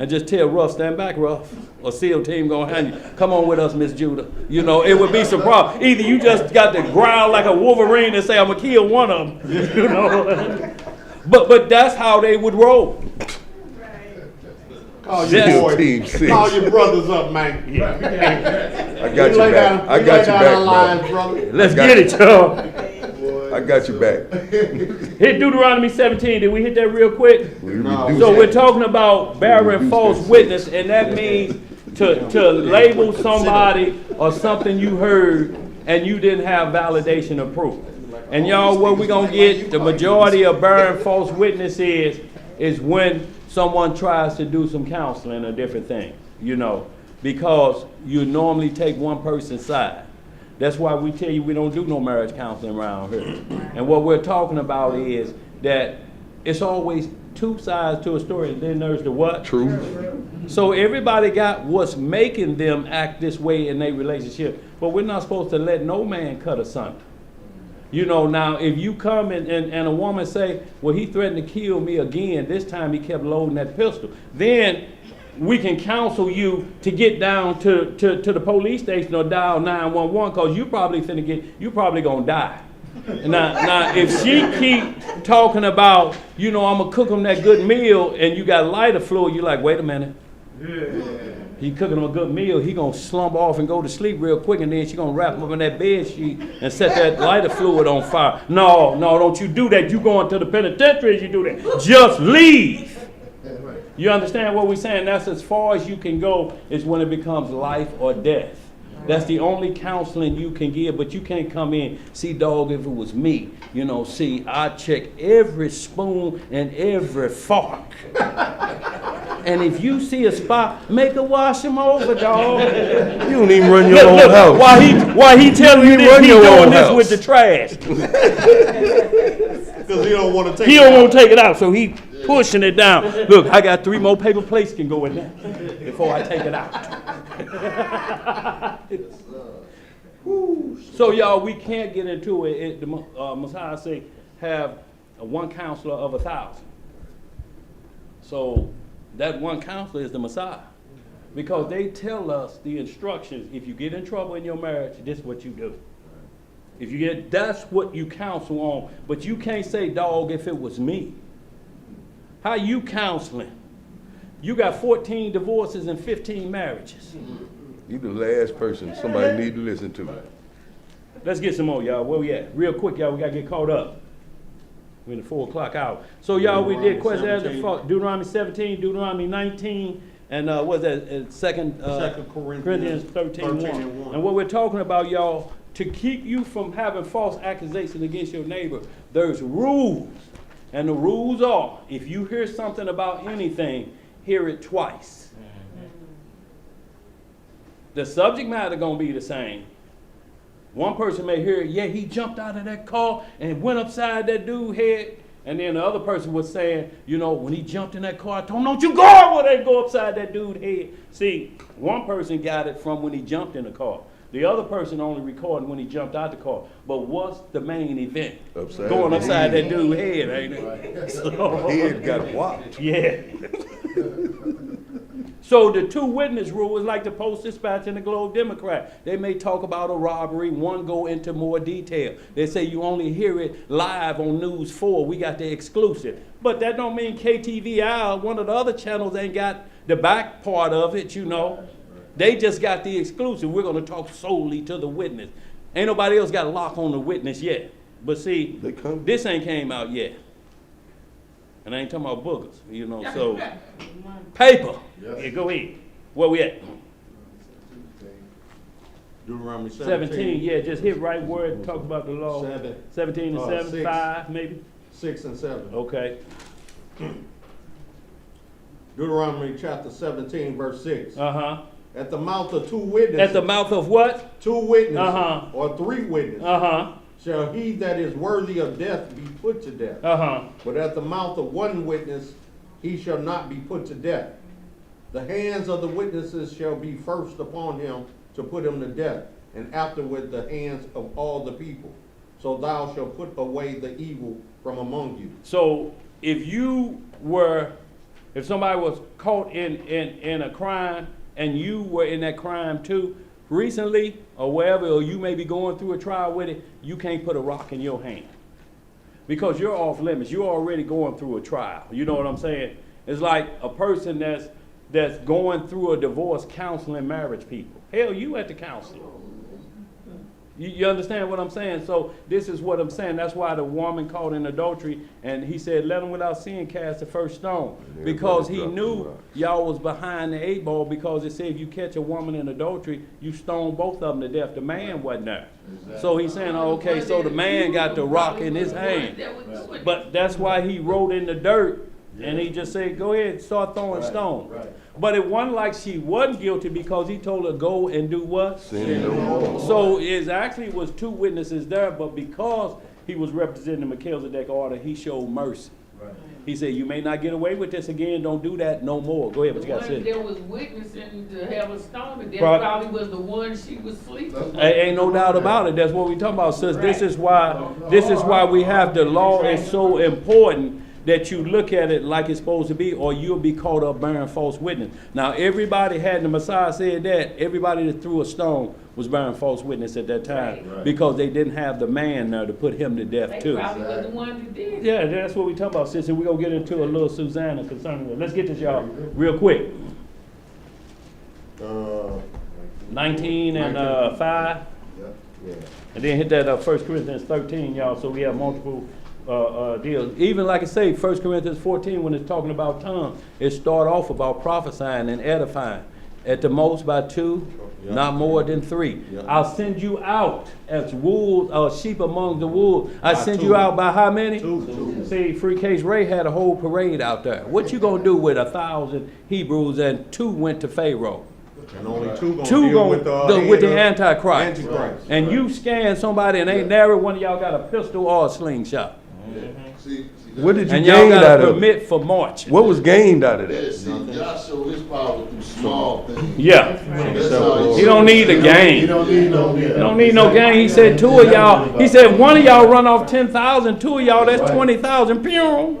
and just tell Ruff, stand back, Ruff. Or SEAL Team gonna hand you, come on with us, Miss Judah. You know, it would be some problem. Either you just got to growl like a Wolverine and say, I'm gonna kill one of them. You know? But that's how they would roll. Call your boys, Team 6. Call your brothers up, man. I got you back. I got you back, bro. Let's get it, y'all. I got you back. Hit Deuteronomy 17. Did we hit that real quick? No. So we're talking about bearing false witness, and that means to label somebody or something you heard and you didn't have validation or proof. And y'all, what we're going to get, the majority of bearing false witness is when someone tries to do some counseling or different things, you know, because you normally take one person's side. That's why we tell you we don't do no marriage counseling around here. And what we're talking about is that it's always two sides to a story, and then there's the what? Truth. So everybody got what's making them act this way in their relationship, but we're not supposed to let no man cut asunder. You know, now if you come and a woman say, well, he threatened to kill me again, this time he kept loading that pistol, then we can counsel you to get down to the police station or dial 911, because you probably gonna die. Now, if she keep talking about, you know, I'm gonna cook them that good meal and you got lighter fluid, you're like, wait a minute. He cooking him a good meal, he gonna slump off and go to sleep real quick, and then she gonna wrap him up in that bed sheet and set that lighter fluid on fire. No, don't you do that. You going to the penitentiary as you do that. Just leave. You understand what we're saying? That's as far as you can go is when it becomes life or death. That's the only counseling you can give, but you can't come in, see, dog, if it was me, see, I check every spoon and every fork. And if you see a spot, make her wash him over, dog. You don't even run your own house. Why he telling you this, he doing this with the trash. Because he don't want to take He don't want to take it out, so he pushing it down. Look, I got 3 more paper plates can go in there before I take it out. So y'all, we can't get into it. The Messiah say, have one counselor of 1,000. So that one counselor is the Messiah. Because they tell us the instructions. If you get in trouble in your marriage, this is what you do. If you get, that's what you counsel on. But you can't say, dog, if it was me. How you counseling? You got 14 divorces and 15 marriages. You the last person somebody need to listen to. Let's get some more, y'all. Where we at? Real quick, y'all, we got to get caught up. We're in the 4 o'clock hour. So, y'all, we did question answer, Deuteronomy 17, Deuteronomy 19, and what's that? Second Corinthians 13:1. And what we're talking about, y'all, to keep you from having false accusations against your neighbor, there's rules. And the rules are, if you hear something about anything, hear it twice. The subject matter gonna be the same. One person may hear, yeah, he jumped out of that car and went upside that dude's head. And then the other person was saying, when he jumped in that car, I told him, don't you go over there and go upside that dude's head. See, one person got it from when he jumped in the car. The other person only recorded when he jumped out the car. But what's the main event? Going upside that dude's head, ain't it? Right. So, head got whopped. Yeah. So the 2 witness rule is like the Post-Dispatch and the Globe Democrat. They may talk about a robbery, one go into more detail. They say you only hear it live on News 4. We got the exclusive. But that don't mean KTVI, one of the other channels, ain't got the back part of it, They just got the exclusive. We're going to talk solely to the witness. Ain't nobody else got a lock on the witness yet. But see, this ain't came out yet. And I ain't talking about boogers, so paper. Yeah, go ahead. Where we at? Deuteronomy 17, yeah, just hit right word, talk about the law. 17 and 7, 6, 5 maybe? 6 and 7. Okay. Deuteronomy chapter 17, verse 6. Uh-huh. At the mouth of 2 witnesses. At the mouth of what? 2 witnesses. Uh-huh. Or 3 witnesses. Uh-huh. Shall he that is worthy of death be put to death. Uh-huh. But at the mouth of 1 witness he shall not be put to death. The hands of the witnesses shall be first upon him to put him to death, and afterward the hands of all the people. So thou shalt put away the evil from among you. So if somebody was caught in a crime and you were in that crime too, recently or wherever, or you may be going through a trial with it, you can't put a rock in your hand. Because you're off limits. You're already going through a trial. You know what I'm saying? It's like a person that's going through a divorce counseling marriage people. Hell, you at the counseling. You understand what I'm saying? So this is what I'm saying. That's why the woman caught in adultery, and he said, let him without sin cast the first stone. Because he knew y'all was behind the 8 ball, because it said if you catch a woman in adultery, you stone both of them to death. The man wasn't there. Exactly. So he's saying, oh, okay, so the man got the rock in his hand. But that's why he wrote in the dirt, and he just said, go ahead, start throwing stones. Right. But it wasn't like she wasn't guilty, because he told her go and do what? Sin no more. So it actually was 2 witnesses there, but because he was representing the Melchizedek order, he showed mercy. Right. He said, you may not get away with this again, don't do that no more. Go ahead, what you got to say. There was witnessing to have a stone, and that probably was the one she was sleeping. Ain't no doubt about it. That's what we talking about, sis. Right. This is why we have the law is so important, that you look at it like it's supposed to be, or you'll be caught up bearing false witness. Now, everybody had, the Messiah said that, everybody that threw a stone was bearing false witness at that time, right. Because they didn't have the man there to put him to death too. They probably was the one who did. Yeah, that's what we talking about, sister. We're going to get into a little Susanna concerning it. Let's get this, y'all, real quick. Uh, 19 and 5. yeah. And then hit that 1 Corinthians 13, y'all, so we have multiple deals. Even like I say, 1 Corinthians 14, when it's talking about tongues, it start off about prophesying and edifying. At the most by 2, not more than 3. Yeah. I'll send you out as wolves or sheep among the wolves. I By send 2. you out by how many? 2. See, Free Case Ray had a whole parade out there. What you gonna do with 1,000 Hebrews and 2 went to Pharaoh? And only 2 gonna 2 deal with the Antichrist. Antichrist. And you scan somebody and ain't never one of y'all got a pistol or a slingshot. See, What did you And y'all gain got out a of it? permit for marching. What was gained out of yeah, that? see, God showed his power through small things. Yeah. That's how He don't need a gang. You don't need no. He don't need no gang. He said 2 of y'all. He said 1 of y'all run off 10,000. 2 of y'all, that's 20,000. Pew.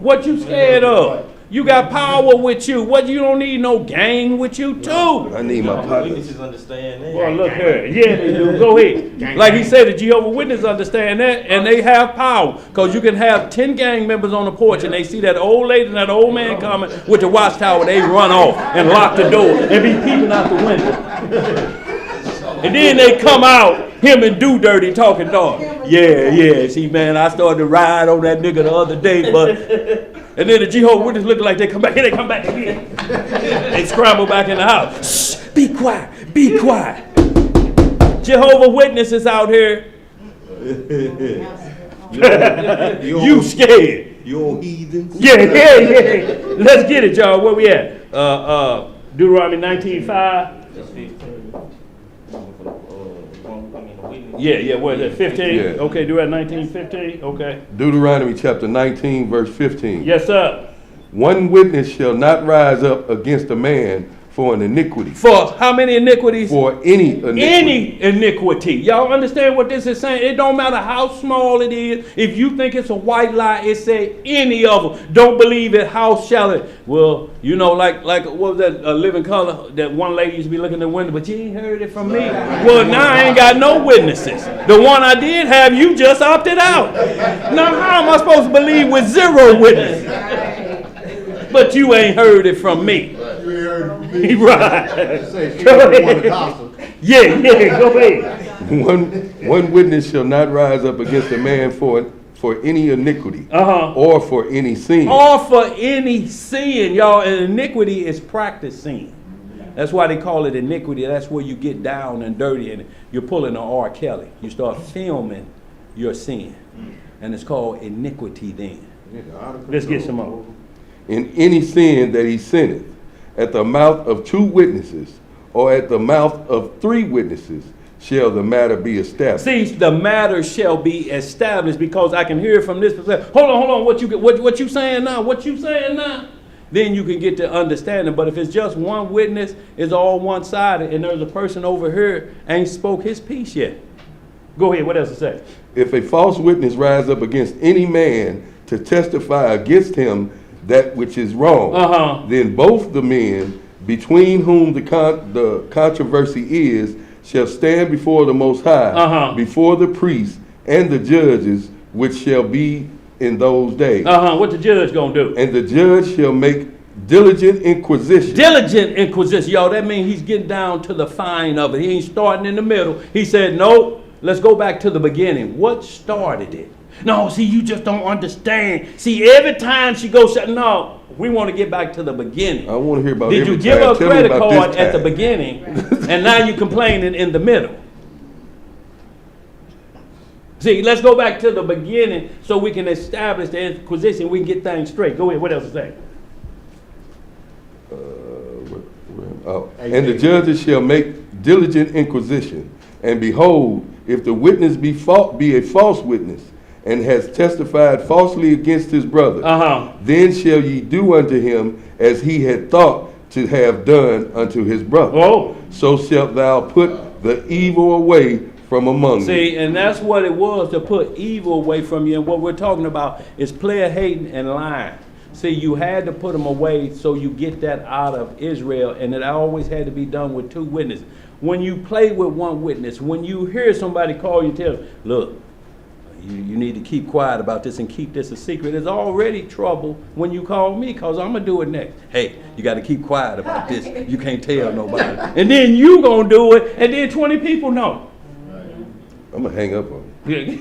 What you scared of? You got power with you. What, you don't need no gang with you too. I need my partners. Witnesses understand that. Well, look here. Yeah, they do. Go ahead. Like he said, the Jehovah's Witnesses understand that, and they have power. Because you can have 10 gang members on the porch, and they see that old lady and that old man coming with the watchtower. They run off and lock the door and be peeping out the window. And then they come out, him and Do Dirty talking dog. Yeah. See, man, I started to ride on that nigga the other day, but... And then the Jehovah's Witnesses look like they come back. Here they come back again. They scramble back in the house. Shh, be quiet. Be quiet. Jehovah's Witnesses out here. You scared. You old heathens. Yeah. Let's get it, y'all. Where we at? Deuteronomy 19:5. That's 15. Yeah, what is it? 15? Yeah. Okay, Deuteronomy 19:15. Okay. Deuteronomy chapter 19, verse 15. Yes, sir. One witness shall not rise up against a man for an iniquity. For how many iniquities? For any iniquity. Any iniquity. Y'all understand what this is saying? It don't matter how small it is. If you think it's a white lie, it say any of them. Don't believe it. How shall it? Well, you know, like what was that Living Color? That one lady used to be looking in the window, but you ain't heard it from me. Well, now I ain't got no witnesses. The one I did have, you just opted out. Now how am I supposed to believe with 0 witnesses? But you ain't heard it from me. Right. Go ahead. Yeah, go ahead. One witness shall not rise up against a man for any iniquity or for any sin. Or for any sin, y'all. And iniquity is practice sin. That's why they call it iniquity. That's where you get down and dirty and you're pulling an R. Kelly. You start filming your sin. And it's called iniquity then. Let's get some more. In any sin that he sinneth, at the mouth of 2 witnesses, or at the mouth of 3 witnesses, shall the matter be established. See, the matter shall be established, because I can hear from this perspective. Hold on. What you saying now? What you saying now? Then you can get to understanding. But if it's just one witness, it's all one-sided, and there's a person over here ain't spoke his piece yet. Go ahead. What else to say? If a false witness rise up against any man to testify against him that which is wrong, then both the men between whom the controversy is shall stand before the Most High, before the priests and the judges, which shall be in those days. What the judge gonna do? And the judge shall make diligent inquisition. Diligent inquisition, y'all. That means he's getting down to the fine of it. He ain't starting in the middle. He said, no, let's go back to the beginning. What started it? No, see, you just don't understand. See, every time she goes, no, we want to get back to the beginning. I want to hear about. Did you give her a credit card at the beginning, and now you complaining in the middle? See, let's go back to the beginning so we can establish the inquisition. We can get things straight. Go ahead. What else to say? And the judges shall make diligent inquisition, and behold, if the witness be a false witness, and has testified falsely against his brother, then shall ye do unto him as he had thought to have done unto his brother. So shalt thou put the evil away from among you. See, and that's what it was, to put evil away from you. And what we're talking about is player hating and lying. See, you had to put them away so you get that out of Israel, and it always had to be done with 2 witnesses. When you play with one witness, when you hear somebody call you, tell them, look, you need to keep quiet about this and keep this a secret. There's already trouble when you call me, because I'm going to do it next. Hey, you got to keep quiet about this. You can't tell nobody. And then you going to do it, and then 20 people know. I'm going to hang up on you.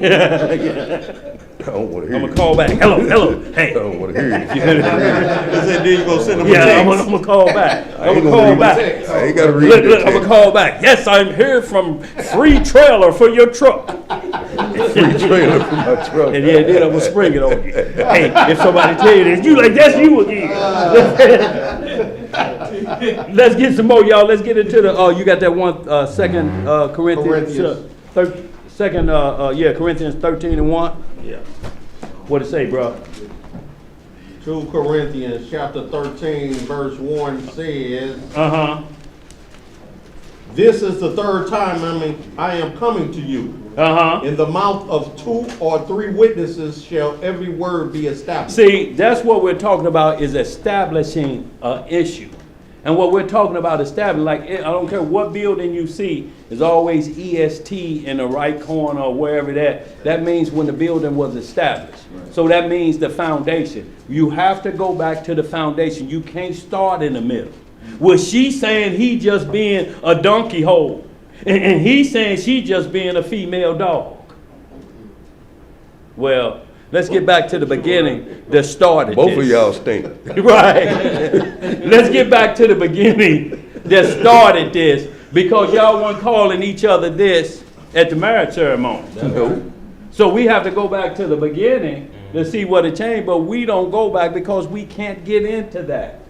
I don't want to hear I'm going to call back. Hello, hey. I don't want to hear you. Then you gonna send them a Yeah, text. I'm going to call back. I I'm ain't going to gonna call read back. the text. I ain't got to read Look, the I'm going text. to call back. Yes, I'm here from Free Trailer for your truck. Free trailer for my truck. And then I'm going to spring it on you. Hey, if somebody tell you this, you like, that's you again. Let's get some more, y'all. Let's get into the, you got that one, second Corinthians. Corinthians 13:1. Yeah. What it say, bro? 2 Corinthians chapter 13 verse 1 says, this is the third time I am coming to you. In the mouth of 2 or 3 witnesses shall every word be established. See, that's what we're talking about, is establishing an issue. And what we're talking about establishing, like, I don't care what building you see, is always EST in the right corner or wherever that means when the building was established. Right. So that means the foundation. You have to go back to the foundation. You can't start in the middle. Well, she's saying he just being a donkey hole. And he's saying she just being a female dog. Well, let's get back to the beginning that started Both this. of y'all stink. Right. Let's get back to the beginning that started this, because y'all weren't calling each other this at the marriage ceremony. No. So we have to go back to the beginning to see what it changed, but we don't go back because we can't get into that.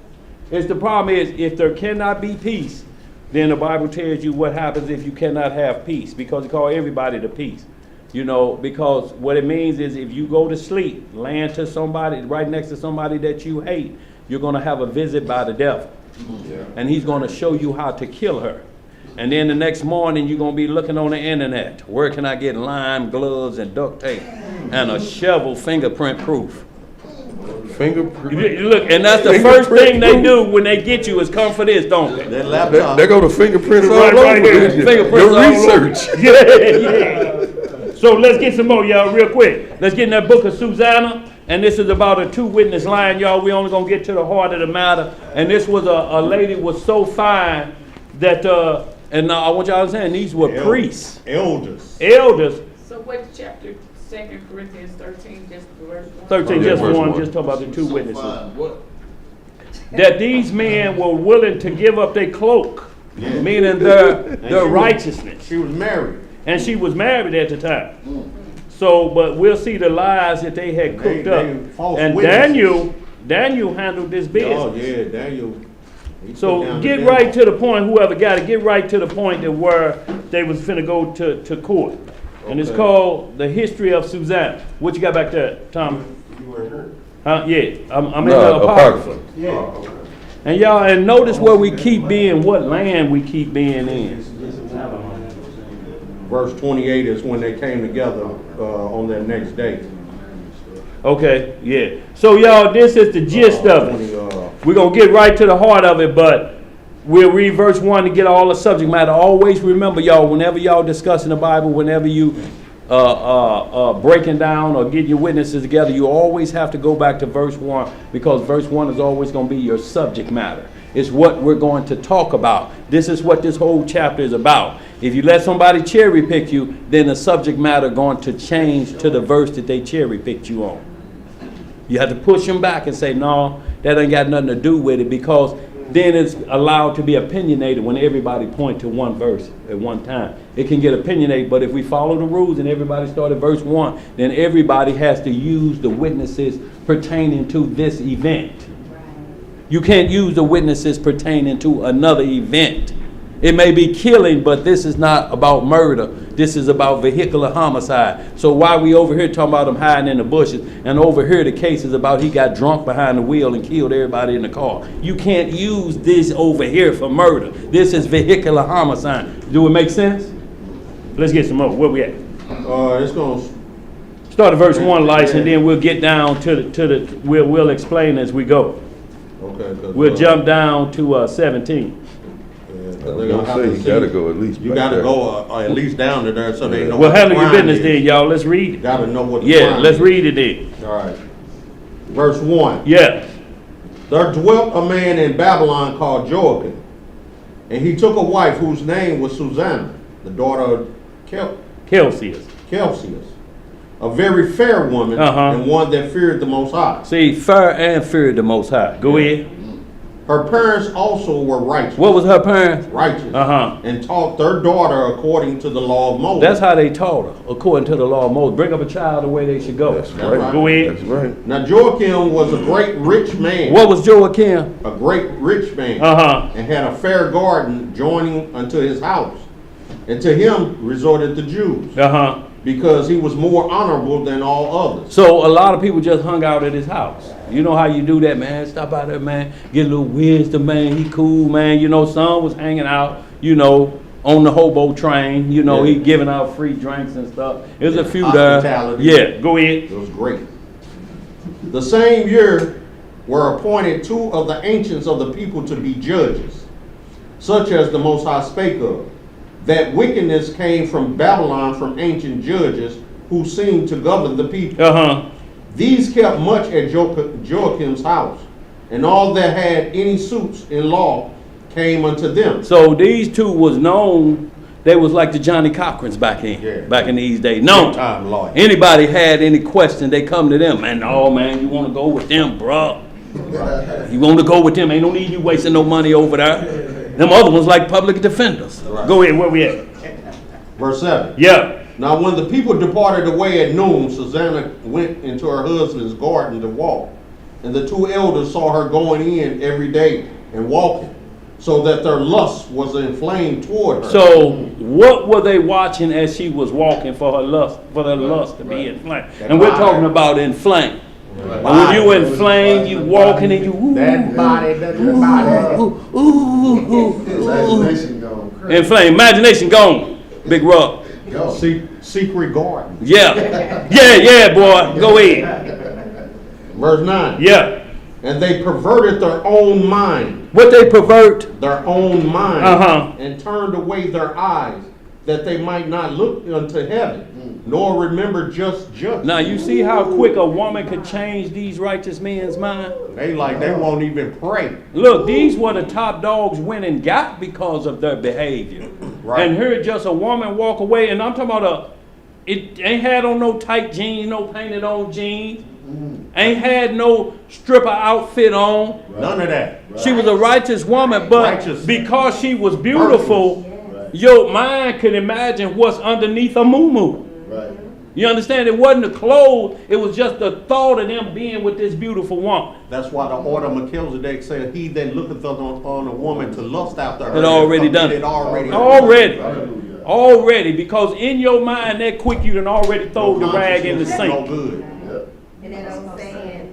It's the problem is, if there cannot be peace, then the Bible tells you what happens if you cannot have peace, because it calls everybody to peace. You know, because what it means is, if you go to sleep, laying to somebody, right next to somebody that you hate, you're going to have a visit by the devil. Yeah. And he's going to show you how to kill her. And then the next morning, you're going to be looking on the internet. Where can I get lime gloves and duct tape and a shovel fingerprint proof? Fingerprint. Look, and that's the first thing they do when they get you, is come for this, don't they? That laptop. They go to fingerprints all Right over. here. Fingerprints Your all research. over. Yeah. So let's get some more, y'all, real quick. Let's get in that book of Susanna. And this is about a 2-witness line, y'all. We only gonna get to the heart of the matter. And this was a lady was so fine that, and I want y'all to understand, these were priests. Elders. So what chapter, 2 Corinthians 13, just verse 1? 13, just verse one, one. just talk about the 2 witnesses. What? That these men were willing to give up their cloak, meaning their righteousness. She was married. And she was married at the time. So, but we'll see the lies that they had cooked up. And Daniel handled this business. Oh yeah, Daniel. So get right to the point, whoever got it, get right to the point that where they was finna go to court. And it's called The History of Susanna. What you got back there, Tom? You weren't here. Yeah, I'm in the Apocrypha. Yeah. And y'all, and notice where we keep being, what land we keep being in. Verse 28 is when they came together on that next day. Okay, yeah. So y'all, this is the gist of it. We're going to get right to the heart of it, but we'll read verse 1 to get all the subject matter. Always remember, y'all, whenever y'all discussing the Bible, whenever you breaking down or getting your witnesses together, you always have to go back to verse 1, because verse 1 is always going to be your subject matter. It's what we're going to talk about. This is what this whole chapter is about. If you let somebody cherry pick you, then the subject matter going to change to the verse that they cherry picked you on. You have to push them back and say, no, that ain't got nothing to do with it, because then it's allowed to be opinionated when everybody point to one verse at one time. It can get opinionated, but if we follow the rules and everybody start at verse 1, then everybody has to use the witnesses pertaining to this event. You can't use the witnesses pertaining to another event. It may be killing, but this is not about murder. This is about vehicular homicide. So why we over here talking about him hiding in the bushes, and over here the case is about he got drunk behind the wheel and killed everybody in the car. You can't use this over here for murder. This is vehicular homicide. Do it make sense? Let's get some more. Where we at? It's going to start at verse 1, Lice, and then we'll get down to we'll explain as we go. Okay. We'll jump down to 17. They're Don't gonna have say to you see. gotta go at least. You back gotta there. go at least down to there so they know. Well, what handle the your crime business is. then, y'all. Let's read it. Gotta know what the Yeah, crime let's is. read it then. All right. Verse 1. Yeah. There dwelt a man in Babylon called Joachim, and he took a wife whose name was Susanna, the daughter of Celsius. Celsius, a very fair woman, and one that feared the Most High. See, fair and feared the Most High. Go ahead. Her parents also were righteous. What was her parents? Righteous. Uh-huh. And taught their daughter according to the law of Moses. That's how they taught her, according to the law of Moses. Bring up a child the way they should go. That's right. Go ahead. That's right. Now Joachim was a great rich man. What was Joachim? A great rich man. And had a fair garden joining unto his house. And to him resorted the Jews. Because he was more honorable than all others. So a lot of people just hung out at his house. You know how you do that, man. Stop out there, man. Get a little wisdom, man. He cool, man. You know, son was hanging out, you know, on the hobo train. You know, he giving out free drinks and stuff. There's a few there. Yeah, go ahead. It was great. The same year were appointed 2 of the ancients of the people to be judges, such as the Most High spake of. That wickedness came from Babylon from ancient judges who seemed to govern the people. These kept much at Joachim's house, and all that had any suits in law came unto them. So these 2 was known. They was like the Johnny Cochrans back in these days. No, anybody had any question, they come to them. Man, no, man, you want to go with them, bro? You want to go with them? Ain't no need you wasting no money over there. Them other ones like public defenders. Go ahead, where we at? Verse 7. Yeah. Now when the people departed away at noon, Susanna went into her husband's garden to walk. And the 2 elders saw her going in every day and walking, so that their lust was inflamed toward her. So what were they watching as she was walking for her lust, to be inflamed? And we're talking about inflamed. When you inflamed, you walking and you That body, imagination gone. Inflamed, imagination gone. Big rub. Secret garden. Yeah. Yeah, boy. Go ahead. Verse 9. Yeah. And they perverted their own mind. What they pervert? Their own mind. And turned away their eyes, that they might not look unto heaven, nor remember just judgment. Now you see how quick a woman could change these righteous men's mind? They won't even pray. Look, these were the top dogs went and got because of their behavior. Right. And here just a woman walk away, and I'm talking about it ain't had on no tight jeans, no painted on jeans. Ain't had no stripper outfit on. None of that. She was a righteous woman, but because she was beautiful, your mind could imagine what's underneath a muumuu. Right. You understand? It wasn't the clothes, it was just the thought of them being with this beautiful woman. That's why the order of Melchizedek said, he that looketh on a woman to lust after her. Had already done it. Already, because in your mind, that quick you done already throw the rag in the sink. No good.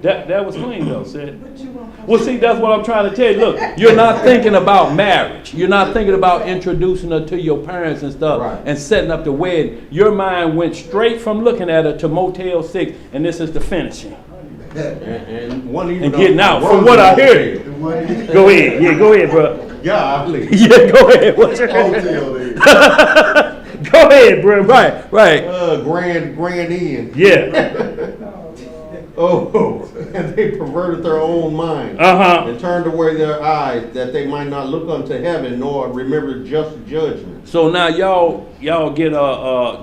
That was clean though, said. Well, see, that's what I'm trying to tell you. Look, you're not thinking about marriage. You're not thinking about introducing her to your parents and stuff and setting up the wedding. Your mind went straight from looking at her to Motel 6, and this is the finishing. And getting out. From what I hear. Go ahead. Yeah, go ahead, bro. Yeah, yeah, go ahead. What's your Go ahead, bro. Right. Grand Inn. Yeah. And they perverted their own mind and turned away their eyes, that they might not look unto heaven nor remember just judgment. So now y'all get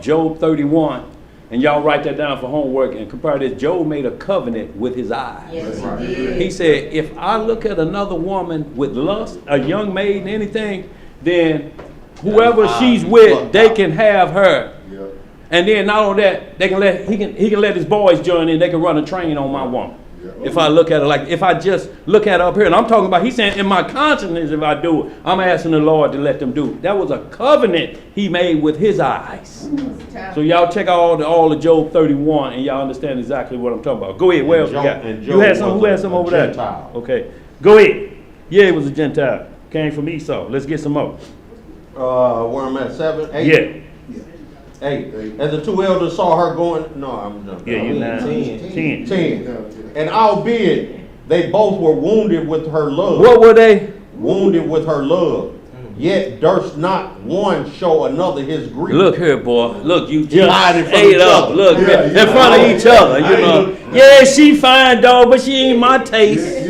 Job 31, and y'all write that down for homework and compare this. Job made a covenant with his eyes. Yes, he did. He said, if I look at another woman with lust, a young maiden, anything, then whoever she's with, they can have her. And then not only that, they can he can let his boys join in. They can run a train on my woman. If I look at her if I just look at her up here, and I'm talking about, he's saying in my consciousness, if I do it, I'm asking the Lord to let them do it. That was a covenant he made with his eyes. So y'all check out all of Job 31, and y'all understand exactly what I'm talking about. Go ahead. Where else we got? You had some. Who had some over there? Okay. Go ahead. Yeah, it was a Gentile. Came from Esau. Let's get some more. Where I'm at, 7, 8. Yeah. 8. And the 2 elders saw her going. No, I'm done. Yeah, you're 10. 10. And albeit they both were wounded with her love. What were they? Wounded with her love. Yet durst not one show another his grief. Look here, boy. Look, you Hide in just front of ate each up. other. Look, Yeah, in yeah. front of each other, you know. Yeah, she fine, dog, but she ain't my taste.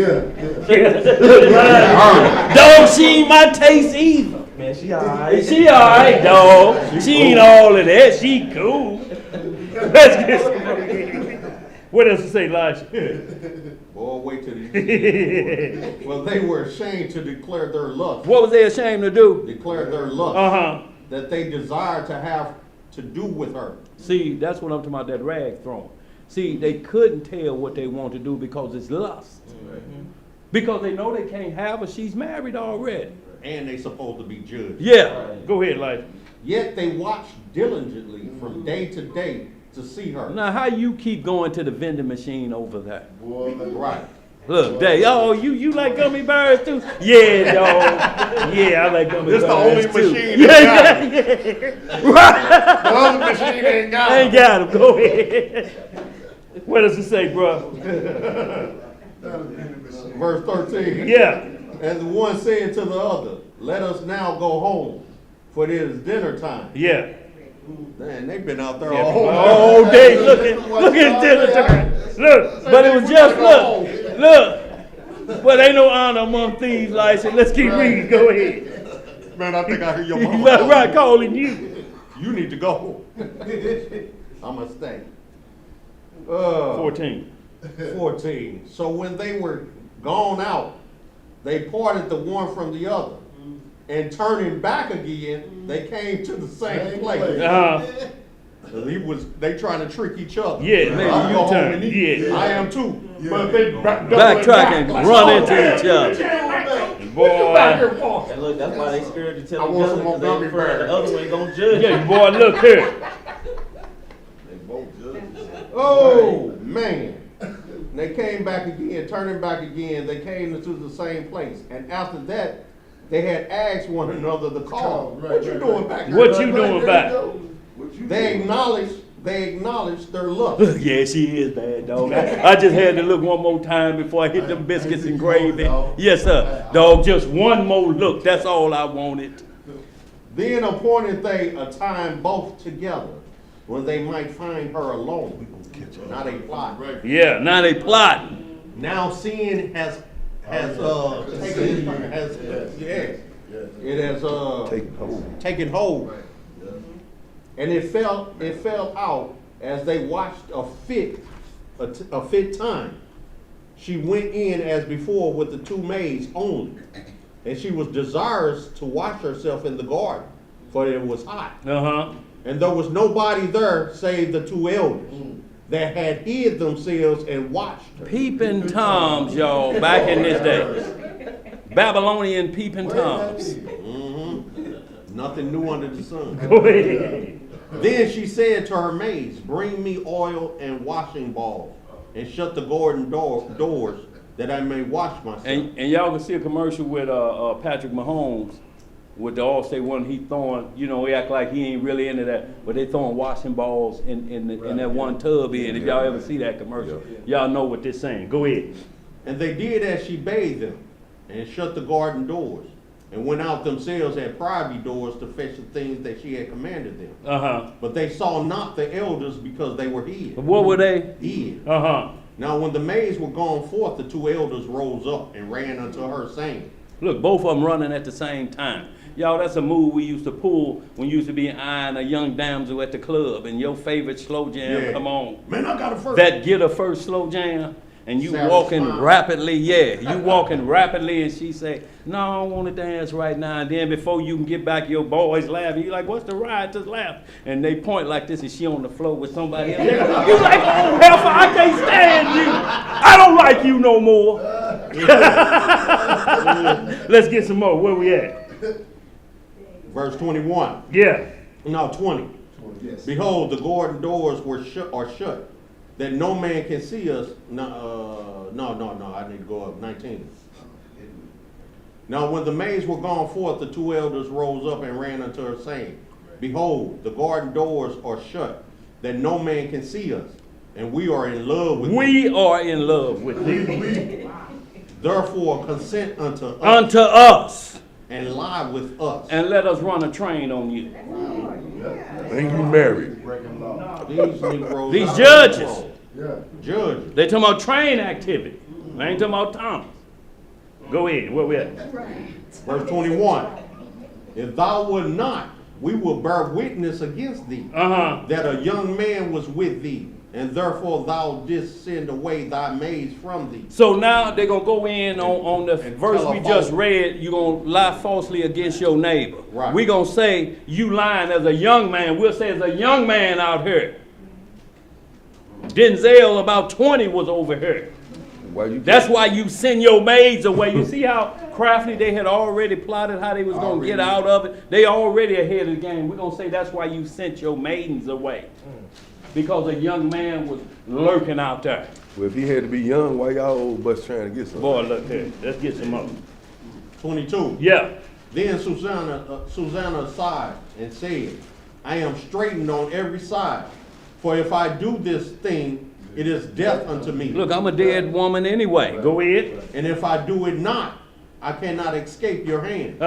Dog, she ain't my taste either. Man, she alright. She alright, dog. She ain't all of that. She cool. Let's get some more. What else to say, Elijah? Boy, wait till the Well, they were ashamed to declare their lust. What was they ashamed to do? Declare their lust. That they desired to have to do with her. See, that's what I'm talking about, that rag throwing. See, they couldn't tell what they want to do because it's lust. Because they know they can't have her. She's married already. And they supposed to be judged. Yeah. Go ahead, Elijah. Yet they watched diligently from day to day to see her. Now, how you keep going to the vending machine over there? Right. Look, they, oh, you like gummy bears too? Yeah, dog. Yeah, I like gummy bears This the only too. machine Yeah, that got yeah. Right. The other machine ain't got Ain't got him. Go ahead. What does it say, bro? Verse 13. Yeah. And the one said to the other, let us now go home, for it is dinner time. Yeah. Man, they've been out there Yeah, all day look at dinner time. Look, but it was just, look. But ain't no honor among thieves, like I let's keep reading. Go ahead. Man, I think I hear your mama. Right, calling you. You need to go. I'm going to stay. 14. 14. So when they were gone out, they parted the one from the other. And turning back again, they came to the same place. They trying to trick each other. Yeah, maybe I'll you go home turn. and eat. Yeah. I am too. But they Backtrack and run into each other. Boy. And look, that's why they scared to tell each other because they afraid the other one ain't gonna judge. Yeah, boy, look here. Oh, man. They came back again, turning back again, they came into the same place. And after that, they had asked one another the call. What you doing back here? What you doing back? They acknowledged their lust. Yeah, she is bad, dog. I just had to look one more time before I hit them biscuits and gravy. Yes, sir. Dog, just one more look. That's all I wanted. Then appointed they a time both together, when they might find her alone. Not a plot. Yeah, now they plotting. Now sin has taken hold. And it fell out as they watched a fit time. She went in as before with the two maids only, and she was desirous to wash herself in the garden, for it was hot. And there was nobody there save the two elders that had hid themselves and watched her. Peeping Toms, y'all, back in this day. Babylonian peeping Toms. Nothing new under the sun. Go ahead. Then she said to her maids, bring me oil and washing balls, and shut the garden doors, that I may wash myself. And y'all can see a commercial with Patrick Mahomes with the All-State one. He throwing, he act like he ain't really into that, but they throwing washing balls in that one tub in. If y'all ever see that commercial, y'all know what they're saying. Go ahead. And they did as she bade them, and shut the garden doors, and went out themselves at private doors to fetch the things that she had commanded them. But they saw not the elders because they were hid. What were they? Hid. Now when the maids were gone forth, the two elders rose up and ran unto her, saying, Look, both of them running at the same time. Y'all, that's a move we used to pull when you used to be eyeing a young damsel at the club and your favorite slow jam come on. Man, I got a first. That get a first slow jam and you Sarah walking smile. rapidly, you walking rapidly and she say, no, I don't want to dance right now. And then before you can get back, your boys laughing. You like, what's the ride? Just laugh. And they point like this and she on the floor with somebody else. You like, oh, heifer, I can't stand you. I don't like you no more. Let's get some more. Where we at? Verse 21. Yeah. No, 20. Yes. Behold, the garden doors were shut, that no man can see us. No, I need to go up. 19. Now when the maids were gone forth, the two elders rose up and ran unto her, saying, Behold, the garden doors are shut, that no man can see us, and we are in love with We thee. are in love with thee. Therefore consent unto us. Unto us. and lie with us. And let us run a train on you. Ain't you married? These Negroes. These judges, Judges. they talking about train activity. They ain't talking about Thomas. Go ahead, where we at? Verse 21. If thou would not, we will bear witness against thee, that a young man was with thee, and therefore thou didst send away thy maids from thee. So now they're going to go in on the verse we just read. You're going to lie falsely against your neighbor. Right. We're going to say you lying as a young man. We'll say as a young man out here. Denzel, about 20, was over here. That's why you send your maids away. You see how crafty they had already plotted how they was going to get out of it? They already ahead of the game. We're going to say that's why you sent your maidens away. Because a young man was lurking out there. Well, if he had to be young, why y'all old bus trying to get some? Boy, look here. Let's get some more. 22. Yeah. Then Susanna sighed and said, I am straitened on every side. For if I do this thing, it is death unto me. Look, I'm a dead woman anyway. Go ahead. And if I do it not, I cannot escape your hand.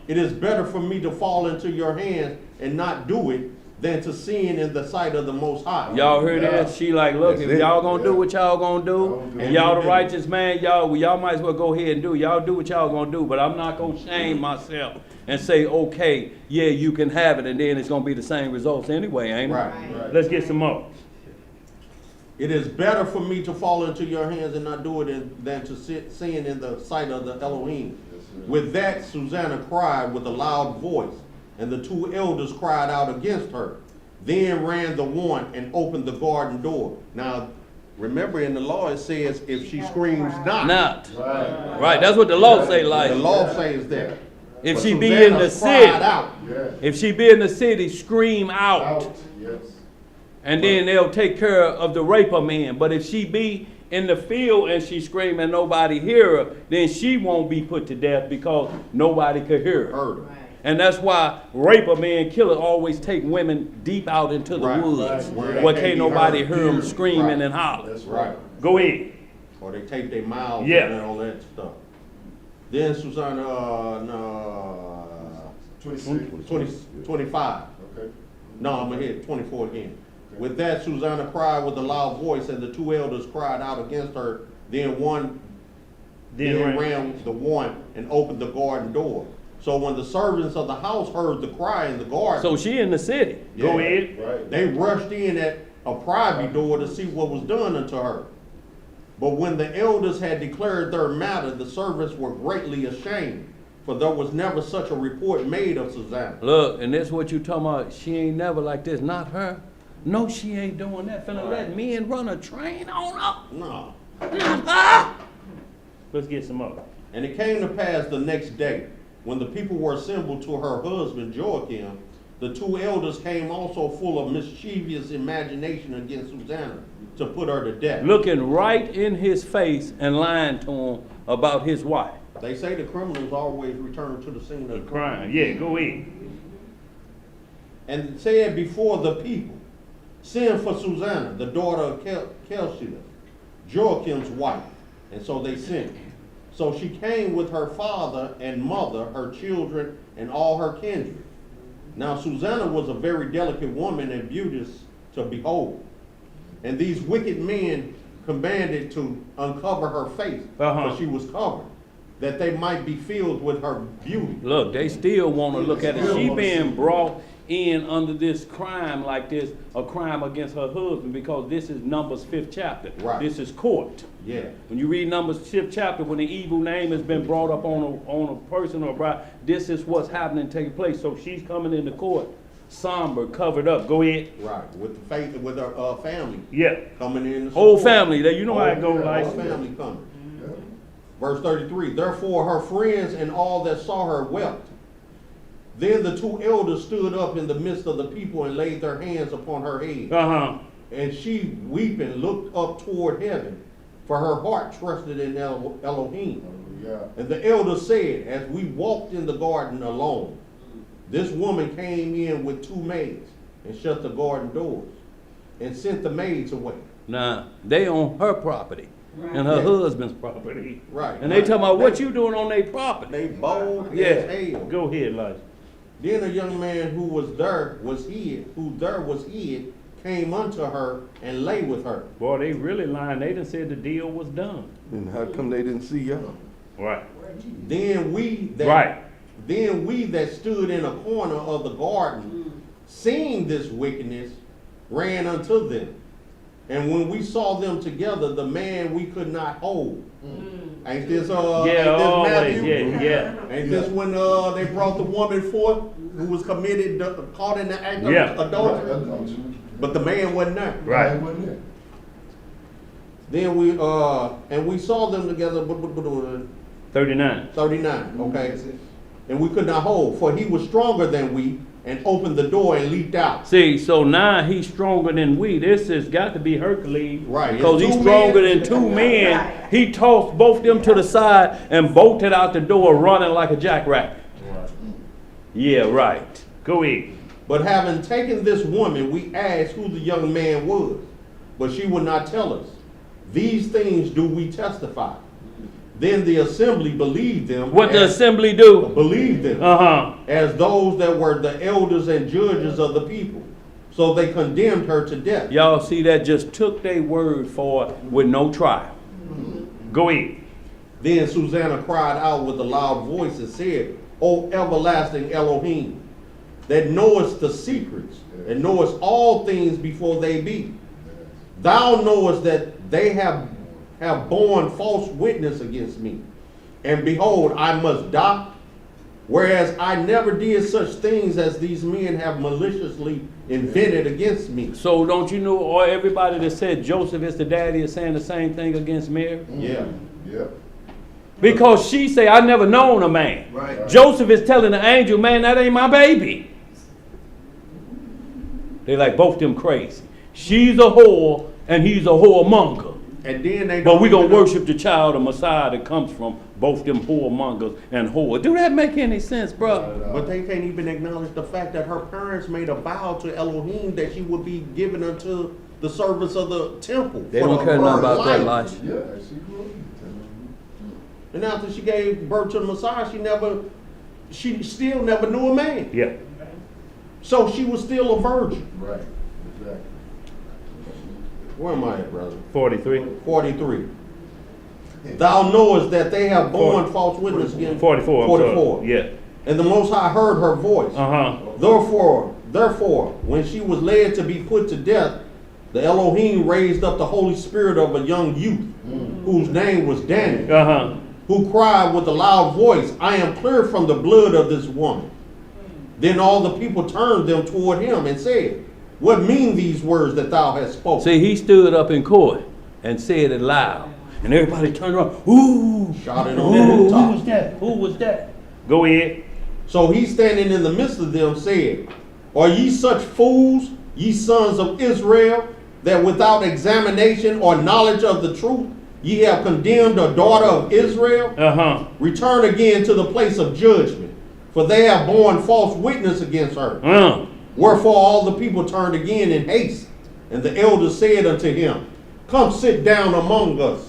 It is better for me to fall into your hands and not do it than to sin in the sight of the Most High. Y'all heard that? She like, look, if y'all gonna do what y'all gonna do, and y'all the righteous man, y'all might as well go ahead and do. Y'all do what y'all gonna do, but I'm not gonna shame myself and say, okay, yeah, you can have it, and then it's gonna be the same results anyway, ain't it? Right. Let's get some more. It is better for me to fall into your hands and not do it than to sin in the sight of the Elohim. With that, Susanna cried with a loud voice, and the two elders cried out against her. Then ran the one and opened the garden door. Now, remember in the law it says if she screams not. Right, that's what the law say, like. The law says that. If But she be Susanna in the cried city, out. if she be in the city, scream out. And then they'll take care of the raper man. But if she be in the field and she scream and nobody hear her, then she won't be put to death because nobody could hear her. And that's why raper man killer always take women deep out into the woods where can't nobody hear them screaming and hollering. That's right. Go ahead. Or they tape their mouths Yeah. and all that stuff. Then Susanna, 25. Okay. No, I'm gonna hit 24 again. With that, Susanna cried with a loud voice, and the two elders cried out against her. Then ran the one and opened the garden door. So when the servants of the house heard the cry in the garden, So she in the city. Go ahead. Right. they rushed in at a private door to see what was done unto her. But when the elders had declared their matter, the servants were greatly ashamed, for there was never such a report made of Susanna. Look, and that's what you talking about. She ain't never like this. Not her. No, she ain't doing that. Finna let men run a train on her. No. Not her. Let's get some more. And it came to pass the next day, when the people were assembled to her husband Joachim, the two elders came also full of mischievous imagination against Susanna to put her to death. Looking right in his face and lying to him about his wife. They say the criminals always return to the scene of the crime. Crime. Yeah, go ahead. And said before the people, send for Susanna, the daughter of Kelshida, Joachim's wife. And so they sent. So she came with her father and mother, her children, and all her kindred. Now Susanna was a very delicate woman and beauteous to behold. And these wicked men commanded to uncover her face, for she was covered, that they might be filled with her beauty. Look, they still want to look at it. She being brought in under this crime like this, a crime against her husband, because this is Numbers 5th chapter. Right. This is court. Yeah. When you read Numbers 5th chapter, when the evil name has been brought up on a person or a bride, this is what's happening, taking place. So she's coming into court, somber, covered up. Go ahead. Right, with the faith, with her family. Yeah. Coming in. to Whole support. family. You know how it goes, like. Whole family coming. Verse 33, therefore her friends and all that saw her wept. Then the two elders stood up in the midst of the people and laid their hands upon her head. And she, weeping, looked up toward heaven, for her heart trusted in Elohim. And the elders said, as we walked in the garden alone, this woman came in with two maids and shut the garden doors and sent the maids away. Nah, they on her property. and her husband's property. Right. And they talking about what you doing on their property. They bold Yeah, as hell. go ahead, Elijah. Then a young man who was hid, came unto her and lay with her. Boy, they really lying. They done said the deal was done. And how come they didn't see y'all? Right. Then we that stood in a corner of the garden, seeing this wickedness, ran unto them. And when we saw them together, the man we could not hold. Ain't this Matthew? Yeah. Ain't this when they brought the woman forth who was caught in the act of adultery? But the man wasn't there. Right. Then we saw them together. 39. 39. Okay. And we could not hold, for he was stronger than we, and opened the door and leaped out. See, so now he's stronger than we. This has got to be Hercules. Right. Because he's stronger than two men. Right. He tossed both them to the side and bolted out the door running like a jackrabbit. Right. Yeah, right. Go ahead. But having taken this woman, we asked who the young man was, but she would not tell us. These things do we testify. Then the assembly believed them. What the assembly do? Believed them. As those that were the elders and judges of the people. So they condemned her to death. Y'all see that just took their word for it with no trial. Go ahead. Then Susanna cried out with a loud voice and said, O everlasting Elohim, that knowest the secrets and knowest all things before they be. Thou knowest that they have borne false witness against me. And behold, I must die. Whereas I never did such things as these men have maliciously invented against me. So don't you know, or everybody that said Joseph is the daddy is saying the same thing against Mary? Yeah. Yeah. Because she say, I never known a man. Right. Joseph is telling the angel, man, that ain't my baby. They like both them crazy. She's a whore and he's a whoremonger. And then they But we gonna worship the child, the Messiah that comes from both them whoremongers and whore. Do that make any sense, bro? But they can't even acknowledge the fact that her parents made a vow to Elohim that she would be given unto the service of the temple. They don't care nothing about that, Elijah. Yeah, she grew. And after she gave birth to the Messiah, she still never knew a man. Yeah. So she was still a virgin. Right. Exactly. Where am I at, brother? 43. 43. Thou knowest that they have borne false witness against 44. 44. Yeah. And the Most High heard her voice. Therefore, when she was led to be put to death, the Elohim raised up the Holy Spirit of a young youth, whose name was Daniel, who cried with a loud voice, I am clear from the blood of this woman. Then all the people turned them toward him and said, what mean these words that thou hast spoken? See, he stood up in court and said it loud. And everybody turned around, ooh, shouted on the rooftop. Who was that? Who was that? Go ahead. So he standing in the midst of them said, are ye such fools, ye sons of Israel, that without examination or knowledge of the truth, ye have condemned a daughter of Israel? Return again to the place of judgment, for they have borne false witness against her. Wherefore all the people turned again in haste. And the elders said unto him, come sit down among us,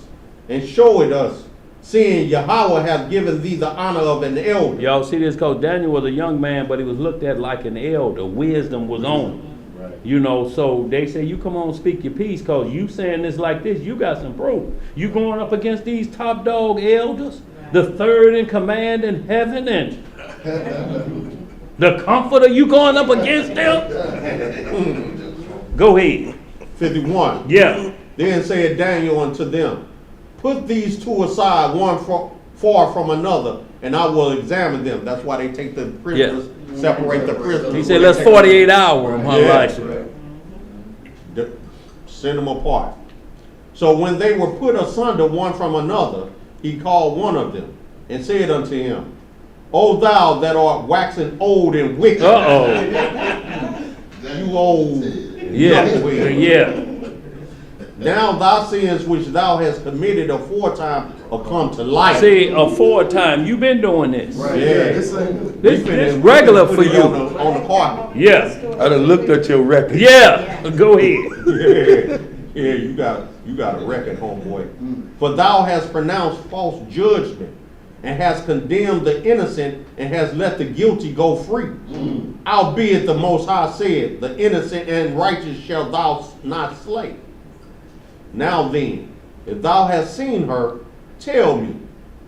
and show it us, seeing Yahweh hath given thee the honor of an elder. Y'all see this, because Daniel was a young man, but he was looked at like an elder. Wisdom was on him. Right. You know, so they say, you come on, speak your piece, because you saying this like this, you got some proof. You going up against these top dog elders, the third in command in heaven, and the comforter, you going up against them? Go ahead. 51. Yeah. Then said Daniel unto them, put these two aside, one far from another, and I will examine them. That's why they take the prisoners, separate the prisoners. He said, let's 48 hours, send them apart. So when they were put asunder one from another, he called one of them and said unto him, O thou that art waxing old and wicked. You old. Yeah. Now thy sins which thou hast committed aforetime are come to light. See, aforetime, you been doing this. Right. Yeah. This regular for you. On the carpet. Yeah. I done looked at your record. Yeah. Go ahead. Yeah, you got it. You got a record, homeboy. For thou hast pronounced false judgment, and hast condemned the innocent, and hast let the guilty go free. Albeit the Most High said, the innocent and righteous shalt thou not slay. Now then, if thou hast seen her, tell me,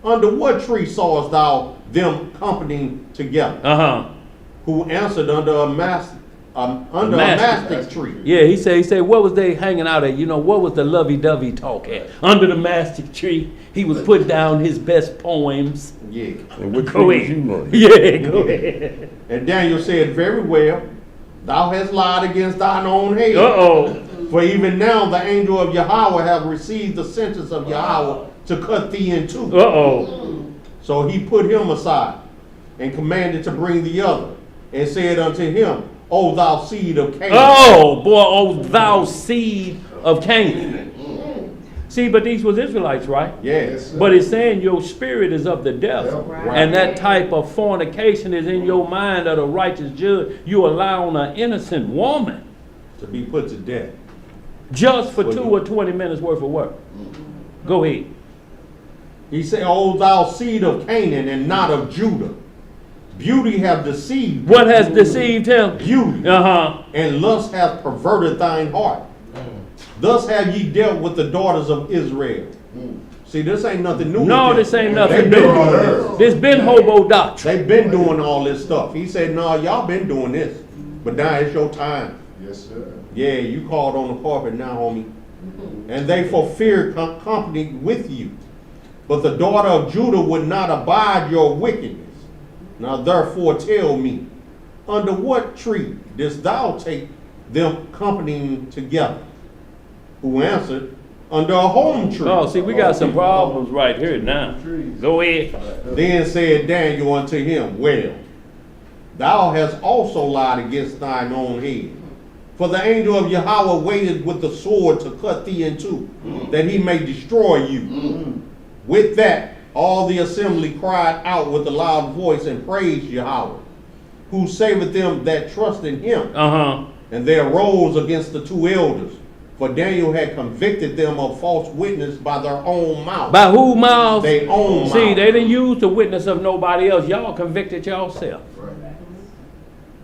under what tree sawest thou them companying together? Who answered, under a mastic tree. Yeah, he said, what was they hanging out at? You know, what was the lovey-dovey talk at? Under the mastic tree. He was putting down his best poems. Yeah. And what Go tree ahead. was you on? Yeah, go ahead. And Daniel said, very well, thou hast lied against thine own head. Uh-oh. For even now the angel of Yahweh have received the sentence of Yahweh to cut thee in two. Uh-oh. So he put him aside and commanded to bring the other, and said unto him, O thou seed of Canaan. Oh, boy, oh, thou seed of Canaan. See, but these was Israelites, right? Yes. But it's saying your spirit is of the devil. Right. And that type of fornication is in your mind of a righteous judge. You allow on an innocent woman To be put to death. just for 2 or 20 minutes worth of work. Go ahead. He said, O thou seed of Canaan, and not of Judah. Beauty have deceived. What has deceived him? Beauty. And lust hath perverted thine heart. Thus have ye dealt with the daughters of Israel. See, this ain't nothing new. No, with them. this ain't nothing They've new. been doing This been hobo doctrine. They've been doing all this stuff. He said, no, y'all been doing this. But now it's your time. Yes, sir. Yeah, you called on the carpet now, homie. And they for fear company with you. But the daughter of Judah would not abide your wickedness. Now therefore tell me, under what tree didst thou take them companying together? Who answered, under a home tree. Oh, see, we got some problems right here now. Go ahead. Then said Daniel unto him, well, thou hast also lied against thine own head. For the angel of Yahweh waited with the sword to cut thee in two, that he may destroy you. With that, all the assembly cried out with a loud voice and praised Yahweh, who saveth them that trust in him. And they arose against the two elders, for Daniel had convicted them of false witness by their own mouth. By whose mouth? Their own mouth. See, they didn't use the witness of nobody else. Y'all convicted yourself.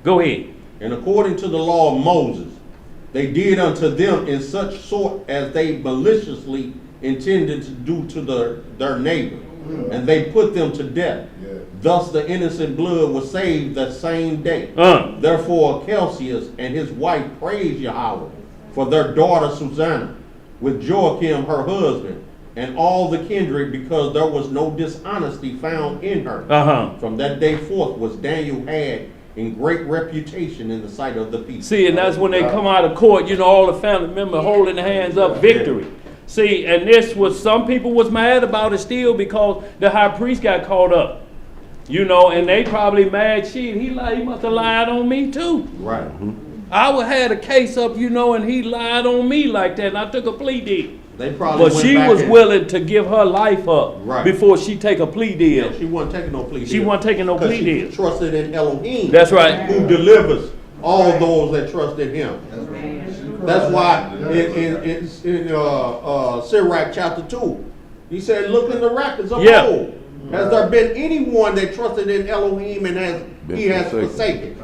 Go ahead. And according to the law of Moses, they did unto them in such sort as they maliciously intended to do to their neighbor. And they put them to death. Thus the innocent blood was saved that same day. Therefore Celsius and his wife praised Yahweh for their daughter Susanna, with Joachim her husband, and all the kindred, because there was no dishonesty found in her. From that day forth was Daniel had in great reputation in the sight of the people. See, and that's when they come out of court, you know, all the family members holding their hands up, victory. See, and this was, some people was mad about it still because the high priest got caught up. You know, and they probably mad, shit, he must have lied on me too. Right. I had a case up, you know, and he lied on me like that, and I took a plea deal. They probably But she was willing to give her life up before she take a plea deal. Yeah, she wasn't taking no plea deal. She wasn't taking no plea deal. She trusted in Elohim. That's right. Who delivers all those that trust in him. That's why in Sirach chapter 2, he said, look in the records of old. Has there been anyone that trusted in Elohim and has forsaken?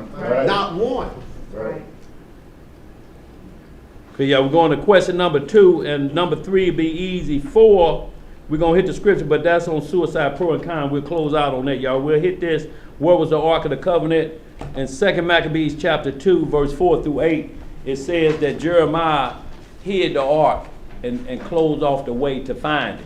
Not one. Okay, yeah, we're going to question number 2, and number 3 will be easy. 4, we're going to hit the scripture, but that's on suicide, pro and con. We'll close out on that, y'all. We'll hit this. Where was the Ark of the Covenant? In 2 Maccabees chapter 2, verse 4 through 8, it says that Jeremiah hid the ark and closed off the way to find it.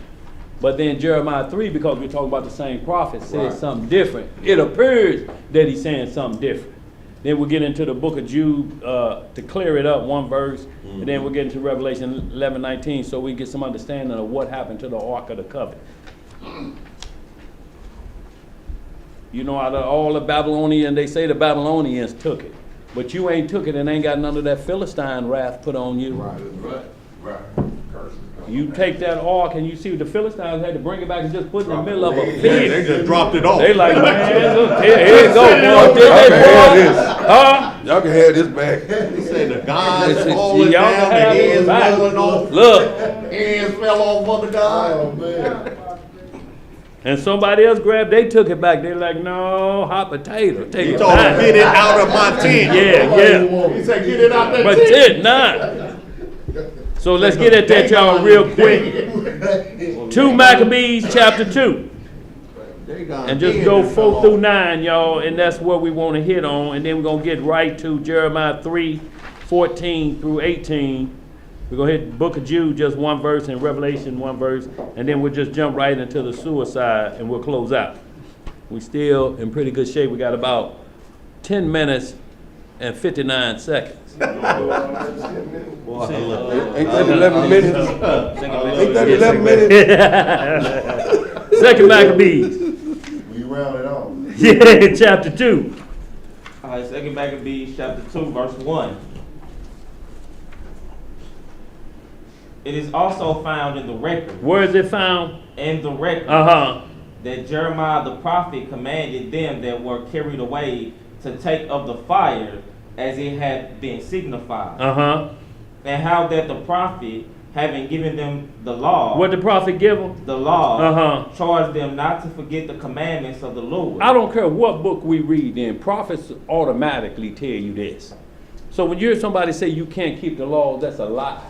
But then Jeremiah 3, because we're talking about the same prophet, says something different. It appears that he's saying something different. Then we'll get into the book of Jude to clear it up, one verse, and then we'll get into Revelation 11:19, so we get some understanding of what happened to the Ark of the Covenant. You know, out of all the Babylonians, they say the Babylonians took it, but you ain't took it and ain't got none of that Philistine wrath put on you. Right. You take that ark and you see the Philistines had to bring it back and just put it in the middle of a They field. just dropped it off. They like, man, look, here you go, boy. Y'all Did can they, have boy? this. Huh? Y'all can have this back. He said the guys Listen, falling y'all down, the have it heads back. falling off. Look, Hands fell off on the guy. Oh, man. and somebody else grabbed, they took it back. They're like, no, hot potato. Take He it told him, back. get it out of my tent. Yeah. He said, get it out that But tent. it not. So let's get at that, y'all, real quick. 2 Maccabees chapter 2. And just go 4 through 9, y'all, and that's what we want to hit on. And then we're going to get right to Jeremiah 3, 14 through 18. We're going to hit Book of Jude, just one verse, and Revelation, one verse. And then we'll just jump right into the suicide, and we'll close out. We still in pretty good shape. We got about 10 minutes and 59 seconds. Ain't that 11 minutes? Ain't that 11 minutes? Second Maccabees. We round it off. Yeah, chapter 2. All right, 2 Maccabees chapter 2, verse 1. It is also found in the record. Where is it found? In the record. That Jeremiah the prophet commanded them that were carried away to take of the fire as it had been signified. And how that the prophet, having given them the law. What the prophet give them? The law. Charged them not to forget the commandments of the Lord. I don't care what book we read in, prophets automatically tell you this. So when you hear somebody say you can't keep the laws, that's a lie.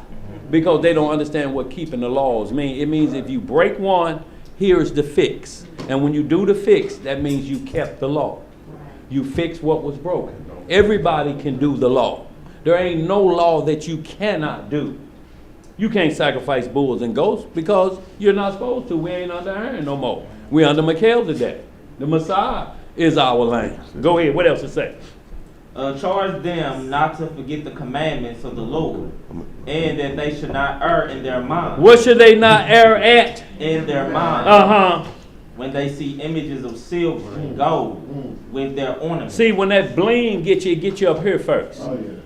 Because they don't understand what keeping the laws mean. It means if you break one, here's the fix. And when you do the fix, that means you kept the law. You fix what was broken. Everybody can do the law. There ain't no law that you cannot do. You can't sacrifice bulls and goats because you're not supposed to. We ain't under Aaron no more. We under Melchizedek. The Messiah is our lamb. Go ahead. What else to say? Charge them not to forget the commandments of the Lord, and that they should not err in their mind. What should they not err at? In their mind. When they see images of silver and gold with their ornaments. See, when that bling get you up here first. Oh, yeah.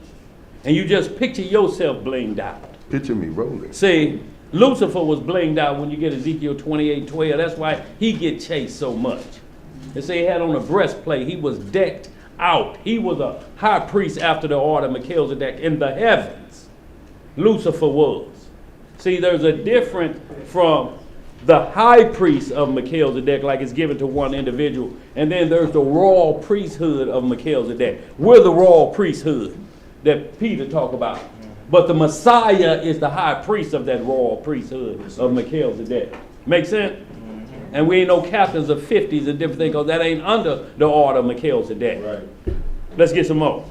And you just picture yourself blinged out. Picture me rolling. See, Lucifer was blinged out when you get Ezekiel 28:12. That's why he get chased so much. They say he had on a breastplate. He was decked out. He was a high priest after the order of Melchizedek in the heavens. Lucifer was. See, there's a difference from the high priest of Melchizedek, like it's given to one individual, and then there's the royal priesthood of Melchizedek. We're the royal priesthood that Peter talked about. But the Messiah is the high priest of that royal priesthood of Melchizedek. Make sense? And we ain't no captains of 50s and different things, because that ain't under the order of Melchizedek. Right. Let's get some more.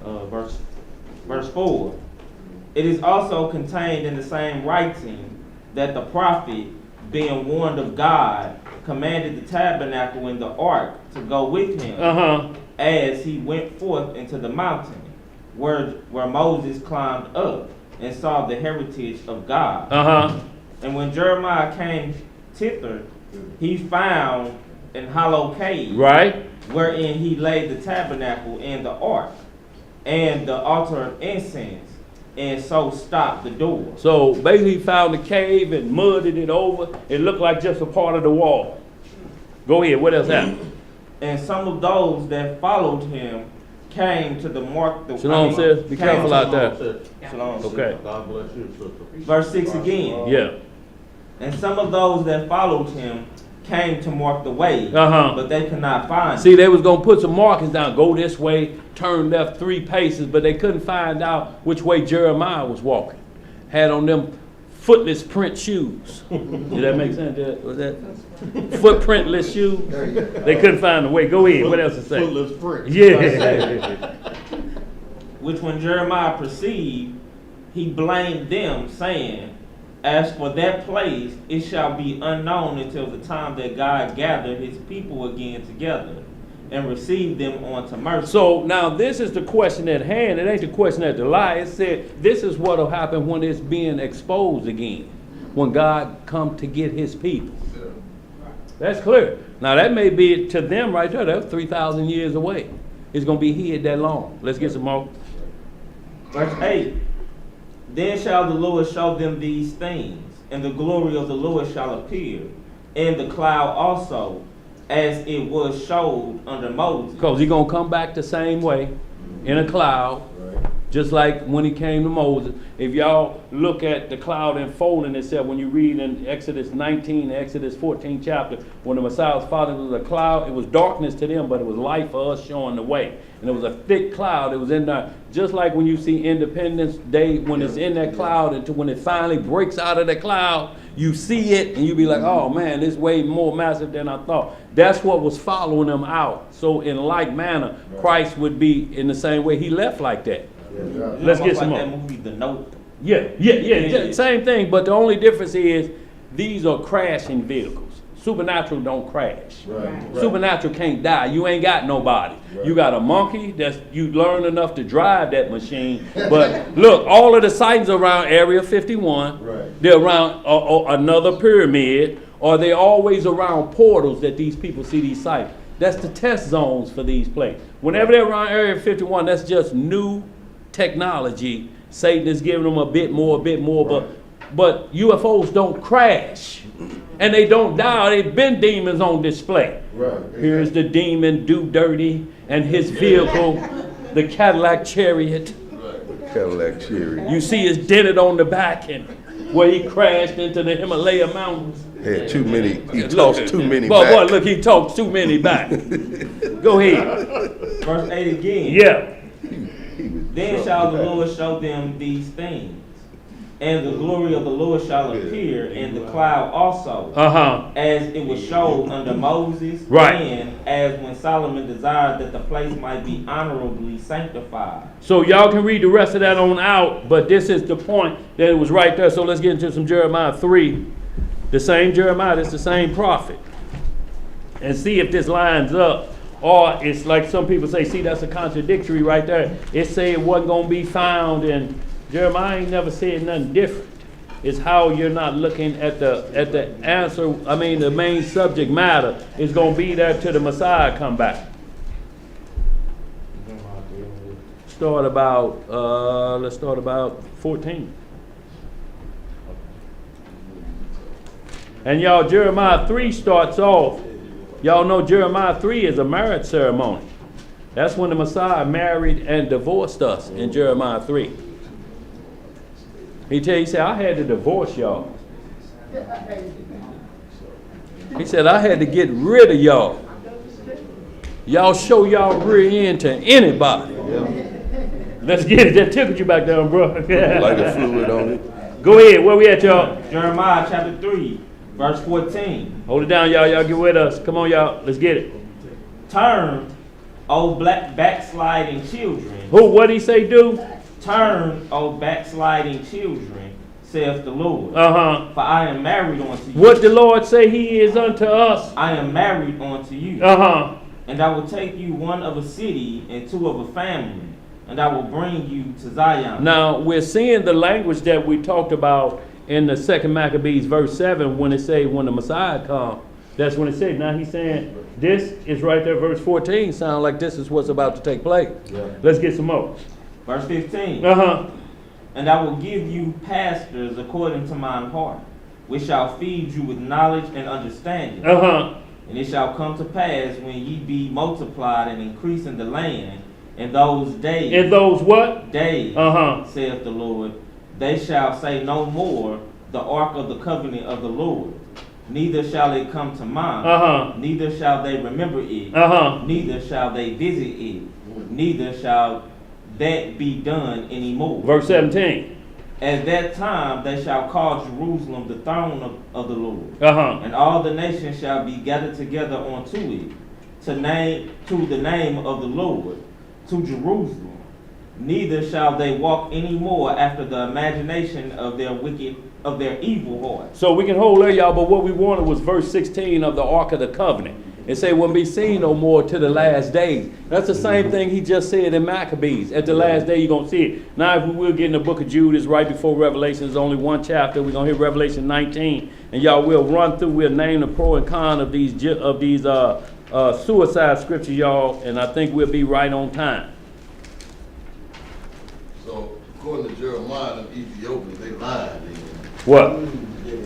Verse 4. It is also contained in the same writing that the prophet, being warned of God, commanded the tabernacle and the ark to go with him as he went forth into the mountain, where Moses climbed up and saw the heritage of God. And when Jeremiah came thither, he found an hollow cave, wherein he laid the tabernacle and the ark and the altar of incense, and so stopped the door. So basically he found the cave and mudded it over. It looked like just a part of the wall. Go ahead, what else happened? And some of those that followed him came to the mark. Shalom says, be careful out there. Shalom. Okay. God bless you, sister. Verse 6 again. Yeah. And some of those that followed him came to mark the way, but they could not find See, they was going to put some markings down. Go this way, turn left 3 paces, but they couldn't find out which way Jeremiah was walking. Had on them footless print shoes. Did that make sense? Was that footprintless shoes? They couldn't find the way. Go ahead. What else to say? Footless print. Yeah. Which when Jeremiah perceived, he blamed them, saying, as for that place, it shall be unknown until the time that God gathered his people again together and received them unto mercy. So now this is the question at hand. It ain't the question at the lie. It said this is what will happen when it's being exposed again, when God come to get his people. That's clear. Now that may be to them right there. That's 3,000 years away. It's going to be hid that long. Let's get some more. Verse 8. Then shall the Lord show them these things, and the glory of the Lord shall appear, and the cloud also, as it was showed under Moses. Because he's going to come back the same way, in a cloud, just like when he came to Moses. If y'all look at the cloud unfolding itself, when you read in Exodus 19, Exodus 14 chapter, when the Messiah was father was a cloud, it was darkness to them, but it was light for us showing the way. And it was a thick cloud. It was in there, just like when you see Independence Day, when it's in that cloud, until when it finally breaks out of the cloud, you see it, and you be like, oh man, this way more massive than I thought. That's what was following them out. So in like manner, Christ would be in the same way. He left like that. Let's get some more. That movie, The Note. Yeah. Same thing, but the only difference is these are crashing vehicles. Supernatural don't crash. Supernatural can't die. You ain't got nobody. You got a monkey that's you learn enough to drive that machine. But look, all of the sightings around Area 51, they're around another pyramid, or they're always around portals that these people see these sites. That's the test zones for these places. Whenever they're around Area 51, that's just new technology. Satan is giving them a bit more, but UFOs don't crash. And they don't die. They've been demons on display. Here's the demon Do Dirty and his vehicle, the Cadillac Chariot. Cadillac Chariot. You see it's dented on the back and where he crashed into the Himalaya mountains. Had too many. He tossed too many back. back. Look, he talks too many back. Go ahead. Verse 8 again. Yeah. Then shall the Lord show them these things, and the glory of the Lord shall appear in the cloud also, as it was showed under Moses, and as when Solomon desired that the place might be honorably sanctified. So y'all can read the rest of that on out, but this is the point that it was right there. So let's get into some Jeremiah 3. The same Jeremiah, it's the same prophet. And see if this lines up. Or it's like some people say, see, that's a contradictory right there. It say it wasn't going to be found, and Jeremiah ain't never said nothing different. It's how you're not looking at the answer. I mean, the main subject matter is going to be there till the Messiah come back. Let's start about 14. And y'all, Jeremiah 3 starts off. Y'all know Jeremiah 3 is a marriage ceremony. That's when the Messiah married and divorced us in Jeremiah 3. He said, I had to divorce y'all. He said, I had to get rid of y'all. Y'all show y'all rear end to anybody. Let's get it. That tickled you back down, bro. Like a fluid on it. Go ahead. Where we at, y'all? Jeremiah chapter 3. Verse 14. Hold it down, y'all. Y'all get with us. Come on, y'all. Let's get it. Turn, O backsliding children. Who? What he say do? Turn, O backsliding children, saith the Lord. For I am married unto you. What the Lord say he is unto us? I am married unto you. And I will take you one of a city and two of a family, and I will bring you to Zion. Now, we're seeing the language that we talked about in the second Maccabees verse 7 when it say when the Messiah come. That's when it said. Now he's saying this is right there, verse 14. Sound like this is what's about to take place. Let's get some more. Verse 15. And I will give you pastors according to mine heart, which shall feed you with knowledge and understanding. And it shall come to pass when ye be multiplied and increase in the land, in those days. In those what? Days, saith the Lord. They shall say no more, the ark of the covenant of the Lord. Neither shall it come to mind. Neither shall they remember it. Neither shall they visit it. Neither shall that be done anymore. Verse 17. At that time they shall call Jerusalem the throne of the Lord. And all the nations shall be gathered together unto it, to the name of the Lord, to Jerusalem. Neither shall they walk any more after the imagination of their evil heart. So we can hold there, y'all, but what we wanted was verse 16 of the Ark of the Covenant. It say, won't be seen no more to the last days. That's the same thing he just said in Maccabees. At the last day, you're going to see it. Now, if we will get in the book of Jude, it's right before Revelation. There's only one chapter. We're going to hit Revelation 19. And y'all, we'll run through, we'll name the pro and con of these suicide scriptures, y'all. And I think we'll be right on time. So, according to Jeremiah, the Ethiopians, they lied. What?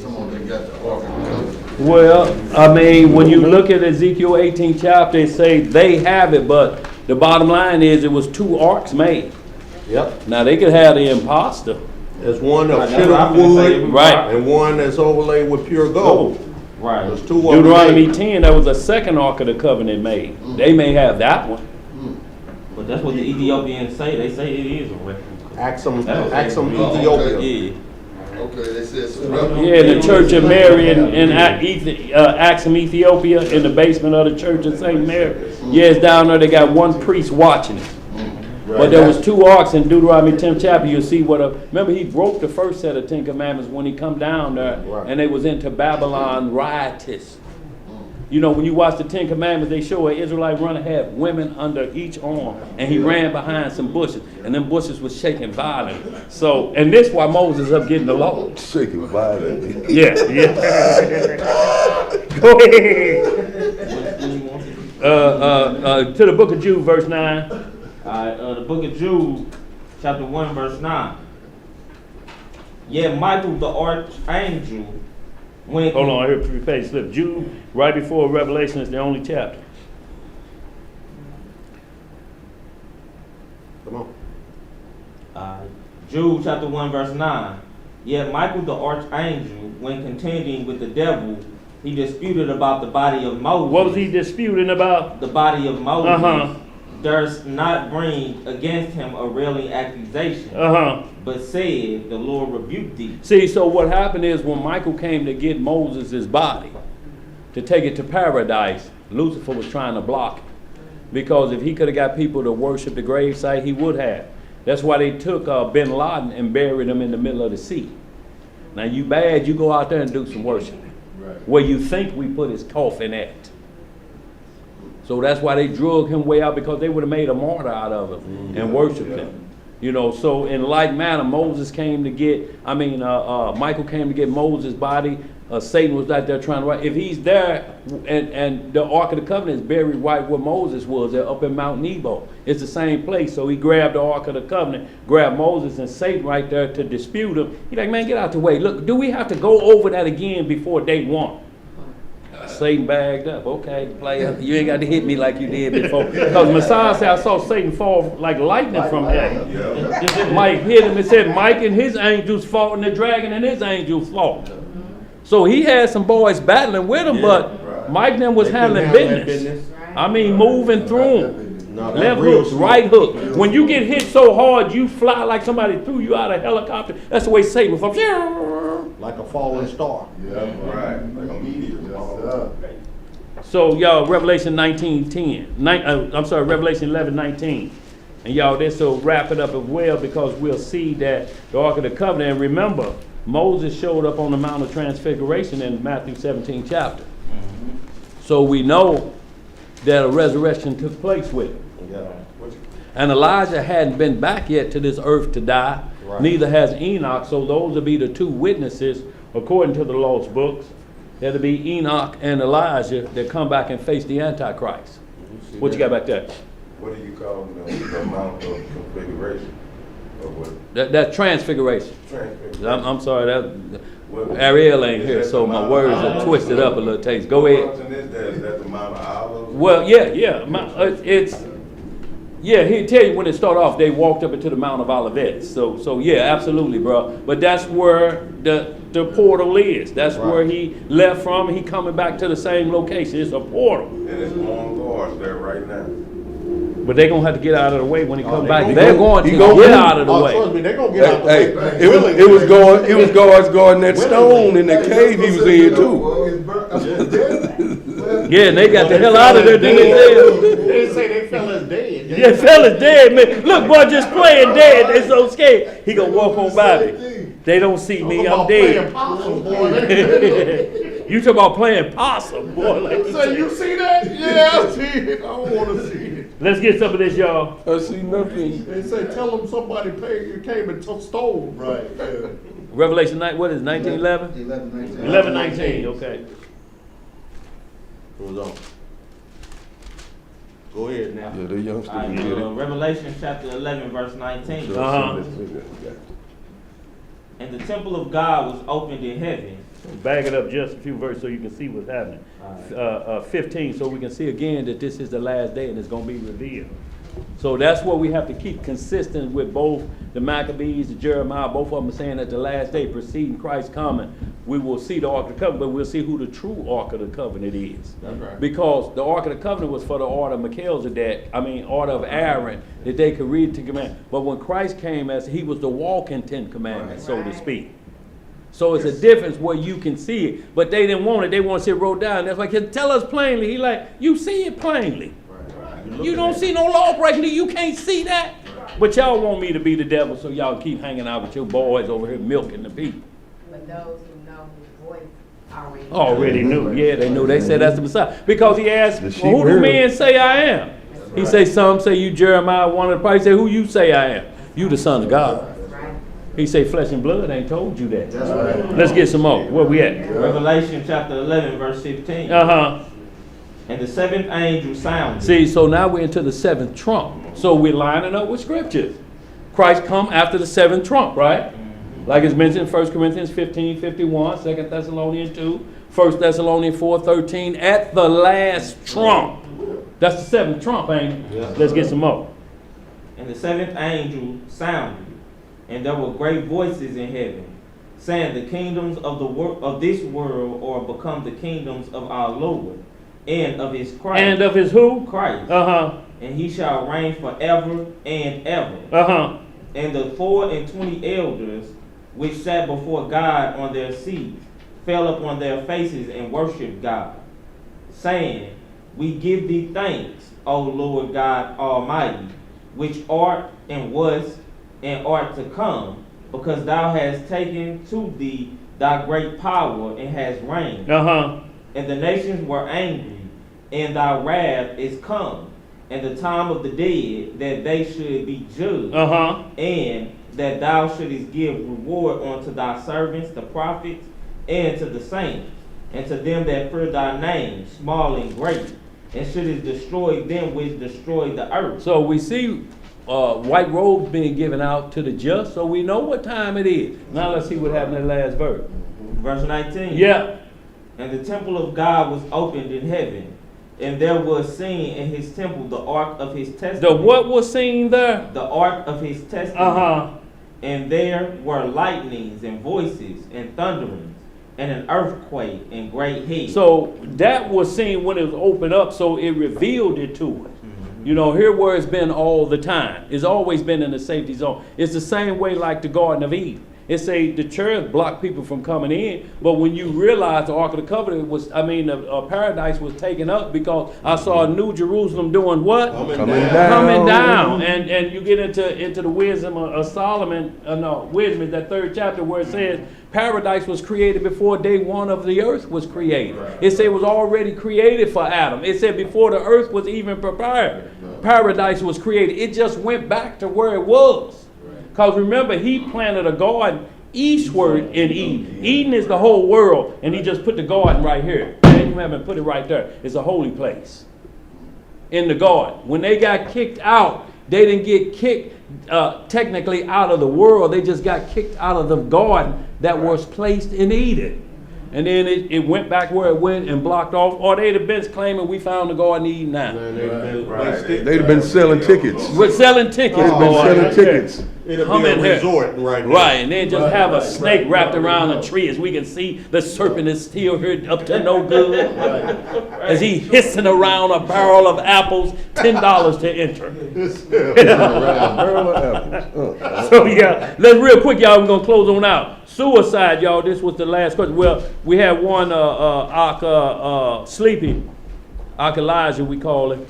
Some of them got the Ark of the Covenant. Well, I mean, when you look at Ezekiel 18 chapter, it say they have it, but the bottom line is it was 2 arks made. Yep. Now they could have the imposter. There's one of Right, that's what I'm shittim finna say. wood, Right. and one that's overlaid with pure gold. Right. There's 2 of them. Deuteronomy made. 10, that was a second ark of the covenant made. They may have that one. But that's what the Ethiopians say. They say it is a replica. Ask them Oh, Ethiopia. Yeah. Okay, they said some Yeah, in the Church of Mary in Axum, Ethiopia, in the basement of the Church of St. Mary. Yeah, it's down there. They got one priest watching it. But there was 2 arks in Deuteronomy 10th chapter. You'll see remember he broke the first set of 10 commandments when he come down there, and they was into Babylon riotous. You know, when you watch the 10 commandments, they show an Israelite runner had women under each arm, and he ran behind some bushes, and them bushes was shaking violently. So, and this why Moses up getting the law. Shaking violently. Yeah. Go ahead. To the book of Jude, verse 9. The book of Jude, chapter 1, verse 9. Yet Michael the archangel, when Hold on, here, page slip. Jude, right before Revelation, is the only chapter. Come on. Jude chapter 1, verse 9. Yet Michael the archangel, when contending with the devil, he disputed about the body of Moses. What was he disputing about? The body of Moses. Uh-huh. Durst not bring against him a railing accusation, but said, the Lord rebuked thee. See, so what happened is when Michael came to get Moses' body, to take it to paradise, Lucifer was trying to block it. Because if he could have got people to worship the gravesite, he would have. That's why they took bin Laden and buried him in the middle of the sea. Now you bad, you go out there and do some worship. Right. Where you think we put his coffin at. So that's why they drug him way out, because they would have made a martyr out of him and worshiped him. You know, so in like manner, Michael came to get Moses' body. Satan was out there trying to, if he's there, and the Ark of the Covenant is buried right where Moses was, there up in Mount Nebo. It's the same place. So he grabbed the Ark of the Covenant, grabbed Moses and Satan right there to dispute him. He's like, man, get out the way. Look, do we have to go over that again before day 1? Satan bagged up. Okay, player, you ain't got to hit me like you did before. Because Messiah said, I saw Satan fall like lightning from heaven. Mike hit him and said, Mike and his angels fought, and the dragon and his angels fought. So he had some boys battling with him, but Mike and them was handling business. I mean, moving through him. Left hooks, right hook. When you get hit so hard, you fly like somebody threw you out of a helicopter. That's the way Satan was. Like a falling star. Yeah, right. Like a meteor. So y'all, Revelation 19:10. Revelation 11:19. And y'all, this will wrap it up as well, because we'll see that the Ark of the Covenant. And remember, Moses showed up on the Mount of Transfiguration in Matthew 17 chapter. So we know that a resurrection took place with him. And Elijah hadn't been back yet to this earth to die. Right. Neither has Enoch. So those will be the 2 witnesses, according to the lost books. That'll be Enoch and Elijah that come back and face the Antichrist. What you got back there? What do you call the Mount of Configuration? Or what? That transfiguration. Transfiguration. I'm sorry, Ariel ain't here, so my words are twisted up a little taste. Go ahead. Is that the Mount of Olives? Well, he'll tell you when it started off, they walked up into the Mount of Olivet. So yeah, absolutely, bro. But that's where the portal is. That's where he left from. He coming back to the same location. It's a portal. And it's on guards there right now. But they're going to have to get out of the way when he comes back. They're going to get out of the way. Trust me, they're going to get out of the way. It was guards guarding that stone in the cave he was in too. Yeah, and they got the hell out of there. They didn't say they fell as dead. Yeah, fella's dead, man. Look, boy, just playing dead. They so scared. He gonna walk on by me. They don't see me. I'm dead. You talking about playing possum, boy? Like so you see that? Yeah, I see it. I don't want to see it. Let's get some of this, y'all. I see nothing. They say tell them somebody came and stole. Right. Yeah. Revelation 9. What is 19:11? 11:19. Okay. Who's on? Go ahead now. Yeah, the youngster All right, can get it. Revelation chapter 11, verse 19. And the temple of God was opened in heaven. Back it up just a few verses so you can see what's happening. 15, so we can see again that this is the last day and it's going to be revealed. So that's what we have to keep consistent with both the Maccabees, the Jeremiah, both of them are saying that the last day preceding Christ's coming, we will see the Ark of the Covenant, but we'll see who the true Ark of the Covenant is. That's right. Because the Ark of the Covenant was for the order of order of Aaron, that they could read the command. But when Christ came, as he was the walking 10 commandments, so to speak. So it's a difference where you can see it, but they didn't want it. They want to see it wrote down. That's like, tell us plainly. He like, you see it plainly. You don't see no law breaking. You can't see that. But y'all want me to be the devil, so y'all keep hanging out with your boys over here milking the people. But those who know his voice Already knew. Yeah, they knew. They said that's the Messiah. Because he asked, The sheep well, who do heard men say I am? He say, some say you Jeremiah, one of the prophets. He say, who you say I am? You the Son of God. He say, flesh and blood ain't told you that. Let's get some more. Where we at? Revelation chapter 11, verse 15. And the seventh angel sounded. See, so now we're into the seventh trump. So we're lining up with scriptures. Christ come after the seventh trump, right? Like it's mentioned in 1 Corinthians 15, 51, 2 Thessalonians 2, 1 Thessalonians 4, 13, at the last trump. That's the seventh trump, ain't it? Let's get some more. And the seventh angel sounded, and there were great voices in heaven, saying, the kingdoms of this world are become the kingdoms of our Lord, and of his Christ. And of his who? Christ. And he shall reign forever and ever. And the 24 elders which sat before God on their seats fell upon their faces and worshipped God, saying, we give thee thanks, O Lord God Almighty, which art and was and art to come, because thou hast taken to thee thy great power and hast reigned. And the nations were angry, and thy wrath is come, and the time of the dead, that they should be judged, and that thou shouldest give reward unto thy servants, the prophets, and to the saints, and to them that fear thy name, small and great, and shouldest destroy them which destroy the earth. So we see white robes being given out to the just, so we know what time it is. Now let's see what happened in the last verse. Verse 19. Yeah. And the temple of God was opened in heaven, and there was seen in his temple the ark of his testament. The what was seen there? The ark of his testament. And there were lightnings and voices and thunderings and an earthquake and great heat. So that was seen when it was opened up, so it revealed it to us. You know, here where it's been all the time. It's always been in the safety zone. It's the same way like the Garden of Eden. It say the church blocked people from coming in, but when you realize the Ark of the Covenant was, paradise was taken up, because I saw New Jerusalem doing what? Coming down. And you get into the wisdom of Solomon, wisdom is that 3rd chapter where it says paradise was created before day one of the earth was created. It said it was already created for Adam. It said before the earth was even prepared, paradise was created. It just went back to where it was. Because remember, he planted a garden eastward in Eden. Eden is the whole world, and he just put the garden right here. They haven't put it right there. It's a holy place in the garden. When they got kicked out, they didn't get kicked technically out of the world. They just got kicked out of the garden that was placed in Eden. And then it went back where it went and blocked off. Or they'd have been claiming we found the Garden of Eden now. They'd have been selling tickets. We're selling tickets. Selling tickets. It'll be a resort right now. Right, and then just have a snake wrapped around a tree, as we can see the serpent is still here up to no good. As he hissing around a barrel of apples, $10 to enter. So yeah, let's real quick, y'all, we're going to close on out. Suicide, y'all, this was the last question. Well, we had one sleepy, Elijah we call it.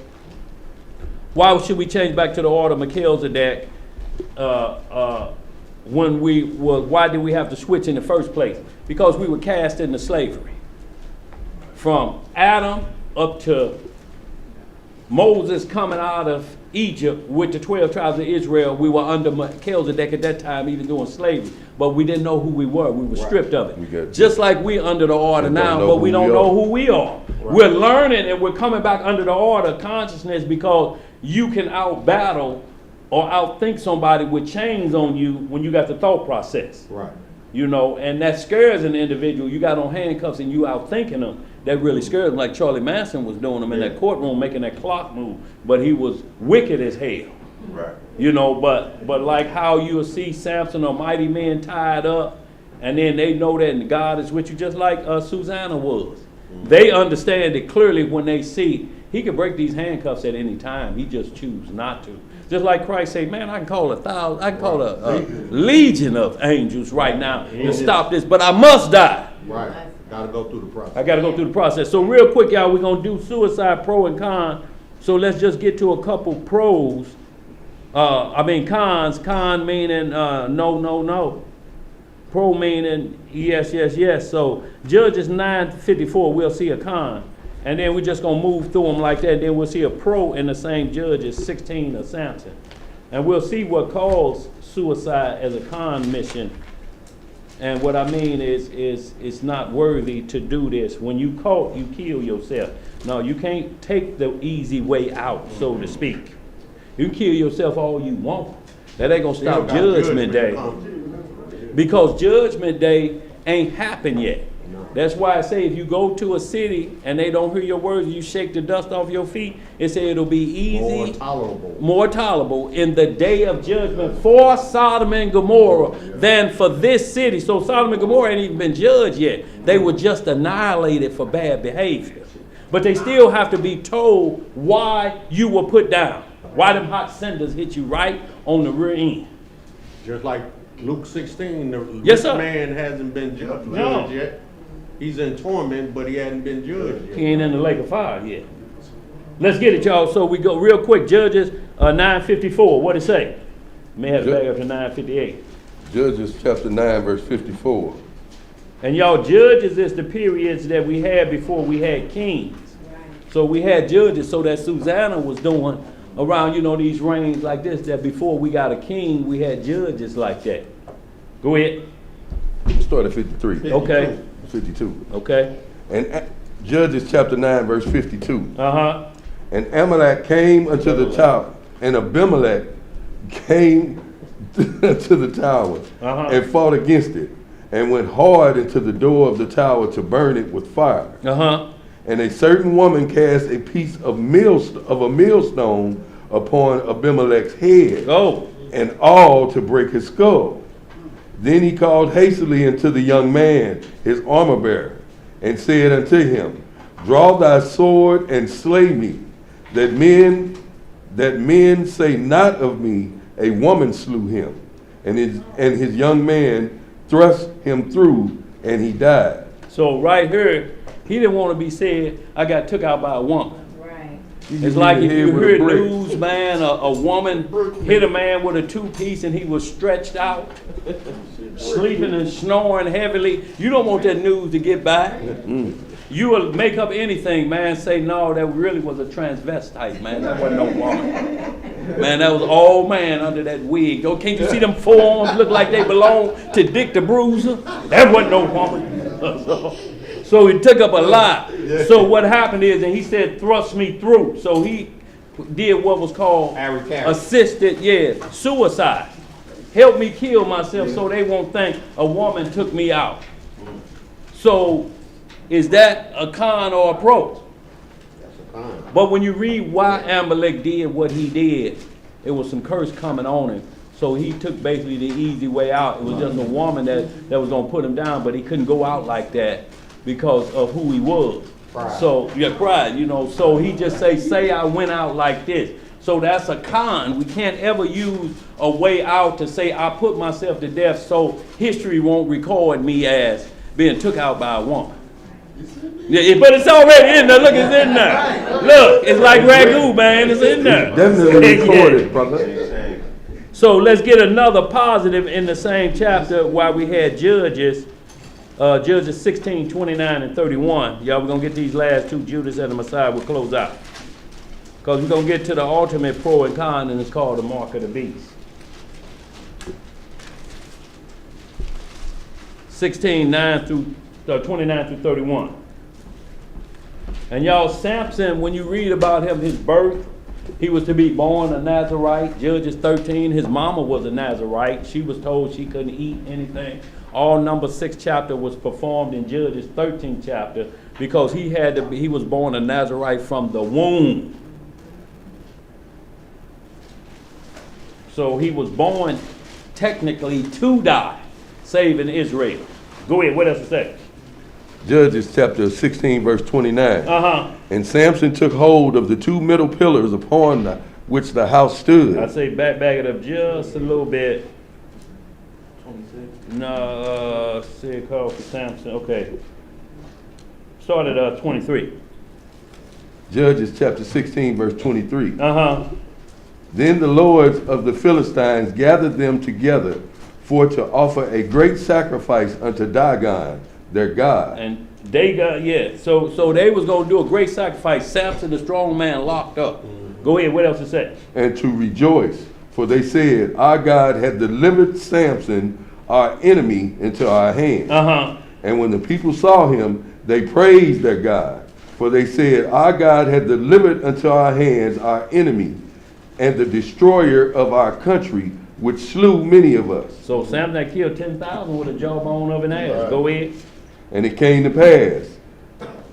Why should we change back to the order of Melchizedek? Why did we have to switch in the first place? Because we were cast into slavery. From Adam up to Moses coming out of Egypt with the 12 tribes of Israel, we were under Melchizedek at that time, even doing slavery. But we didn't know who we were. We were stripped of it. Just like we under the order now, but we don't know who we are. We're learning and we're coming back under the order of consciousness because you can out-battle or outthink somebody with chains on you when you got the thought process. Right. You know, and that scares an individual. You got on handcuffs and you outthinking them. That really scares them, like Charlie Manson was doing them in that courtroom, making that clock move. But he was wicked as hell. Right. You know, but like how you'll see Samson or mighty men tied up, and then they know that God is with you, just like Susanna was. They understand it clearly when they see he can break these handcuffs at any time. He just chooses not to. Just like Christ said, man, I can call a legion of angels right now to stop this, but I must die. Right. Got to go through the process. I got to go through the process. So real quick, y'all, we're going to do suicide pro and con. So let's just get to a couple pros. Cons. Con meaning no, no, no. Pro meaning yes, yes, yes. So Judges 9:54, we'll see a con. And then we're just going to move through them like that. Then we'll see a pro in the same Judges 16 of Samson. And we'll see what caused suicide as a con mission. And what I mean is it's not worthy to do this. When you caught, you kill yourself. No, you can't take the easy way out, so to speak. You can kill yourself all you want. That ain't going to stop Judgment Day. Because Judgment Day ain't happened yet. That's why I say if you go to a city and they don't hear your words, you shake the dust off your feet, it say it'll be easy, more tolerable in the day of judgment for Sodom and Gomorrah than for this city. So Sodom and Gomorrah ain't even been judged yet. They were just annihilated for bad behavior. But they still have to be told why you were put down. Why them hot cinders hit you right on the rear end. Just like Luke 16, the Yes, rich sir. man hasn't been judged No. yet. He's in torment, but he hadn't been judged yet. He ain't in the lake of fire yet. Let's get it, y'all. So we go real quick. Judges 9:54. What it say? May have to back up to 9:58. Judges chapter 9, verse 54. And y'all, judges is the periods that we had before we had kings. So we had judges, so that Susanna was doing around, these reigns like this, that before we got a king, we had judges like that. Go ahead. We'll start at 53. Okay. 52. Okay. And Judges chapter 9, verse 52. Uh-huh. And Amalek came unto the tower, and Abimelech came to the tower and fought against it, and went hard into the door of the tower to burn it with fire. And a certain woman cast a piece of a millstone upon Abimelech's head, and all to break his skull. Then he called hastily unto the young man, his armor bearer, and said unto him, Draw thy sword and slay me, that men say not of me, a woman slew him. And his young man thrust him through, and he died. So right here, he didn't want to be said, I got took out by a woman. It's like if you hear news, man, a woman hit a man with a two-piece and he was stretched out, sleeping and snoring heavily. You don't want that news to get by. You will make up anything, man, say, no, that really was a transvestite, man. That wasn't no woman. Man, that was all man under that wig. Oh, can't you see them forearms look like they belong to Dick the Bruiser? That wasn't no woman. So he took up a lie. So what happened is, and he said, thrust me through. So he did what was called assisted, suicide. Help me kill myself so they won't think a woman took me out. So is that a con or a pro? That's a con. But when you read why Amalek did what he did, it was some curse coming on him. So he took basically the easy way out. It was just a woman that was going to put him down, but he couldn't go out like that because of who he was. Pride. So, pride, so he just say I went out like this. So that's a con. We can't ever use a way out to say I put myself to death so history won't record me as being took out by a woman. Yeah, but it's already in there. Look, it's in there. Look, it's like ragu, man. It's in there. Definitely recorded, brother. So let's get another positive in the same chapter while we had Judges. Judges 16, 29, and 31. Y'all, we're going to get these last two, Judas and the Messiah, we'll close out. Because we're going to get to the ultimate pro and con, and it's called the mark of the beast. 16, 29 through 31. And y'all, Samson, when you read about him, his birth, he was to be born a Nazarite. Judges 13, his mama was a Nazarite. She was told she couldn't eat anything. All Numbers 6 chapter was performed in Judges 13 chapter because he was born a Nazarite from the womb. So he was born technically to die, saving Israel. Go ahead, what else to say? Judges chapter 16, verse 29. And Samson took hold of the two middle pillars upon which the house stood. I say back it up just a little bit. 26. No, say it called for Samson. Okay. Start at 23. Judges chapter 16, verse 23. Then the lords of the Philistines gathered them together for to offer a great sacrifice unto Dagon, their god. And Dagon, yeah. So they was going to do a great sacrifice. Samson, the strong man, locked up. Go ahead, what else to say? And to rejoice, for they said, our God had delivered Samson, our enemy, into our hand. And when the people saw him, they praised their God. For they said, our God had delivered unto our hands our enemy, and the destroyer of our country, which slew many of us. So Samson that killed 10,000 with a jawbone of an ass. Go ahead. And it came to pass,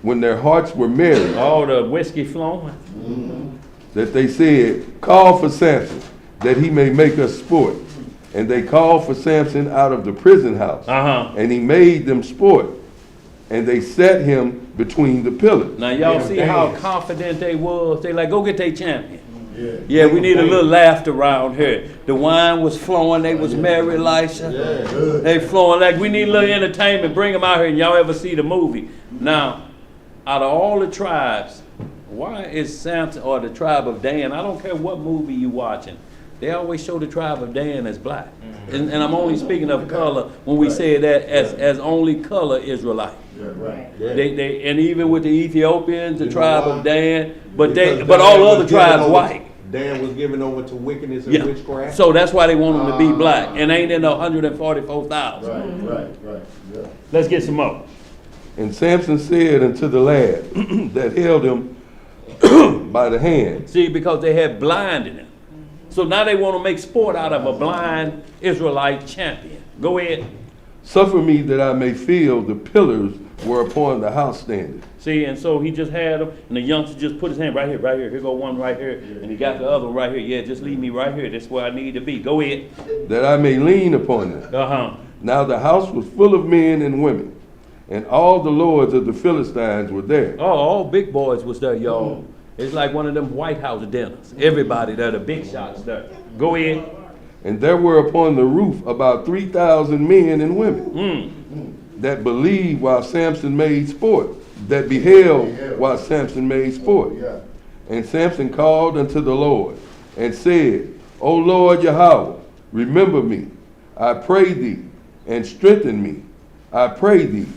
when their hearts were merry, all the whiskey flowing, that they said, call for Samson, that he may make us sport. And they called for Samson out of the prison house. And he made them sport. And they set him between the pillars. Now y'all see how confident they was. They like, go get their champion. Yeah, we need a little laughter around here. The wine was flowing. They was merry, Elisha. They flowing like we need a little entertainment. Bring them out here and y'all ever see the movie. Now, out of all the tribes, why is Samson or the tribe of Dan, I don't care what movie you watching, they always show the tribe of Dan as black. And I'm only speaking of color when we say that as only color Israelite. They and even with the Ethiopians, the tribe of Dan, but all other tribes white. Dan was given over to wickedness and witchcraft. So that's why they want them to be black. And ain't in the 144,000. Right. Yeah. Let's get some more. And Samson said unto the lad that held him by the hand. See, because they had blinded him. So now they want to make sport out of a blind Israelite champion. Go ahead. Suffer me that I may feel the pillars whereupon the house standeth. See, and so he just had them, and the youngster just put his hand right here. Here go one right here, and he got the other one right here. Yeah, just leave me right here. That's where I need to be. Go ahead. That I may lean upon them. Now the house was full of men and women, and all the lords of the Philistines were there. Oh, all big boys was there, y'all. It's like one of them White House dinners. Everybody there, the big shots there. Go ahead. And there were upon the roof about 3,000 men and women that believed while Samson made sport, that beheld while Samson made sport. And Samson called unto the Lord and said, O Lord Yahweh, remember me, I pray thee, and strengthen me, I pray thee,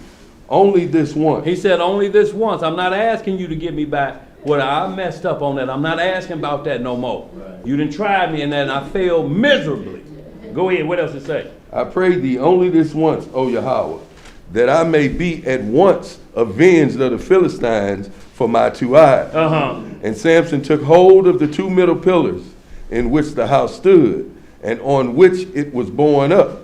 only this once. He said, only this once. I'm not asking you to give me back what I messed up on that. I'm not asking about that no more. You done tried me in that and I failed miserably. Go ahead, what else to say? I pray thee only this once, O Yahweh, that I may be at once avenged of the Philistines for my two eyes. And Samson took hold of the two middle pillars in which the house stood, and on which it was borne up,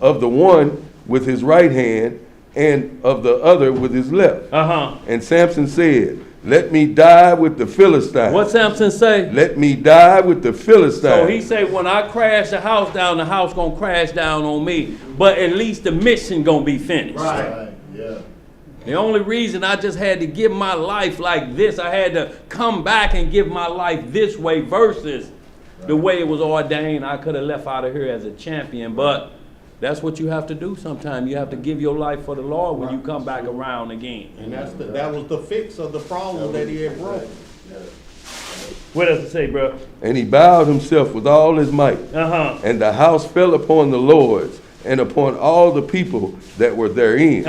of the one with his right hand, and of the other with his left. And Samson said, let me die with the Philistines. What Samson say? Let me die with the Philistines. So he said, when I crash the house gonna crash down on me. But at least the mission gonna be finished. Right. Yeah. The only reason I just had to give my life like this, I had to come back and give my life this way versus the way it was ordained. I could have left out of here as a champion, but that's what you have to do sometimes. You have to give your life for the Lord when you come back around again. And that was the fix of the problem that he had brought. What else to say, bro? And he bowed himself with all his might. And the house fell upon the lords and upon all the people that were therein.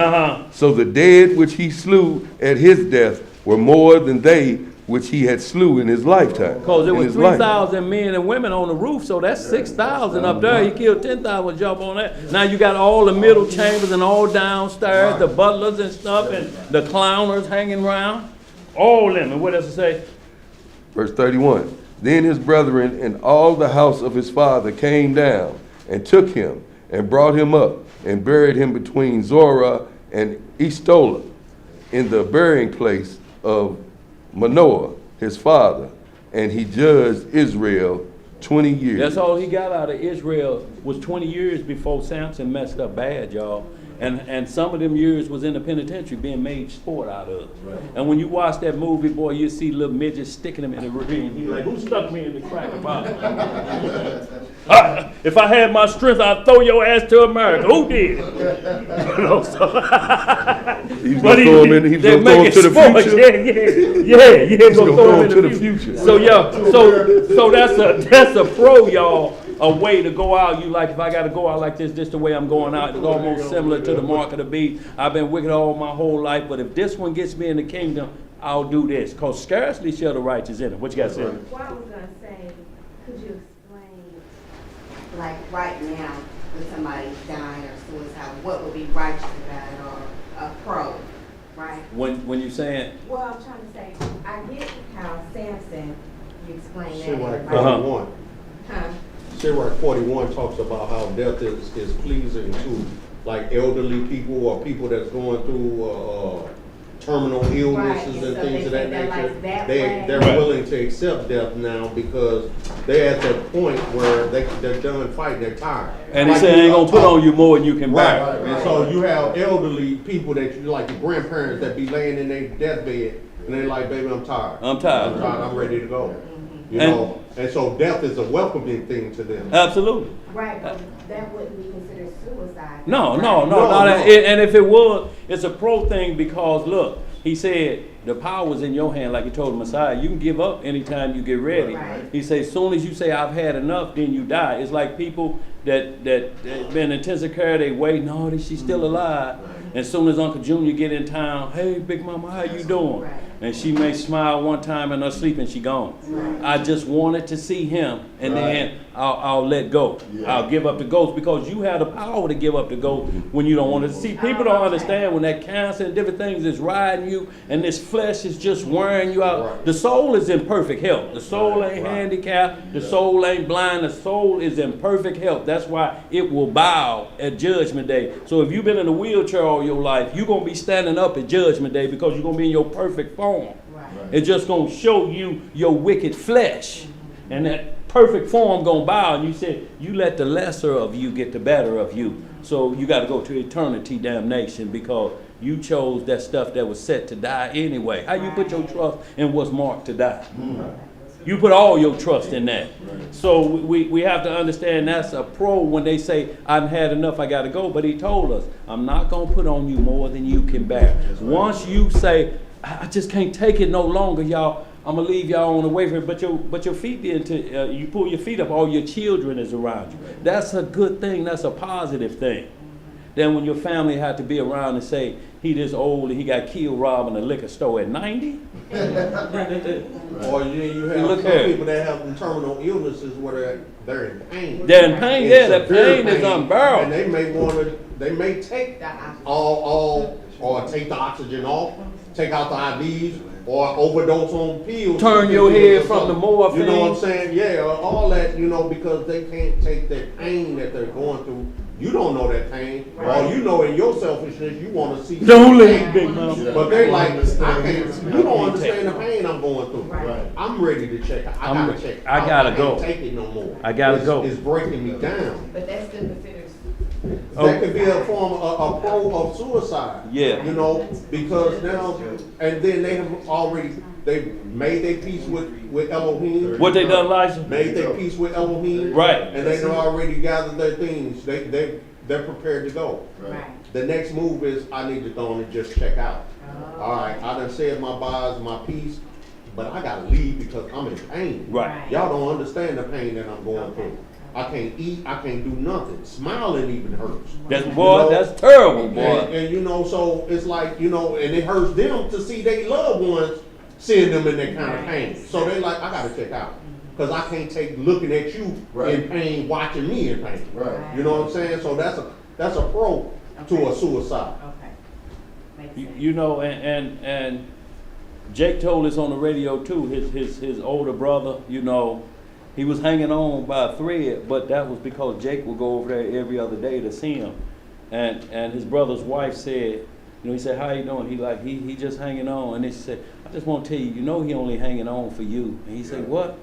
So the dead which he slew at his death were more than they which he had slew in his lifetime. Because there was 3,000 men and women on the roof, so that's 6,000 up there. He killed 10,000 jump on that. Now you got all the middle chambers and all downstairs, the butlers and stuff, and the clowners hanging around. All them. And what does it say? Verse 31. Then his brethren and all the house of his father came down and took him and brought him up and buried him between Zorah and Eshtola in the burying place of Manoah, his father. And he judged Israel 20 years. That's all he got out of Israel was 20 years before Samson messed up bad, y'all. And some of them years was in the penitentiary being made sport out of. Right. And when you watch that movie, boy, you see little midgets sticking him in the ravine. He's like, who stuck me in the crack about? If I had my strength, I'd throw your ass to America. Who did? You know, so he's going to throw him in, he's going to throw him to the future. Yeah, he's going to throw him to the future. So yeah, so that's a pro, y'all. A way to go out. You like, if I got to go out like this the way I'm going out. It's almost similar to the mark of the beast. I've been wicked all my whole life, but if this one gets me in the kingdom, I'll do this. Because scarcely shall the righteous enter. What you got to say? Well, I was going to say, could you explain, like right now, when somebody's dying or suicide, what would be righteous about it or a pro, right? When you saying? Well, I'm trying to say, I get how Samson, you explained that. Sirach Right? 41. Huh? Sirach 41 talks about how death is pleasing to like elderly people or people that's going through terminal illnesses Right. and So things of they that take their nature. life that They're way. willing to accept death now because they're at that point where they're done fighting, they're tired. And he Like said, ain't going to put on you more than you can bear. Right. And so you have elderly people that you like your grandparents that be laying in their deathbed and they're like, baby, I'm tired. I'm tired. I'm ready to go. You And- know, and so death is a welcoming thing to them. Absolutely. Right, but that wouldn't be considered suicide. No. No. And if it was, it's a pro thing because look, he said the power's in your hand, like he told the Messiah. You can give up anytime you get ready. Right. He says, soon as you say I've had enough, then you die. It's like people that been in intensive care, they wait, no, she's still alive. And as soon as Uncle Junior get in town, hey, Big Mama, how you doing? Right. And she may smile one time in her sleep and she gone. Right. I just wanted to see him, and then I'll let go. I'll give up the ghost because you have the power to give up the ghost when you don't want to see. People don't understand when that cancer and different things is riding you, and this flesh is just wearing you out. Right. The soul is in perfect health. The soul ain't handicapped. The soul ain't blind. The soul is in perfect health. That's why it will bow at Judgment Day. So if you've been in a wheelchair all your life, you're gonna be standing up at Judgment Day because you're gonna be in your perfect form. Right. It's just gonna show you your wicked flesh, and that perfect form gonna bow. And you said you let the lesser of you get the better of you. So you got to go to eternity damnation because you chose that stuff that was set to die anyway. How you put your trust in what's marked to die? You put all your trust in that. So we have to understand that's a pro when they say, I've had enough, I got to go. But he told us, I'm not going to put on you more than you can bear. Once you say, I just can't take it no longer, y'all, I'm going to leave y'all on the way for it. But your feet be into, you pull your feet up, all your children is around you. That's a good thing. That's a positive thing. Then when your family had to be around and say, he this old and he got killed robbing a liquor store at 90? Or you have Look some here. people that have terminal illnesses where they're in pain. They're in pain, yeah, that severe pain is unbearable. And they may take all or take the oxygen off, take out the IVs, or overdose on pills. Turn your head from the morphine. You know what I'm saying? Yeah, all that, because they can't take that pain that they're going through. You don't know that pain. Right. Or you know in your selfishness you want to see. Don't the leave, pain. Big Mama. But they like, I can't, you don't I can't understand the pain I'm going through. Right. I'm ready to check. I gotta check. I gotta go. can't take it no more. I gotta go. It's breaking me down. But that's still considered. That could be a form of a pro of suicide. Yeah. Because now, and then they have already, they made their peace with Elohim. What they done, Elijah? Made their peace with Elohim. Right. And they done already gathered their things. They're prepared to go. Right. The next move is I need to go on and just check out. All right, I done said my byes, my piece, but I gotta leave because I'm in pain. Right. Y'all don't understand the pain that I'm going through. I can't eat, I can't do nothing. Smiling even hurts. That's terrible, boy. And so it's like, and it hurts them to see their loved ones seeing them in that kind of pain. So they like, I gotta check out. Because I can't take looking at you in pain, watching me in pain. Right. You know what I'm saying? So that's a pro to a suicide. Okay. Makes sense. And Jake told us on the radio too, his older brother, you know, he was hanging on by a thread, but that was because Jake would go over there every other day to see him. And his brother's wife said, you know, he said, how you doing? He just hanging on. And he said, I just want to tell you, you know he only hanging on for you. And he said, what?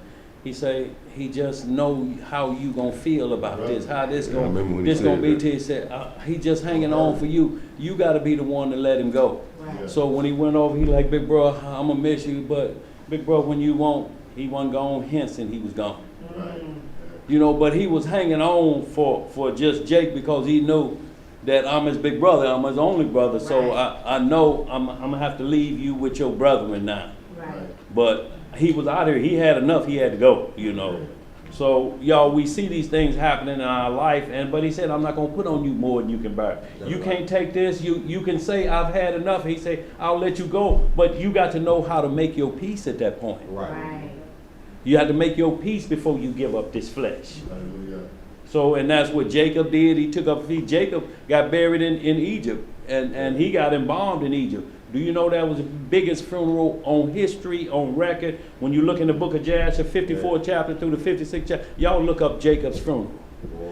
He said, he just know how you gonna feel about this, how this gonna be to you. He said, he just hanging on for you. You gotta be the one to let him go. Right. So when he went over, he like, big bro, I'm gonna miss you, but big bro, when you won't, he wasn't gone, hence and he was gone. Right. You know, but he was hanging on for just Jake because he knew that I'm his big brother, I'm his only brother, right. So I know I'm gonna have to leave you with your brethren now. Right. But he was out here, he had enough, he had to go, you know. So y'all, we see these things happening in our life, but he said, I'm not gonna put on you more than you can bear. You can't take this, you can say, I've had enough. He said, I'll let you go, but you got to know how to make your peace at that point. Right. You have to make your peace before you give up this flesh. So, and that's what Jacob did. He took up, Jacob got buried in Egypt, and he got embalmed in Egypt. Do you know that was the biggest funeral on history, on record? When you look in the book of Jasher, 54th chapter through the 56th chapter, y'all look up Jacob's funeral.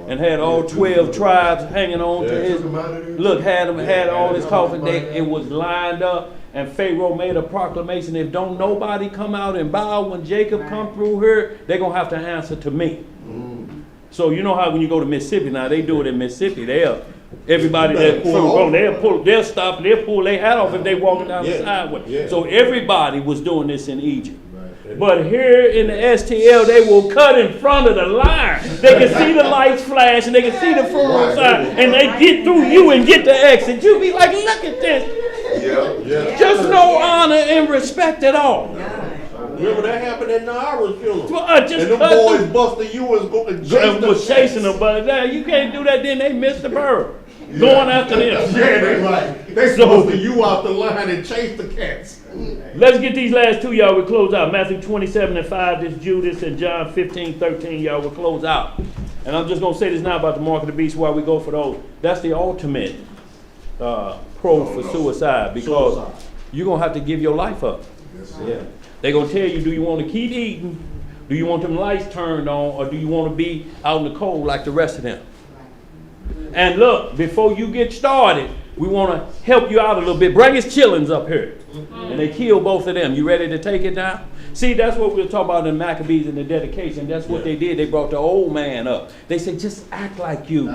And had all 12 tribes hanging on to his, look, had all his coffin. It was lined up, and Pharaoh made a proclamation, if don't nobody come out and bow when Jacob come through here, they're going to have to answer to me. So you know how when you go to Mississippi now, they do it in Mississippi. Everybody that they'll stop, they'll pull their hat off if they walking down the sidewalk. Yeah. So everybody was doing this in Egypt. Right. But here in the STL, they will cut in front of the line. They can see the lights flash and they can see the funeral sign, and they get through you and get the exit. You be like, look at this. Yeah. Just no honor and respect at all. Remember that happened at Naira's funeral. And them boys busted you was chasing them, but you can't do that. Then they missed the bird. Going after them. Yeah, they right. They busted you out the line and chased the cats. Let's get these last two, y'all. We'll close out. Matthew 27:5, this Judas, and John 15:13, y'all. We'll close out. And I'm just going to say this now about the mark of the beast while we go for those. That's the ultimate pro for suicide, because you're going to have to give your life up. Yeah. They're going to tell you, do you want to keep eating? Do you want them lights turned on? Or do you want to be out in the cold like the rest of them? And look, before you get started, we want to help you out a little bit. Bring his chillings up here. And they kill both of them. You ready to take it now? See, that's what we were talking about in Maccabees and the dedication. That's what they did. They brought the old man up. They said, just act like you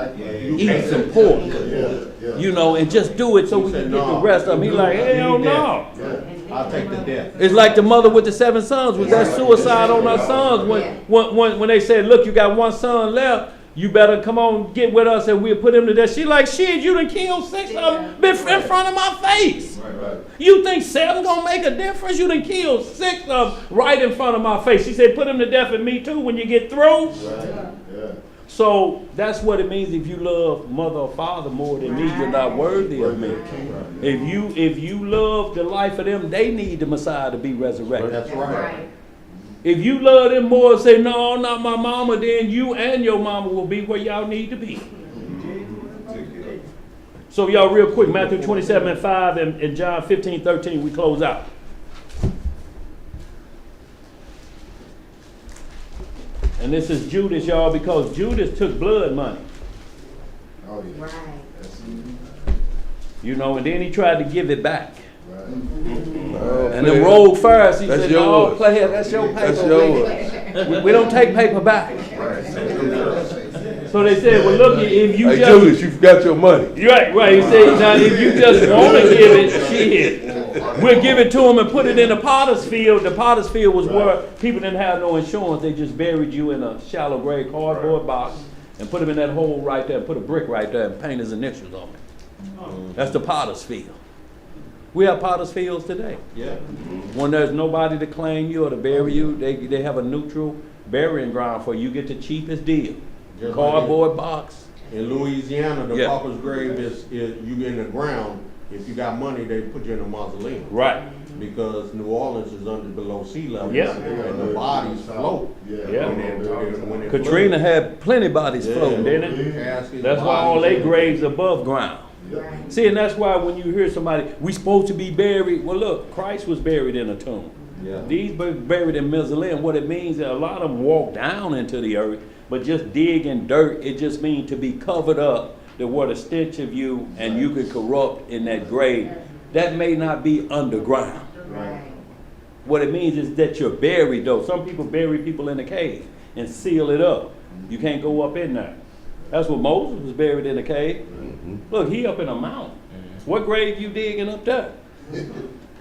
eat some pork. You know, and just do it so we can get the rest of them. He's like, hell no. I'll take the death. It's like the mother with the 7 sons with that suicide on her sons. When they said, look, you got 1 son left, you better come on, get with us, and we'll put him to death. She like, shit, you done killed 6 of them in front of my face. Right. You think 7 gonna make a difference? You done killed 6 of them right in front of my face. She said, put him to death and me too when you get through. Right. Yeah. So that's what it means. If you love mother or father more than me, you're not worthy of me. If you love the life of them, they need the Messiah to be resurrected. That's right. If you love them more and say, no, not my mama, then you and your mama will be where y'all need to be. So y'all real quick, Matthew 27:5 and John 15:13, we close out. And this is Judas, y'all, because Judas took blood money. Oh, yeah. Right. You know, and then he tried to give it back. Oh, and them rogue Pharisees said, no, player, that's your paper. That's yours. We don't take paper back. So they said, well, look, if you hey, just... Judas, you forgot your money. Right. He said, now, if you just want to give it, shit, we'll give it to them and put it in the potter's field. The potter's field was where people didn't have no insurance. They just buried you in a shallow grave cardboard box and put him in that hole right there, put a brick right there and paint his initials on it. That's the potter's field. We have potter's fields today. Yeah. When there's nobody to claim you or to bury you, they have a neutral burying ground for you. You get the cheapest deal. Just cardboard like box. In Louisiana, the pauper's grave is you in the ground. If you got money, they put you in a mausoleum. Right. Because New Orleans is below sea level. Yeah. And the bodies float. Yeah. When they Katrina had plenty bodies floating, didn't it? That's why all they graves above ground. Right. See, and that's why when you hear somebody, we supposed to be buried. Well, look, Christ was buried in a tomb. Yeah. These were buried in mausoleum. What it means that a lot of them walk down into the earth, but just dig in dirt. It just means to be covered up, that what a stench of you, and you could corrupt in that grave. That may not be underground. Right. What it means is that you're buried, though. Some people bury people in a cave and seal it up. You can't go up in there. That's what Moses was buried in a cave. Look, he up in a mountain. What grave you digging up there?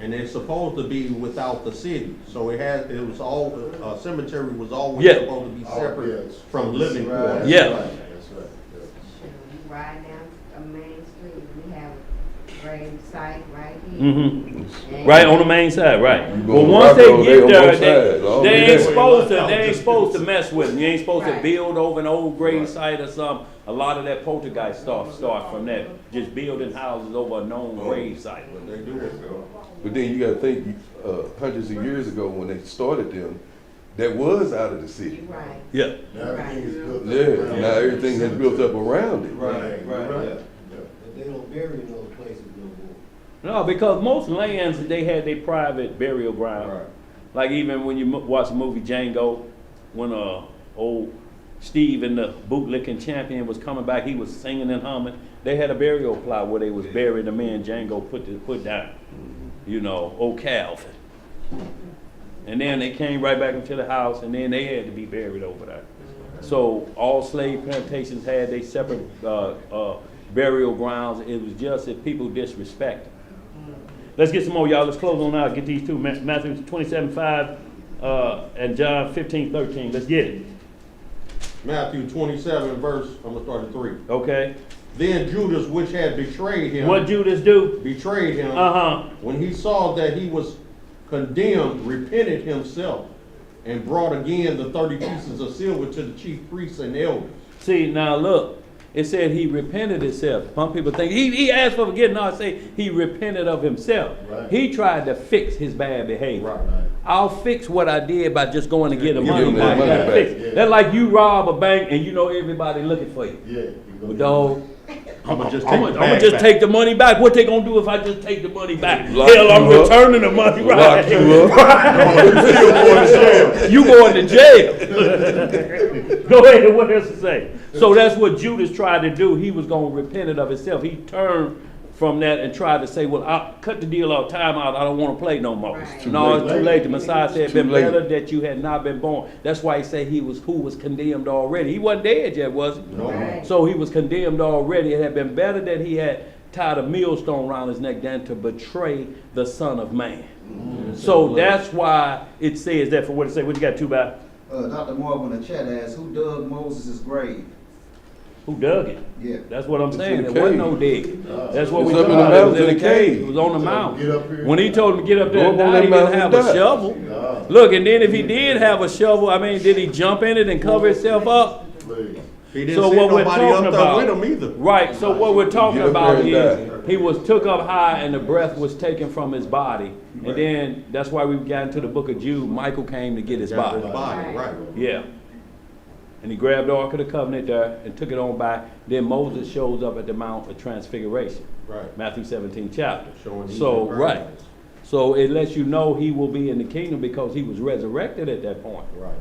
And it's supposed to be without the city, so cemetery was always Yeah. supposed to be separate from living Right. quarters. Yeah. That's right. Sure, you ride down a main street, we have a grave site right here. Mm-hmm. Right on the main side, right. You go But to once Rock they Road, get on there, both sides, all they the ain't way. supposed to mess with them. You ain't supposed to Right. build over an old grave site or something. A lot of that poltergeist stuff start from that, just building houses over a known grave site. They do it. But then you gotta think, hundreds of years ago when they started them, that was out of the city. Right. Yeah. Now everything is built up. Yeah, around now it. everything has built up around it. Right. But they don't bury in those places no more. No, because most lands, they had their private burial ground. Right. Like even when you watch the movie Django, when old Steve and the bootlicking champion was coming back, he was singing and humming. They had a burial plot where they was burying the man Django put down. You know, old Calvin. And then they came right back into the house, and then they had to be buried over there. So all slave plantations had their separate burial grounds. It was just that people disrespected. Let's get some more, y'all. Let's close on out. Get these two. Matthew 27:5 and John 15:13. Let's get it. Matthew 27 verse, I'm gonna start at 3. Okay. Then Judas, which had betrayed him, What Judas do? betrayed him, Uh-huh. when he saw that he was condemned, repented himself, and brought again the 30 pieces of silver to the chief priests and elders. See, now look. It said he repented himself. Some people think he asked for forgiveness. No, I say he repented of himself. Right. He tried to fix his bad behavior. Right. I'll fix what I did by just going to get the Give money him back. that money Gotta back. fix it. Yeah. That's like you rob a bank and you know everybody looking for you. Yeah. But dog, I'm gonna just I'm take gonna the bag just back. take the money back. What they gonna do if I just take the money back? Lock Hell, I'm you up. returning the money. Lock Right. you up. You going to jail. Go ahead, what else to say? So that's what Judas tried to do. He was going to repent of himself. He turned from that and tried to say, well, I'll cut the deal out, time out. I don't want to play no more. Right. No, it's too late. The Messiah said, Too been late. better that you had not been born. That's why he said who was condemned already. He wasn't dead yet, was he? No. Right. So he was condemned already. It had been better that he had tied a millstone around his neck than to betray the Son of Man. So that's why it says that for what it says. What you got, two by? Dr. Marvin in the chat asked, who dug Moses' grave? Who dug it? Yeah. That's what I'm saying. in There the wasn't cave. no dig. That's what It's we up in talking the about. It was mountain, in in the the cave. cave. It was on the Get mountain. up here. When he told him to get up there Go and up on die, that he didn't mountain have and a die. shovel. Nah, Look, and then if he did have a shovel, I mean, did he jump in it and cover himself up? please. He didn't So send what we're nobody talking up there about, with him either. right? So what we're talking Get up about there and is he was took up high and the breath was taken from his body, and then that's why we got into the book of Jude. Michael came to get his Got body. his body, right. Yeah. And he grabbed the Ark of the Covenant there and took it on back. Then Moses shows up at the Mount of Transfiguration. Right. Matthew 17 chapter. Showing he's So, in right. paradise. So it lets you know he will be in the kingdom because he was resurrected at that point. Right.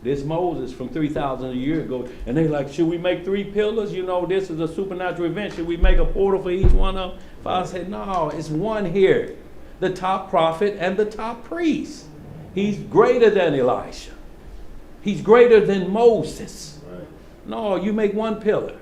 This Moses from 3,000 a year ago, and they like, should we make 3 pillars? You know, this is a supernatural event. Should we make a portal for each one of them? Father said, no, it's one here. The top prophet and the top priest. He's greater than Elisha. He's greater than Moses. Right. No, you make one pillar.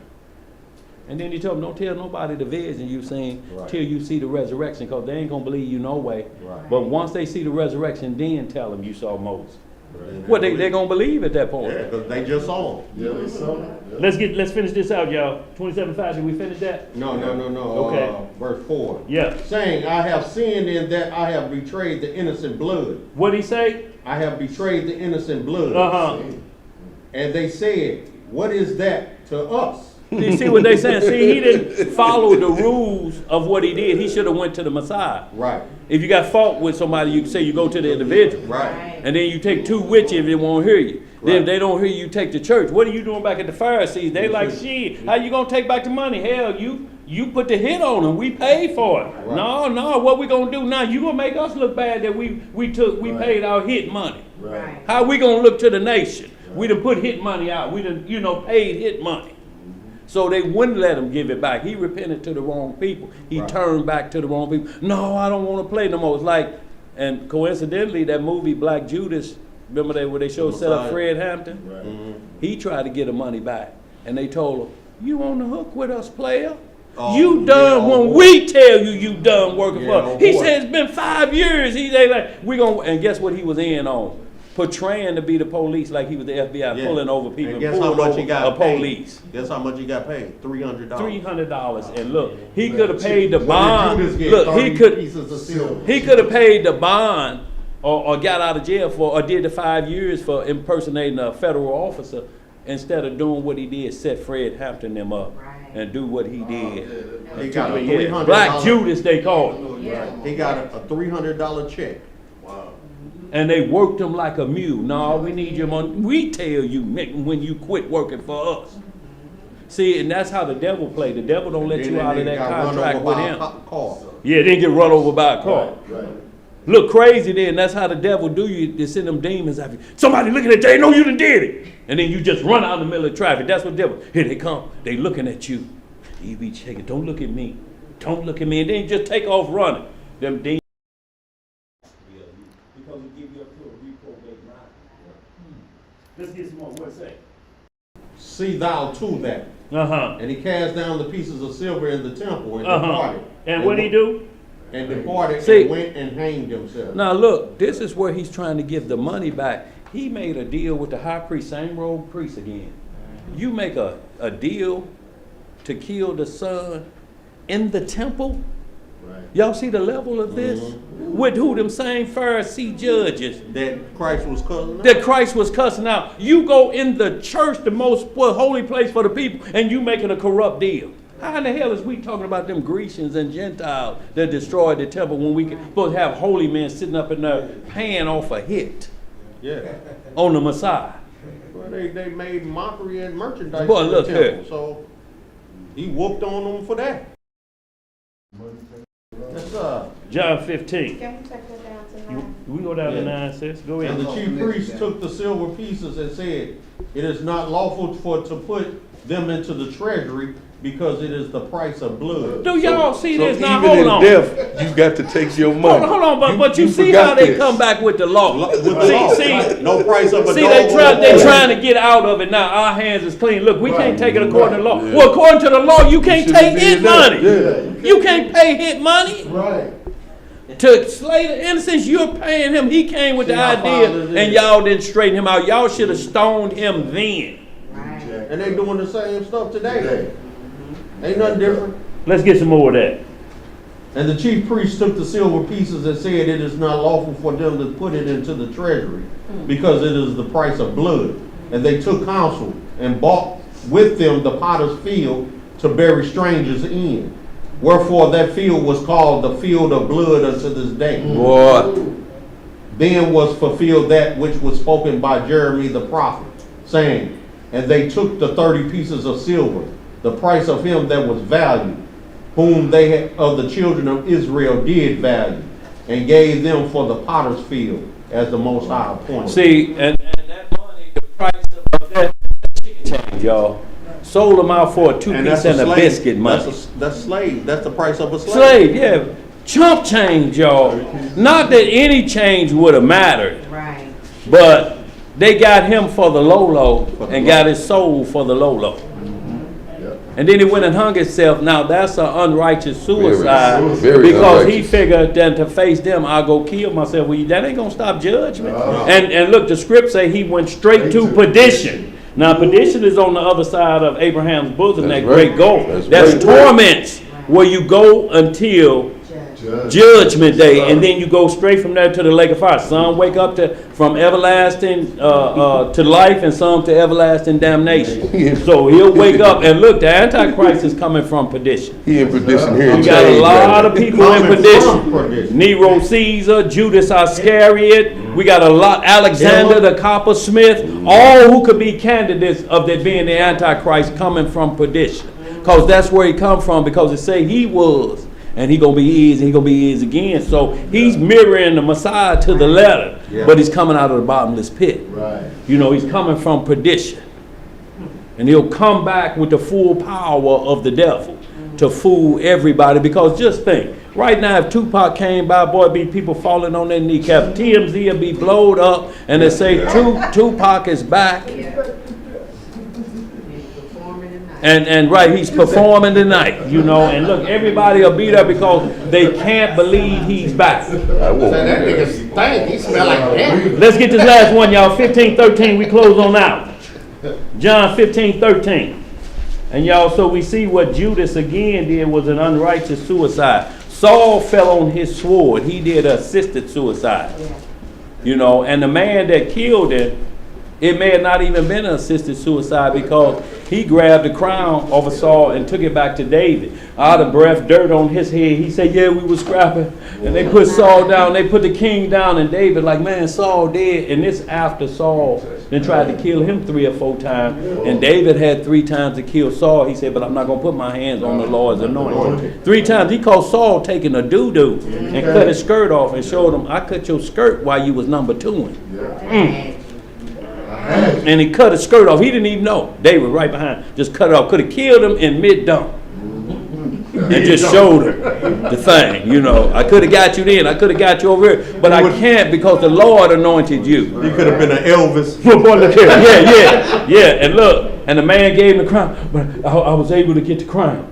And then you tell them, don't tell nobody the vision you seen Right. till you see the resurrection, because they ain't going to believe you no way. Right. But once they see the resurrection, then tell them you saw Moses. Right. Well, they're going to believe at that point. Yeah, because they just saw him. Yeah, they saw it. Yeah. Let's finish this out, y'all. 27:5, did we finish that? No. Okay. Verse 4. Yeah. Saying, I have sinned in that I have betrayed the innocent blood. What'd he say? I have betrayed the innocent blood. Uh-huh. And they said, what is that to us? You see what they saying? See, he didn't follow the rules of what he did. He should have went to the Messiah. Right. If you got fault with somebody, you can say you go to the individual. Right. And then you take 2 witches if they won't hear you. Then if Right. they don't hear you, take the church. What are you doing back at the Pharisees? They like, shit, how you gonna take back the money? Hell, you you put the hit on him. We paid for it. Right. No, what we gonna do now? You gonna make us look bad that we paid our hit money. Right. How we gonna look to the nation? We done put hit money out. We done, paid hit money. So they wouldn't let him give it back. He repented to the wrong people. He turned back to the wrong people. No, I don't want to play no more. It's like, and coincidentally, that movie Black Judas, remember where they showed set up Fred Hampton? Right. Mm-hmm. He tried to get the money back. And they told him, you on the hook with us, player? Oh, You done yeah, when boy. we tell you done working Yeah, for us. oh, He boy. said it's been 5 years. They like, we gonna, and guess what he was in on? Portraying to be the police like he was the FBI, Yeah. pulling over people And and guess how pulling much over he got a paid? police. Guess how much he got paid? $300. $300. And look, he could have paid the What did bond. Judas get? Look, 30 pieces of silver. he could have paid the bond or got out of jail for, or did the 5 years for impersonating a federal officer instead of doing what he did, set Fred Hampton them up and do what he did. He got a Yeah. $300. Black Judas, they called him. Yeah. He got a $300 check. And they worked him like a mule. No, we need your money. We tell you when you quit working for us. See, and that's how the devil play. The devil don't let Then you out of they that got run contract over with by a him. car. Yeah, then get run over by a car. Right. Look crazy then. That's how the devil do you. They send them demons after you. Somebody looking at you. They know you done did it. And then you just run out in the middle of traffic. That's what the devil. Here they come. They looking at you. You be checking. Don't look at me. Don't look at me. And then you just take off running. Them demons. Because we give you up to a reprobate mind. Let's get some more. What's that? See thou to that. Uh-huh. And he cast down the pieces of silver in the temple and Uh-huh. departed. And what he do? And departed See- and went and hanged himself. Now look, this is where he's trying to give the money back. He made a deal with the high priest, same rogue priest again. You make a deal to kill the son in the temple? Right. Y'all see the level of this? With who? Them same Pharisee judges That Christ was cussing out. that Christ was cussing out. You go in the church, the most holy place for the people, and you making a corrupt deal. How in the hell is we talking about them Grecians and Gentiles that destroyed the temple when we supposed to have holy men sitting up in there paying off a hit Yeah. on the Messiah? Well, they made mockery and merchandise. Boy, in the look temple, here. So he whooped on them for that. That's John 15. Can we take that down to 9? We go down to Yeah. 9, sis. Go And ahead. the chief priest took the silver pieces and said, it is not lawful to put them into the treasury because it is the price of blood. Do y'all see So this? Now even hold in on. death, you got to take your money. Hold on, but you see how forgot they this. come back with the law. With the law. See, No price of a see, dog. they trying to get out of it now. Our hands is clean. Look, we can't take it according to law. Yeah. Well, according to the law, you can't shouldn't take be hit in that. money. Yeah. You can't pay hit money. Right. To slay the innocents, you're paying him. He came with See the how idea, father is. and y'all didn't straighten him out. Y'all should have stoned him then. Right. And they doing the same stuff today. Ain't nothing different. Let's get some more of that. And the chief priest took the silver pieces and said, it is not lawful for them to put it into the treasury, because it is the price of blood. And they took counsel and bought with them the potter's field to bury strangers in. Wherefore that field was called the field of blood unto this day. Boy, Then was fulfilled that which was spoken by Jeremy the prophet, saying, and they took the 30 pieces of silver, the price of him that was valued, whom they had, of the children of Israel did value, and gave them for the potter's field, as the Most High appointed. See, and that money, the price of that chicken change, y'all, sold them out for a 2 piece and a slave. biscuit money. That's slave. That's the price of a slave. Slave, yeah. Chump change, y'all. Not that any change would have mattered, Right. but they got him for the low and got his soul for the low. And then he went and hung himself. Now that's an unrighteous suicide very because he unrighteous. figured that to face them, I'll go kill myself. Well, that ain't gonna stop judgment. And look, the script say he went straight to perdition. Now perdition is on the other side of Abraham's bosom, That's that right. great gulf. That's That's right. torments where you go until Judgment Day, and then you go straight from there to the lake of fire. Some wake up from everlasting to life, and some to everlasting damnation. So he'll wake up and look. The Antichrist is coming from perdition. he in perdition here in You got a chains lot right of now. people in Coming perdition. from perdition. Nero Caesar, Judas Iscariot. We got a lot. Alexander the coppersmith. All who could be candidates of that being the Antichrist coming from perdition. Because that's where he come from, because it say he was, and he gonna be is, and he gonna be is again. So he's mirroring the Messiah to the letter, but he's coming out of the bottomless pit. Right. You know, he's coming from perdition. And he'll come back with the full power of the devil to fool everybody. Because just think, right now, if Tupac came by, boy, be people falling on their kneecaps. TMZ will be blowed up, and they say Tupac is back. And right, he's performing tonight, you know. And look, everybody will be there because they can't believe he's back. That nigga stink. He smell like that. Let's get this last one, y'all. 15:13, we close on out. John 15:13. And y'all, so we see what Judas again did was an unrighteous suicide. Saul fell on his sword. He did assisted suicide. You know, and the man that killed him, it may have not even been an assisted suicide because he grabbed the crown off of Saul and took it back to David. Out of breath, dirt on his head. He said, yeah, we were scrapping. And they put Saul down. They put the king down. And David like, man, Saul dead. And this after Saul then tried to kill him 3 or 4 times. And David had 3 times to kill Saul. He said, but I'm not going to put my hands on the Lord's anointed. 3 times. He called Saul taking a doo-doo and cut his skirt off and showed him, I cut your skirt while you was number 2-ing. And he cut his skirt off. He didn't even know. David right behind. Just cut it off. Could have killed him in mid-dump. And just showed him the thing, you know. I could have got you then. I could have got you over here. But I can't because the Lord anointed you. He could have been an Elvis. Yeah. And look. And the man gave him the crown. But I was able to get the crown.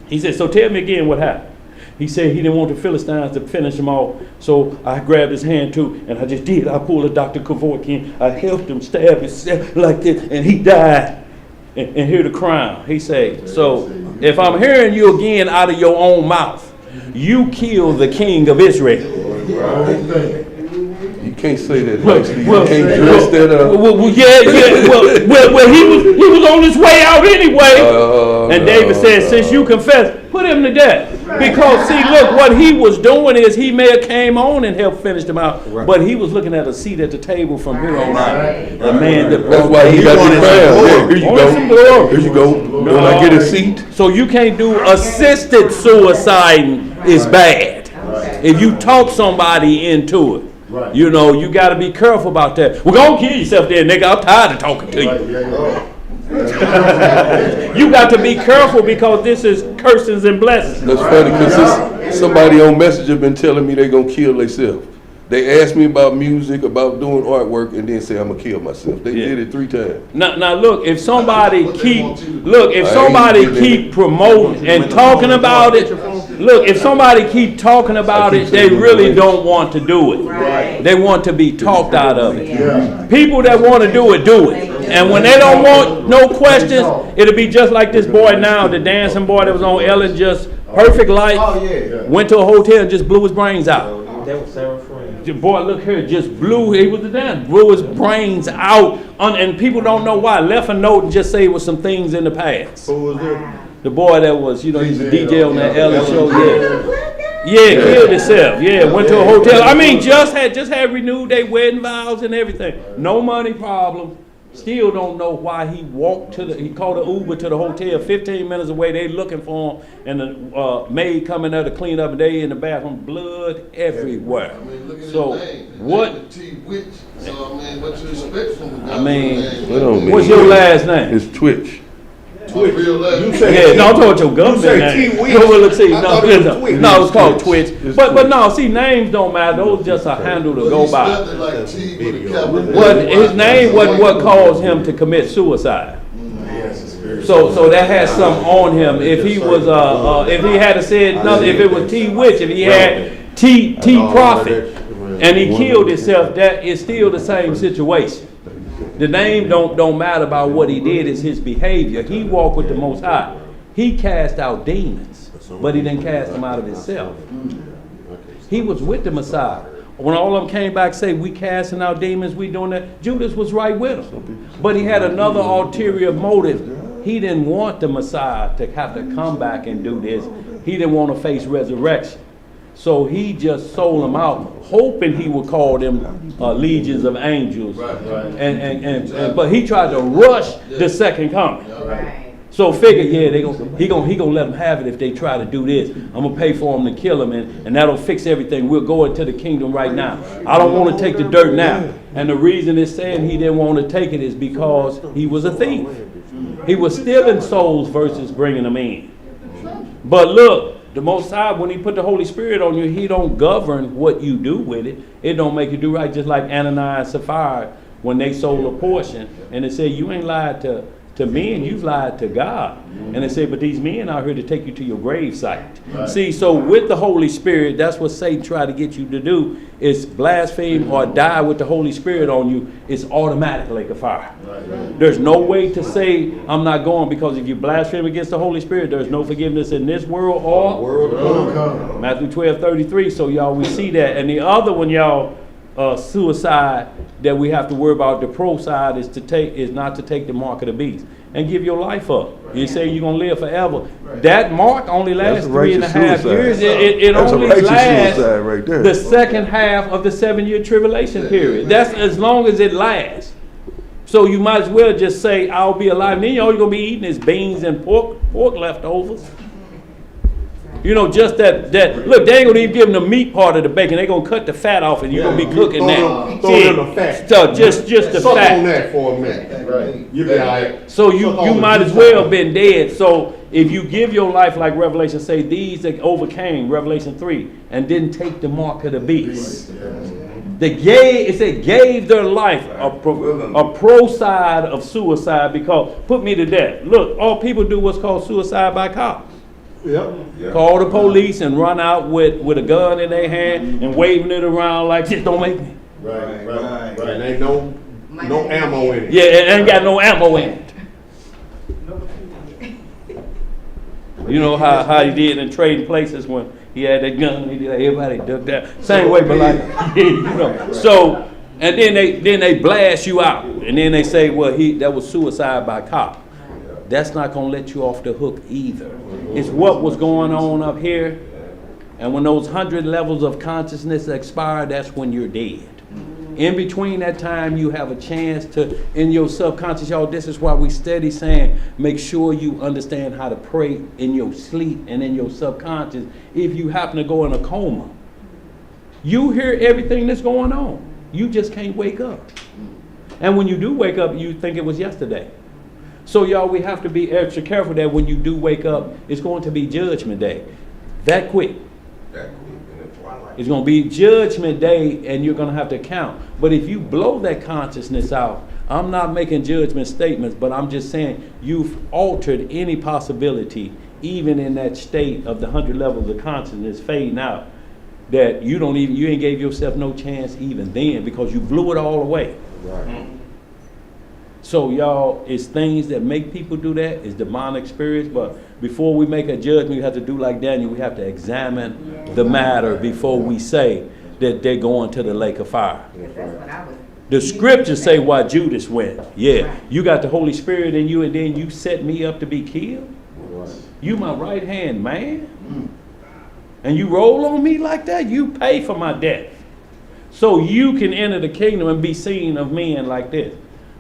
He said, so tell me again what happened. He said he didn't want the Philistines to finish him off, so I grabbed his hand too, and I just did. I pulled a Dr. Kevorkian. I helped him stab himself like this, and he died. And hear the crown. He said, so if I'm hearing you again out of your own mouth, you killed the king of Israel. You can't say that nicely. You can't dress that up. Well, he was on his way out anyway. And David said, since you confess, put him to death. Because see, look, what he was doing is he may have came on and helped finish them out, but he was looking at a seat at the table from here on out. The man that that's why he got the crown. Here you go. Here you go. When I get a seat. So you can't do assisted suicide is bad. If you talk somebody into it. Right. You know, you got to be careful about that. We're going to kill yourself there, nigga. I'm tired of talking to you. You got to be careful because this is cursings and blessings. That's funny because somebody on Messenger been telling me they're going to kill themselves. They asked me about music, about doing artwork, and then say I'm gonna kill myself. They did it 3 times. Now look, if somebody keep promoting and talking about it, look, if somebody keep talking about it, they really don't want to do it. Right. They want to be talked out of it. Yeah. People that want to do it, do it. And when they don't want no questions, it'll be just like this boy now, the dancing boy that was on Ellen, just perfect life. Went to a hotel and just blew his brains out. That was Sarah Friend. The boy, look here, just blew his brains out. And people don't know why. Left a note and just say it was some things in the past. Who was it? The boy that was, you know, he's a DJ on that Ellen show, killed himself. Went to a hotel. I mean, just had renewed their wedding vows and everything. No money problem. Still don't know why he walked he called an Uber to the hotel 15 minutes away. They looking for him, and the maid coming there to clean up, and they in the bathroom, blood everywhere. I mean, look at so his name. what? T-Witch. So I mean, what you expect from the guy? I mean, what's your last name? It's Twitch. Twitch. You say don't talk about your government name. No, it's called Twitch. But no, see, names don't matter. Those just a handle to go by. But his name wasn't what caused him to commit suicide. So that has something on him. If he was if he had said nothing, if it was T-Witch, if he had T-Prophet, and he killed himself, that is still the same situation. The name don't matter about what he did, it's his behavior. He walked with the Most High. He cast out demons, but he didn't cast them out of himself. He was with the Messiah. When all of them came back say, we casting out demons, we doing that, Judas was right with him. But he had another ulterior motive. He didn't want the Messiah to have to come back and do this. He didn't want to face resurrection. So he just sold them out, hoping he would call them legions of angels. But he tried to rush the second coming. So So figure, yeah, he gonna let them have it if they try to do this. I'm gonna pay for them to kill them, and that'll fix everything. We'll go into the kingdom right now. I don't want to take the dirt now. And the reason it's saying he didn't want to take it is because he was a thief. He was stealing souls versus bringing them in. But look, the Most High, when he put the Holy Spirit on you, he don't govern what you do with it. It don't make you do right, just like Ananias and Sapphira when they sold a portion. And they said, you ain't lied to men, you've lied to God. And they say, but these men out here to take you to your grave site. Right. See, so with the Holy Spirit, that's what Satan tried to get you to do, is blaspheme or die with the Holy Spirit on you. It's automatic like a fire. Right. There's no way to say I'm not going, because if you blaspheme against the Holy Spirit, there's no forgiveness in this world or Matthew 12:33. So y'all, we see that. And the other one, y'all, suicide that we have to worry about, the pro side, is not to take the mark of the beast and give your life up. You say you're gonna live forever. That mark only lasts 3.5 years. It only lasts right there. The second half of the 7-year tribulation period. That's as long as it lasts. So you might as well just say, I'll be alive. And then all you're gonna be eating is beans and pork leftovers. You know, just that. Look, they ain't gonna even give them the meat part of the bacon. They gonna cut the fat off, and you're gonna be cooking that. Throw in the fat. So just the Suck fat. on that for a minute. Right. You be all right. So you might as well been dead. So if you give your life like Revelation say, these that overcame, Revelation 3, and didn't take the mark of the beast. They gave their life, a pro side of suicide, because put me to death. Look, all people do what's called suicide by cop. Yep. Call the police and run out with a gun in their hand and waving it around like, just don't make me. Right. And ain't no ammo in it. Yeah, it ain't got no ammo in it. You know how he did in Trading Places when he had that gun, he did, everybody ducked out. Same way, but like, you know. So, and then they blast you out, and then they say, well, that was suicide by cop. That's not going to let you off the hook either. It's what was going on up here. And when those 100 levels of consciousness expire, that's when you're dead. In between that time, you have a chance to, in your subconscious, y'all, this is why we steady saying, make sure you understand how to pray in your sleep and in your subconscious. If you happen to go in a coma, you hear everything that's going on. You just can't wake up. And when you do wake up, you think it was yesterday. So y'all, we have to be extra careful that when you do wake up, it's going to be Judgment Day. That quick. It's going to be Judgment Day, and you're going to have to count. But if you blow that consciousness out, I'm not making judgment statements, but I'm just saying you've altered any possibility, even in that state of the 100 levels of consciousness fading out, that you ain't gave yourself no chance even then, because you blew it all away. Right. So y'all, it's things that make people do that. It's demonic spirits. But before we make a judgment, we have to do like Daniel. We have to examine the matter before we say that they're going to the lake of fire. The scriptures say why Judas went. Yeah, you got the Holy Spirit in you, and then you set me up to be killed. You my right hand man, and you roll on me like that. You pay for my death, so you can enter the kingdom and be seen of men like this.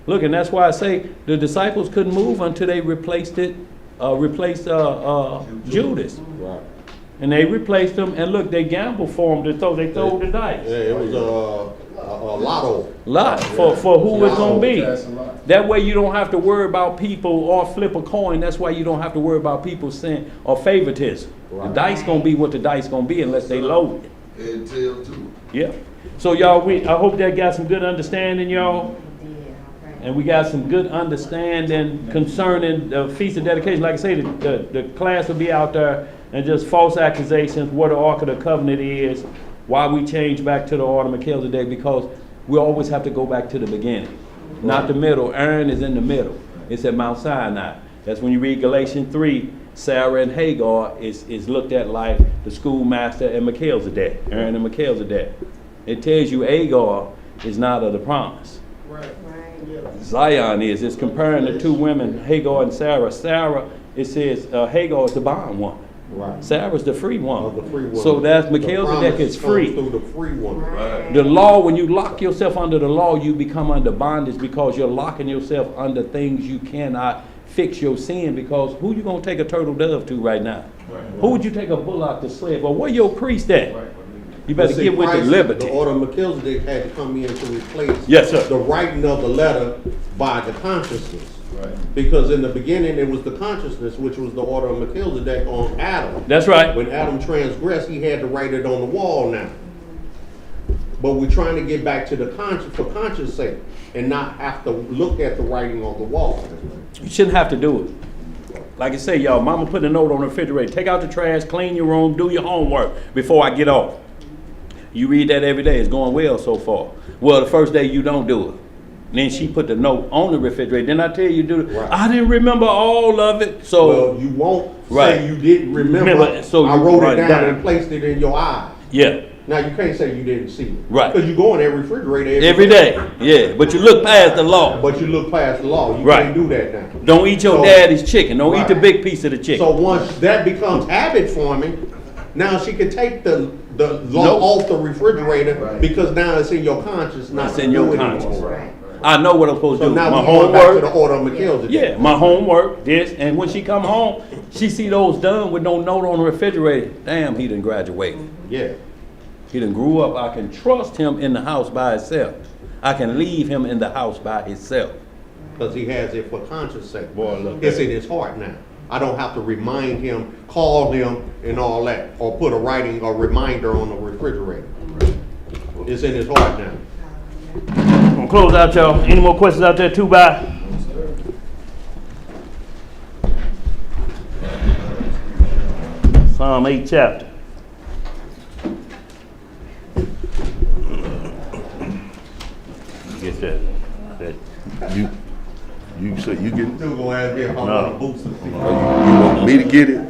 Look, and that's why I say the disciples couldn't move until they replaced Judas. Right. And they replaced him, and look, they gambled for him. They throw the dice. Yeah, it was a lotto. Lot for who it's going to be. That way you don't have to worry about people or flip a coin. That's why you don't have to worry about people sin or favoritism. Right. The dice going to be what the dice going to be unless they load it. Intel too. Yeah. So y'all, I hope that got some good understanding, y'all. And we got some good understanding concerning the Feast of Dedication. Like I say, the class will be out there, and just false accusations, what the Ark of the Covenant is, why we change back to the order of Melchizedek, because we always have to go back to the beginning, not the middle. Aaron is in the middle. It's at Mount Sinai. That's when you read Galatians 3, Sarah and Hagar is looked at like the schoolmaster and Melchizedek, Aaron and Melchizedek. It tells you Hagar is not of the promise. Right. Zion is. It's comparing the two women, Hagar and Sarah. Sarah, it says Hagar is the bond woman. Right. Sarah's the free woman. The free woman. So that's Melchizedek is free. Through the free woman. Right. The law, when you lock yourself under the law, you become under bondage, because you're locking yourself under things you cannot fix your sin, because who you gonna take a turtle dove to right now? Who would you take a bullock to slave? Or where your priest at? You better But see, get with the Christ, liberty. The order of Melchizedek had to come in to replace Yes, sir. the writing of the letter by the consciousness. Because in the beginning, it was the consciousness, which was the order of Melchizedek on Adam. That's right. When Adam transgressed, he had to write it on the wall now. But we're trying to get back to the conscience for conscience sake and not have to look at the writing on the wall. You shouldn't have to do it. Like I say, y'all, mama put a note on the refrigerator. Take out the trash, clean your room, do your homework before I get off. You read that every day. It's going well so far. Well, the first day you don't do it. Then she put the note on the refrigerator. Then I tell you, I didn't remember all of it. So well, you won't say you didn't remember. So I you wrote write it down and placed it in your eye. Yeah. Now you can't say you didn't see it. Right. Because you go in that refrigerator every day. Yeah. But you look past the law. But you look past the law. You Right. can't do that now. Don't eat your daddy's chicken. Don't eat the big piece of the chicken. So once that becomes habit forming, now she can take the law off the refrigerator because now it's in your conscience, not It's in your do it conscience. anymore. I know what I'm supposed to So do. now My we're going back to homework. the order of Melchizedek. Yeah, my homework, this, and when she come home, she see those done with no note on the refrigerator. Damn, he done graduated. Yeah. He done grew up. I can trust him in the house by himself. I can leave him in the house by himself. Because he has it for conscience sake. It's in his heart now. I don't have to remind him, call him, and all that, or put a writing or reminder on the refrigerator. It's in his heart now. I'm gonna close out, y'all. Any more questions out there, 2x? Psalm 8 chapter. Get that. You say you get it? Still gonna ask me if I No. want a booster. You want me to get it?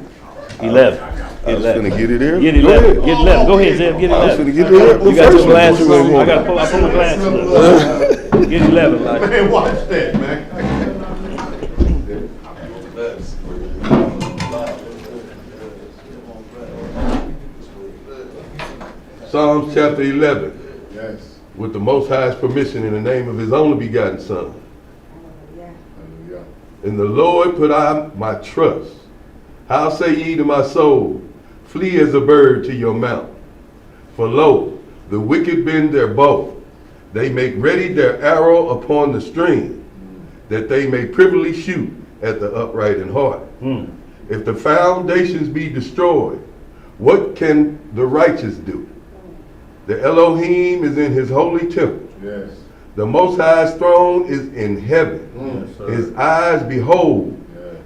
11. I was finna get it there. Get Go 11. ahead. Get 11. Go ahead, Zeb. Get I was 11. finna get there. You got First your glasses one. on. I gotta pull my glasses up. Get 11. Like. Man, watch that, man. Psalms chapter 11. Yes. With the Most High's permission, in the name of his only begotten Son. Hallelujah. In the Lord put I my trust. How say ye to my soul, flee as a bird to your mount? For lo, the wicked bend their bow. They make ready their arrow upon the string, that they may privily shoot at the upright in heart. If the foundations be destroyed, what can the righteous do? The Elohim is in his holy temple. Yes. The Most High's throne is in heaven. His eyes behold,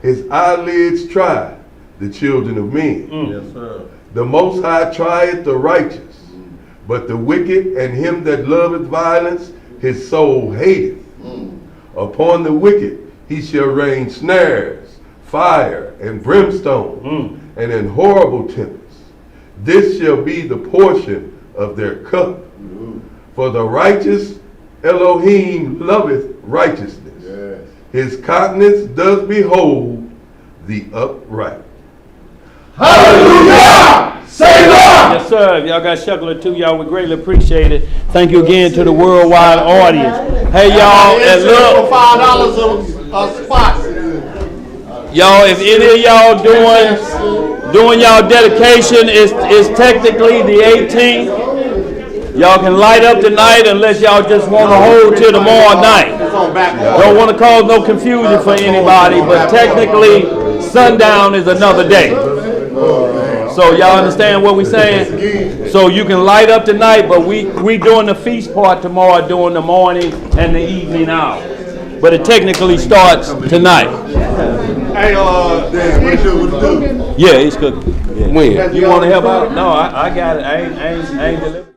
his eyelids try the children of men. Yes, sir. The Most High trieth the righteous, but the wicked and him that loveth violence, his soul hateth. Upon the wicked he shall rain snares, fire, and brimstone, and in horrible tempests. This shall be the portion of their cup. For the righteous Elohim loveth righteousness. Yes. His countenance does behold the upright. Hallelujah! Yes, sir. If y'all got a shekel or two, y'all would greatly appreciate it. Thank you again to the worldwide audience. Hey, y'all, and look. For $5 a spot. Y'all, if any of y'all doing y'all dedication, is technically the 18th. Y'all can light up tonight unless y'all just want to hold till tomorrow night. Don't want to cause no confusion for anybody, but technically sundown is another day. So y'all understand what we're saying? So you can light up tonight, but we doing the feast part tomorrow during the morning and the evening hour. But it technically starts tonight. Hey, Yeah, it's cooking. Yeah. When? You want to help out? No, I got it. I ain't delivered.